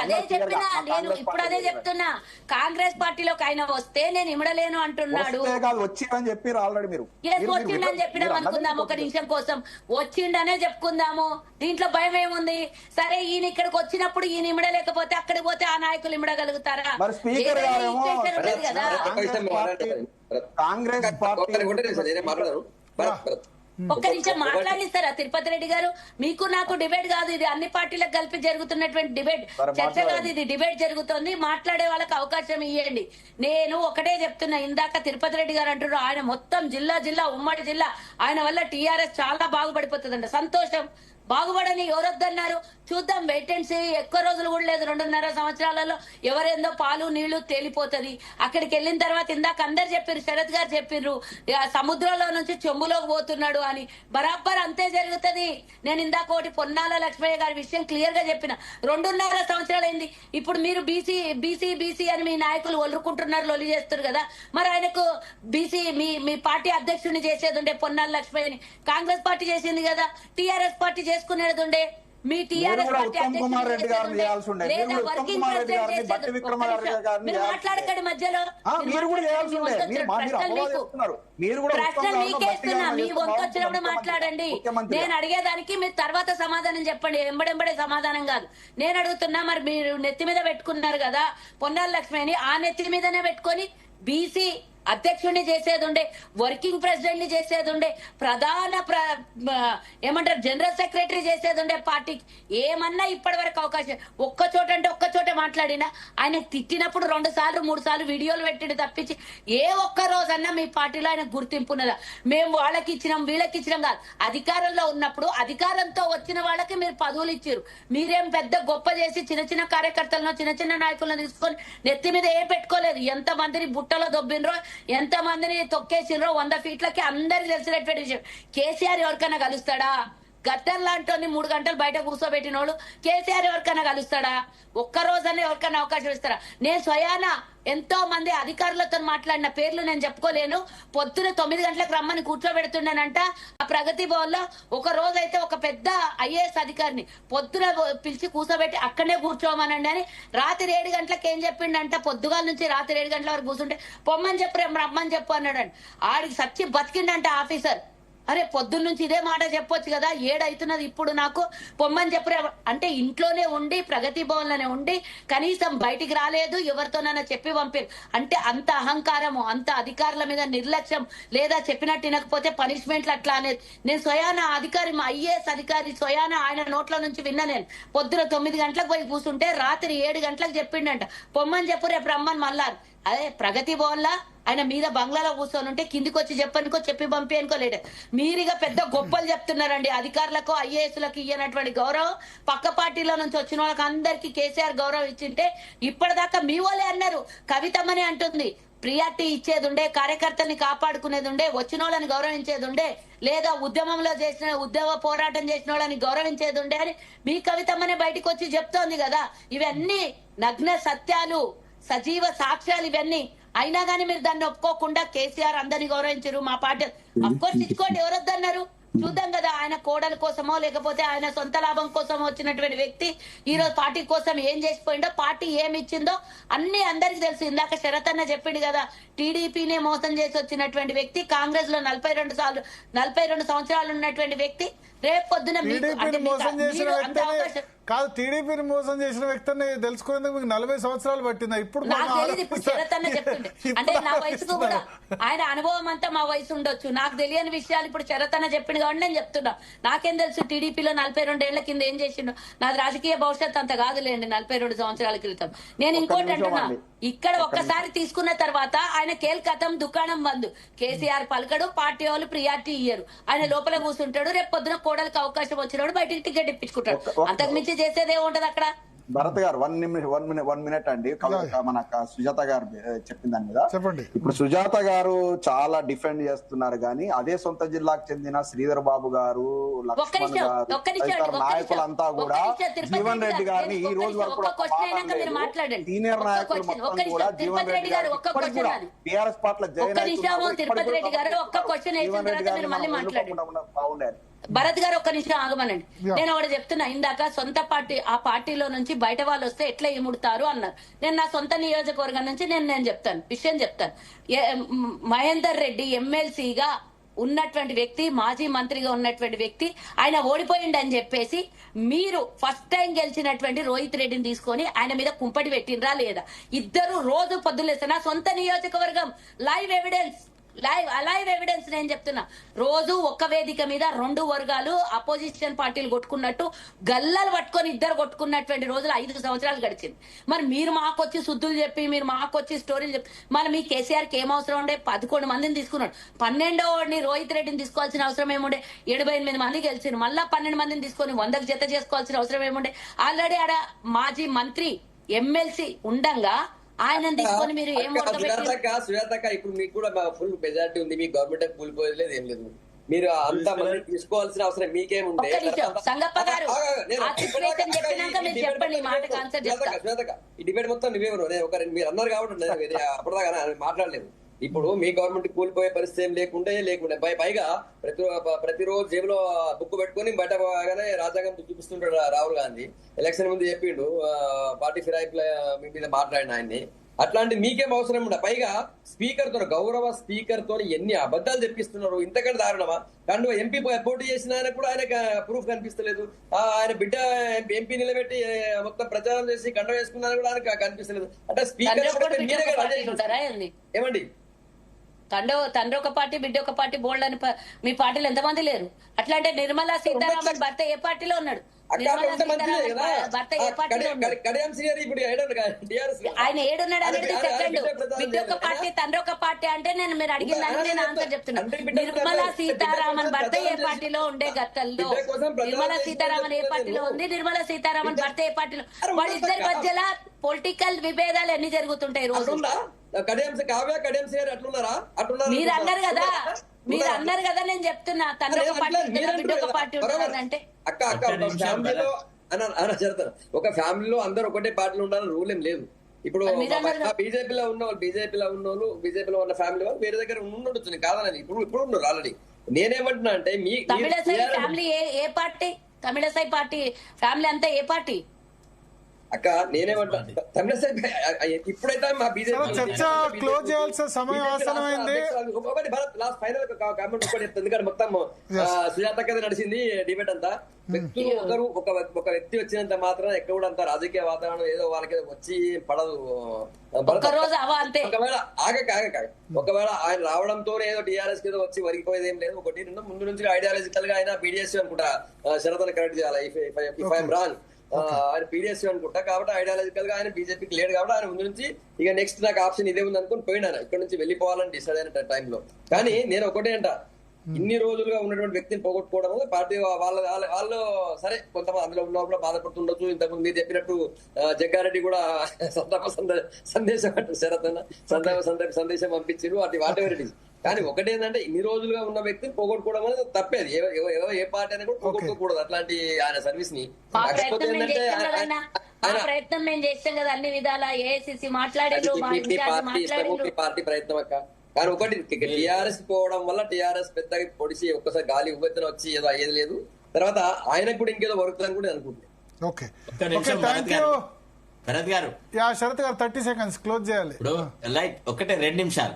అదే చెప్పినా, నేను ఇప్పుడు అదే చెప్తున్నా. కాంగ్రెస్ పార్టీలోకి ఆయన వస్తే నేను ఇమ్మడలేను అంటున్నాడు. వచ్చిందని చెప్పారు ఆల్రెడీ. మీరు వచ్చిండని చెప్పినాం అనుకుందాం, ఒక నిమిషం కోసం వచ్చిండనే చెప్పుకుందాము, దీంట్లో భయం ఏముంది? సరే ఈయన ఇక్కడికి వచ్చినప్పుడు ఈయన ఇమ్మడలేకపోతే అక్కడికి పోతే ఆ నాయకులు ఇమ్మడగలుగుతారా? కాంగ్రెస్ ఒక్క నిమిషం మాట్లాడిస్తారా తిరుపతి రెడ్డి గారు? మీకు నాకు డిబేట్ కాదు, ఇది అన్ని పార్టీలకు కలిపి జరుగుతున్నటువంటి డిబేట్, చర్చ కాదు, ఇది డిబేట్ జరుగుతుంది. మాట్లాడే వాళ్ళకి అవకాశం ఇవ్వండి. నేను ఒకటే చెప్తున్నా, ఇందాక తిరుపతి రెడ్డి గారు అంటున్నారు ఆయన మొత్తం జిల్లా ఉమ్మడి జిల్లా, ఆయన వల్ల టీఆర్ఎస్ చాలా బాగుపడిపోతుందంట. సంతోషం, బాగుపడని ఎవరొద్దన్నారు? చూద్దాం, వెయిట్ అండ్ సీ. ఎక్కువ రోజులు కూడా లేదు, 2.5 సంవత్సరాలలో ఎవరేందో పాలు నీళ్లు తేలిపోతుంది. అక్కడికి వెళ్ళిన తర్వాత ఇందాక అందరు చెప్పారు, శరత్ గారు చెప్పారు, సముద్రంలో నుంచి చెంబులోకి పోతున్నాడు అని. బరాబర్ అంతే జరుగుతుంది. నేను ఇందాక ఒకటి పొన్నాల లక్ష్మయ్య గారి విషయం క్లియర్ గా చెప్పిన. 2.5 సంవత్సరాలు అయింది. ఇప్పుడు మీరు బీసీ అని మీ నాయకులు ఒలురుకుంటున్నారు, లొలి చేస్తారు కదా. మరి ఆయనకు బీసీ మీ పార్టీ అధ్యక్షుడిని చేసేది ఉండే పొన్నాల లక్ష్మయ్యని, కాంగ్రెస్ పార్టీ చేసింది కదా, టీఆర్ఎస్ పార్టీ చేసుకునేది ఉండే. మీ టీఆర్ఎస్ పార్టీ మాట్లాడకండి మధ్యలో. ప్రశ్నలు మీకేస్తున్నా, మీ వంతు వచ్చినప్పుడు మాట్లాడండి. నేను అడిగేదానికి మీరు తర్వాత సమాధానం చెప్పండి, ఎంబడెంబడే సమాధానం కాదు. నేను అడుగుతున్నా, మరి మీరు నెత్తి మీద పెట్టుకున్నారు కదా పొన్నాల లక్ష్మిని, ఆ నెత్తి మీదనే పెట్టుకొని బీసీ అధ్యక్షుడిని చేసేది ఉండే, వర్కింగ్ ప్రెసిడెంట్ ని చేసేది ఉండే, ఏమంటారు జనరల్ సెక్రటరీ చేసేది ఉండే పార్టీకి. ఏమన్నా ఇప్పటి వరకు అవకాశం ఒక్క చోట అంటే ఒక్క చోట మాట్లాడినా, ఆయన తిట్టినప్పుడు 2 సార్లు 3 సార్లు వీడియోలు పెట్టిండు తప్పించి ఏ ఒక్క రోజన్నా మీ పార్టీలో ఆయన గుర్తింపు ఉన్నదా? మేము వాళ్ళకి ఇచ్చినాం వీళ్ళకి ఇచ్చినాం కాదు. అధికారంలో ఉన్నప్పుడు అధికారంతో వచ్చిన వాళ్ళకి మీరు పదవులు ఇచ్చారు. మీరేం పెద్ద గొప్ప చేసి చిన్న చిన్న కార్యకర్తలను చిన్న చిన్న నాయకులను తీసుకొని నెత్తి మీద ఏం పెట్టుకోలేదు. ఎంత మందిని బుట్టలో దొబ్బినరో, ఎంత మందిని తొక్కేసినరో 100 ఫీట్లకి అందరికి తెలిసినటువంటి విషయం. కేసీఆర్ ఎవరికైనా కలుస్తాడా? గద్దర్ లాంటి 3 గంటలు బయట కూర్చోబెట్టినోడు కేసీఆర్ ఎవరికైనా కలుస్తాడా? ఒక్క రోజన్నా ఎవరికైనా అవకాశం ఇస్తారా? నేను స్వయాన ఎంతో మంది అధికారులతో మాట్లాడిన పేర్లు నేను చెప్పుకోలేను. పొద్దున 9 గంటలకు రమ్మని కూర్చోబెడుతున్నానంట ఆ ప్రగతి భవన్ లో. ఒక రోజైతే ఒక పెద్ద IAS అధికారిని పొద్దున పిలిచి కూర్చోబెట్టి అక్కడనే కూర్చోమనండి అని, రాత్రి 7 గంటలకు ఏం చెప్పిండంట, పొద్దుగాల నుంచి రాత్రి 7 గంటల వరకు కూర్చుంటే పొమ్మని చెప్పు రమ్మని చెప్పు అన్నాడండి. ఆడికి సచ్చి బతికిండంట ఆఫీసర్. అరే పొద్దున్న నుంచి ఇదే మాట చెప్పొచ్చు కదా, 7 అవుతున్నది ఇప్పుడు నాకు పొమ్మని చెప్పరే అంటే ఇంట్లోనే ఉండి ప్రగతి భవన్ లోనే ఉండి కనీసం బయటికి రాలేదు, ఎవరితోనైనా చెప్పి పంపారు అంటే అంత అహంకారము, అంత అధికారుల మీద నిర్లక్ష్యం, లేదా చెప్పినట్టు వినకపోతే పనిష్మెంట్లు అట్లా అనేది. నేను స్వయాన అధికారి IAS అధికారి స్వయాన ఆయన నోట్ల నుంచి విన్నా. నేను పొద్దున 9 గంటలకు పోయి కూర్చుంటే రాత్రి 7 గంటలకు చెప్పిండంట పొమ్మని చెప్పు రేపు రమ్మని. మళ్ళా అదే ప్రగతి భవన్ లా ఆయన మీద బంగ్లాలో కూర్చొని ఉంటే కిందికి వచ్చి చెప్పనుకో చెప్పి పంపి అనుకోలేడు. మీరుగా పెద్ద గొప్పలు చెప్తున్నారండి. అధికారులకు IAS-లకు ఇయ్యనటువంటి గౌరవం పక్క పార్టీలో నుంచి వచ్చిన వాళ్ళకి అందరికి కేసీఆర్ గౌరవం ఇచ్చింటే ఇప్పటిదాకా మీ వాళ్ళే అన్నారు. కవితమ్మని అంటుంది ప్రియారిటీ ఇచ్చేది ఉండే, కార్యకర్తల్ని కాపాడుకునేది ఉండే, వచ్చిన వాళ్ళని గౌరవించేది ఉండే, లేదా ఉద్యమంలో చేసిన ఉద్యమ పోరాటం చేసిన వాళ్ళని గౌరవించేది ఉండే అని మీ కవితమ్మనే బయటకు వచ్చి చెప్తోంది కదా. ఇవన్నీ నగ్న సత్యాలు, సజీవ సాక్ష్యాలు ఇవన్నీ. అయినా కానీ మీరు దాన్ని ఒప్పుకోకుండా కేసీఆర్ అందరినీ గౌరవించారు. మా పార్టీ అఫ్కోర్స్ ఇచ్చుకోండి, ఎవరొద్దన్నారు చూద్దాం కదా. ఆయన కోడల కోసమో లేకపోతే ఆయన సొంత లాభం కోసమో వచ్చినటువంటి వ్యక్తి ఈ రోజు పార్టీ కోసం ఏం చేసిపోయిందో, పార్టీ ఏమి ఇచ్చిందో అన్ని అందరికి తెలుసు. ఇందాక శరత్ అన్న చెప్పిండు కదా, టీడీపీనే మోసం చేసి వచ్చినటువంటి వ్యక్తి, కాంగ్రెస్ లో 42 సంవత్సరాలు ఉన్నటువంటి వ్యక్తి, రేపు పొద్దున కాదు టీడీపీని మోసం చేసిన వ్యక్తిని తెలుసుకునేందుకు మీకు 40 సంవత్సరాలు పట్టిందా? ఇప్పుడు నాకు తెలియదు. ఇప్పుడు శరత్ అన్న చెప్తుండే అంటే నా వయసుకు కూడా ఆయన అనుభవం అంతా మా వయసు ఉండొచ్చు. నాకు తెలియని విషయాలు ఇప్పుడు శరత్ అన్న చెప్పిండు కాబట్టి నేను చెప్తున్నా. నాకేం తెలుసు టీడీపీలో 42 ఏళ్ల కింద ఏం చేసిండు. నాది రాజకీయ భవిష్యత్తు అంత కాదులేండి 42 సంవత్సరాల క్రితం. నేను ఇంకోటి అంటున్నా, ఇక్కడ ఒక్కసారి తీసుకున్న తర్వాత ఆయన కేల్కతం దుకాణం బంద్. కేసీఆర్ పలకడు, పార్టీ వాళ్ళు ప్రియారిటీ ఇయ్యరు, ఆయన లోపల కూర్చుంటాడు. రేపు పొద్దున కోడలికి అవకాశం వచ్చినప్పుడు బయటికి టికెట్ ఇప్పించుకుంటాడు. అంతకుమించి చేసేదే ఉంటది అక్కడ. భరత్ గారు 1 మినిట్ అండి. మన సుజాత గారు చెప్పిన దాని మీద చెప్పండి. ఇప్పుడు సుజాత గారు చాలా డిఫెండ్ చేస్తున్నారు కానీ అదే సొంత జిల్లాకు చెందిన శ్రీధర్ బాబు గారు, లక్ష్మణ్ గారు తదితర నాయకులంతా కూడా జీవన్ రెడ్డి గారిని ఈ రోజు వరకు సీనియర్ నాయకులు మొత్తం కూడా జీవన్ రెడ్డి గారు టీఆర్ఎస్ పార్టీలో జాయిన్ బాగుండేది. భరత్ గారు ఒక్క నిమిషం ఆగమనండి. నేను ఒకటి చెప్తున్నా, ఇందాక సొంత పార్టీ ఆ పార్టీలో నుంచి బయట వాళ్ళు వస్తే ఎట్లా ఇముడతారు అన్నారు. నేను నా సొంత నియోజకవర్గం నుంచి నేను చెప్తాను, విషయం చెప్తాను. మహేందర్ రెడ్డి ఎమ్మెల్సీగా ఉన్నటువంటి వ్యక్తి, మాజీ మంత్రిగా ఉన్నటువంటి వ్యక్తి, ఆయన ఓడిపోయిండు అని చెప్పేసి మీరు ఫస్ట్ టైం గెలిచినటువంటి రోహిత్ రెడ్డిని తీసుకొని ఆయన మీద కుంపటి పెట్టినరా లేదా? ఇద్దరు రోజు పొద్దులేసిన సొంత నియోజకవర్గం లైవ్ ఎవిడెన్స్ నేను చెప్తున్నా. రోజు ఒక్క వేదిక మీద 2 వర్గాలు అపోజిషన్ పార్టీలు కొట్టుకున్నట్టు గల్లలు పట్టుకొని ఇద్దరు కొట్టుకున్నటువంటి రోజులు 5 సంవత్సరాలు గడిచింది. మరి మీరు మాకొచ్చి శుద్ధులు చెప్పి, మీరు మాకొచ్చి స్టోరీలు చెప్పి, మరి మీ కేసీఆర్కి ఏం అవసరం ఉండే? 11 మందిని తీసుకున్నాడు. 12వ రోహిత్ రెడ్డిని తీసుకోవాల్సిన అవసరం ఏముండే? 78 మంది గెలిచారు. మళ్ళా 12 మందిని తీసుకొని 100కు జత చేసుకోవాల్సిన అవసరం ఏముండే? ఆల్రెడీ ఆడ మాజీ మంత్రి ఎమ్మెల్సీ ఉండంగా ఆయన తీసుకొని మీరు ఏం సుజాతక్క ఇప్పుడు మీకు కూడా ఫుల్ మెజారిటీ ఉంది, మీ గవర్నమెంట్ కూలిపోలేదు ఏం లేదు, మీరు అంత మంది తీసుకోవాల్సిన అవసరం మీకేముంది? సంగప్ప గారు ఈ డిబేట్ మొత్తం నువ్వేమో మీరు అన్నారు కాబట్టి అప్పటిదాకా మాట్లాడలేదు. ఇప్పుడు మీ గవర్నమెంట్ కూలిపోయే పరిస్థితి ఏం లేకుండా పైగా ప్రతిరోజు జేబులో బుక్ పెట్టుకుని బయట పోగానే రాజ్యాంగం చూపిస్తుంటాడు రాహుల్ గాంధీ. ఎలక్షన్ ముందు చెప్పిండు పార్టీ ఫిరాయింపుల మీ మీద మాట్లాడిన ఆయన్ని. అట్లాంటి మీకేం అవసరం ఉండ? పైగా స్పీకర్ తో, గౌరవ స్పీకర్ తో ఎన్ని అబద్ధాలు తెప్పిస్తున్నారు. ఇంతకంటే దారుణమా? కానీ ఎంపీ పోటీ చేసిన ఆయన కూడా ఆయనకు ప్రూఫ్ కనిపిస్తలేదు. ఆయన బిడ్డ ఎంపీ నిలబెట్టి మొత్తం ప్రచారం చేసి కండ వేసుకున్నా కూడా ఆయనకు కనిపిస్తలేదు. అంటే స్పీకర్ ఏమండి తండ్రి ఒక పార్టీ, బిడ్డ ఒక పార్టీ, బోల్డ్ అని మీ పార్టీలో ఎంతమంది లేరు? అట్లా అంటే నిర్మలా సీతారామన్ భర్త ఏ పార్టీలో ఉన్నాడు? నిర్మలా సీతారామన్ భర్త ఏ పార్టీలో ఉన్నాడు? ఆయన ఏడున్నాడు అనేది సెకండ్. బిడ్డ ఒక పార్టీ, తండ్రి ఒక పార్టీ అంటే మీరు అడిగిన దానికి నేను ఆన్సర్ చెప్తున్నా. నిర్మలా సీతారామన్ భర్త ఏ పార్టీలో ఉండే గతంలో? నిర్మలా సీతారామన్ ఏ పార్టీలో ఉంది? నిర్మలా సీతారామన్ భర్త ఏ పార్టీలో? వాళ్ళిద్దరి మధ్యలో పొలిటికల్ విభేదాలు ఎన్ని జరుగుతుంటాయి రోజు? మీరు అన్నారు కదా, నేను చెప్తున్నా తండ్రి ఒక పార్టీ బిడ్డ ఒక పార్టీ ఉంటుంది అంటే ఒక ఫ్యామిలీలో అందరూ ఒకటే పార్టీలో ఉండాలని రూల్ ఏం లేదు. ఇప్పుడు బీజేపీలో ఉన్న వాళ్ళు బీజేపీలో ఉన్న ఫ్యామిలీ వాళ్ళు వేరే దగ్గర ఉండొచ్చు కాదని ఇప్పుడు ఉన్నారు ఆల్రెడీ. నేనేమంటున్నా అంటే మీ తమిళసై ఫ్యామిలీ ఏ పార్టీ? తమిళసై పార్టీ ఫ్యామిలీ అంతా ఏ పార్టీ? అక్క నేనేమంటా తమిళసై ఇప్పుడైతే మా బీజేపీ చర్చ క్లోజ్ చేయాల్సిన సమయం ఆసనమైంది. ఒకటి భరత్ లాస్ట్ ఫైనల్ కామెంట్ ఒకటి చెప్తుంది. ఎందుకంటే మొత్తం సుజాత కథ నడిచింది డిబేట్ అంతా. వ్యక్తులు ఒక వ్యక్తి వచ్చినంత మాత్రం ఎక్కడ కూడా అంత రాజకీయ వాతావరణం ఏదో వాళ్ళకి వచ్చి పడదు. ఒకవేళ ఆయన రావడంతో ఏదో టీఆర్ఎస్ ఏదో వచ్చి వరిగిపోయేది ఏం లేదు. ఒకటి రెండు ముందు నుంచి ఐడియాలజికల్ గా ఆయన పీడిఎస్ అనుకుంటా శరతను కరెక్ట్ చేయాలి ఇఫ్ ఐఎమ్ రాంగ్. ఆయన పీడిఎస్ అనుకుంటా కాబట్టి ఐడియాలజికల్ గా ఆయన బీజేపీకి లేడు కాబట్టి ఆయన ముందు నుంచి ఇక నెక్స్ట్ నాకు ఆప్షన్ ఇదే ఉంది అనుకుని పోయినా ఇక్కడ నుంచి వెళ్ళిపోవాలని డిసైడ్ అయిన టైంలో. కానీ నేను ఒకటే అంట, ఇన్ని రోజులుగా ఉన్నటువంటి వ్యక్తిని పోగొట్టుకోవడం వల్ల పార్టీ వాళ్ళు సరే కొంతమంది అందులో ఉన్న కూడా బాధపడుతుండొచ్చు. ఇంతకుముందు మీరు చెప్పినట్టు జగ్గారెడ్డి కూడా సంతాప సందేశం అంటారు, సంతాప సందేశం పంపించారు. అది వాట్ ఎవర్ ఇట్ ఈస్. కానీ ఒకటేంటంటే ఇన్ని రోజులుగా ఉన్న వ్యక్తిని పోగొట్టుకోవడం అనేది తప్పేది. ఏ పార్టీ అనేది కూడా పోగొట్టుకోకూడదు అట్లాంటి ఆయన సర్వీస్ ని. ప్రయత్నం మేము చేస్తాం కదా అన్ని విధాలా. ఏఐసిసి మాట్లాడారు, పార్టీ ప్రయత్నం అక్క. కానీ ఒకటి టీఆర్ఎస్ పోవడం వల్ల టీఆర్ఎస్ పెద్దగా పొడిచి ఒక్కసారి గాలి ఉవ్వెత్తున వచ్చి ఏదో అయ్యేది లేదు. తర్వాత ఆయనకు కూడా ఇంకేదో వరుకుతుందని కూడా అనుకుంటున్నాను. ఓకే, థ్యాంక్ యూ భరత్ గారు. శరత్ గారు 30 seconds క్లోజ్ చేయాలి. ఇప్పుడు లైక్ ఒకటే 2 నిమిషాలు.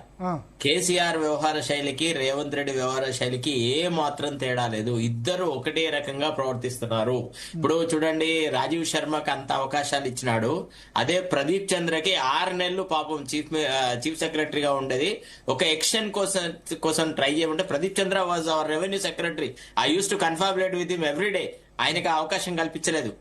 కేసీఆర్ వ్యవహార శైలికి రేవంత్ రెడ్డి వ్యవహార శైలికి ఏ మాత్రం తేడా లేదు. ఇద్దరు ఒకటే రకంగా ప్రవర్తిస్తున్నారు. ఇప్పుడు చూడండి, రాజీవ్ శర్మకి అంత అవకాశాలు ఇచ్చినాడు. అదే ప్రదీప్ చంద్రకి 6 నెలలు పాపం చీఫ్ సెక్రటరీగా ఉండేది. ఒక ఎక్షన్ కోసం ట్రై చేయమంటే Pradeep Chandra was our revenue secretary. I use to confabulate with him every day. ఆయనకి అవకాశం కల్పించలేదు.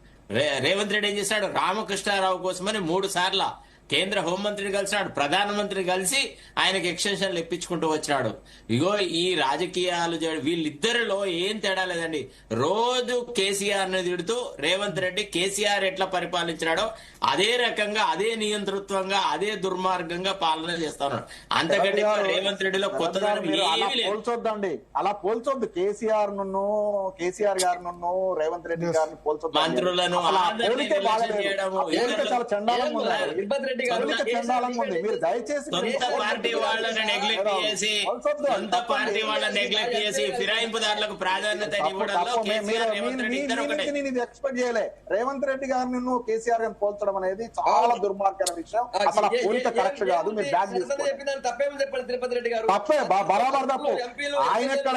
రేవంత్ రెడ్డి ఏం చేశాడు? రామకృష్ణారావు కోసమని 3 సార్లు కేంద్ర హోంమంత్రిని కలిసినాడు, ప్రధానమంత్రిని కలిసి ఆయనకి ఎక్స్టెన్షన్లు ఇప్పించుకుంటూ వచ్చినాడు. ఇగో ఈ రాజకీయాలు వీళ్ళిద్దరిలో ఏం తేడా లేదండి. రోజు కేసీఆర్ ని తిడుతూ రేవంత్ రెడ్డి కేసీఆర్ ఎట్లా పరిపాలించినాడో అదే రకంగా, అదే నియంతృత్వంగా, అదే దుర్మార్గంగా పాలన చేస్తా ఉన్నాడు. అంతకంటే రేవంత్ రెడ్డిలో కొత్తదనం పోల్చొద్దండి, అలా పోల్చొద్దు. కేసీఆర్ గారిను రేవంత్ రెడ్డి గారిని పోల్చొద్దు. మంత్రులను చాలా చండాలంగా ఉంది. మీరు దయచేసి సొంత పార్టీ వాళ్ళని నెగ్లెక్ట్ చేసి ఫిరాయింపుదారులకు ప్రాధాన్యత ఇవ్వడంలో ఎక్స్పెక్ట్ చేయలే. రేవంత్ రెడ్డి గారిని కేసీఆర్ గారిని పోల్చడం అనేది చాలా దుర్మార్గమైన విషయం. అసలు పోలిక కరెక్ట్ కాదు. మీరు బ్యాక్ తప్పే, బరాబర్ తప్పు. ఆయన ఎక్కడ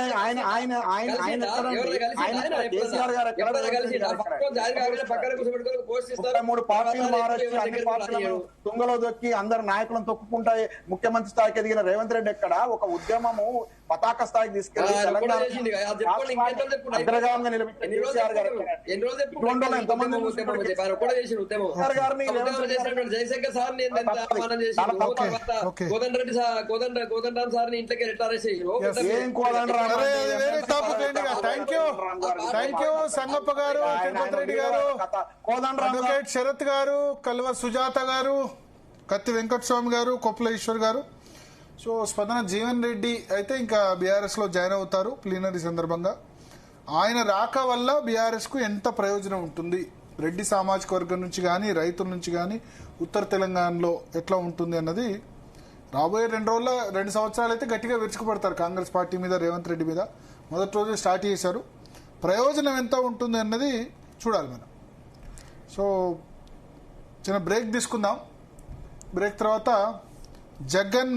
కేసీఆర్ గారు 33 పార్టీలు మారొచ్చి అన్ని పార్టీలను తుంగలో దొక్కి అందరు నాయకులను తొక్కుకుంటా ముఖ్యమంత్రి స్థాయికి ఎదిగిన రేవంత్ రెడ్డి ఎక్కడ ఒక ఉద్యమము పతాక స్థాయికి తీసుకెళ్లి అగ్రగామంగా నిలబెట్టిన కేసీఆర్ గారు ఎంతమంది జయశంకర్ సార్ కోదండరామ్ సార్ ఇంట్లోకి ఏం థ్యాంక్ యూ సంగప్ప గారు, తిరుపతి రెడ్డి గారు, అడ్వకేట్ శరత్ గారు, కల్వ సుజాత గారు, కత్తి వెంకటస్వామి గారు, కొప్పుల ఈశ్వర్ గారు. సో స్పందన జీవన్ రెడ్డి అయితే ఇంకా బీఆర్ఎస్ లో జాయిన్ అవుతారు ప్లీనరీ సందర్భంగా. ఆయన రాక వల్ల బీఆర్ఎస్ కు ఎంత ప్రయోజనం ఉంటుంది, రెడ్డి సామాజిక వర్గం నుంచి కానీ రైతుల నుంచి కానీ ఉత్తర తెలంగాణలో ఎట్లా ఉంటుంది అన్నది రాబోయే 2 సంవత్సరాలు అయితే గట్టిగా విరుచుకుపడతారు కాంగ్రెస్ పార్టీ మీద, రేవంత్ రెడ్డి మీద. మొదటి రోజు స్టార్ట్ చేశారు. ప్రయోజనం ఎంత ఉంటుంది అన్నది చూడాలి మనం. సో చిన్న బ్రేక్ తీసుకుందాం. బ్రేక్ తర్వాత జగన్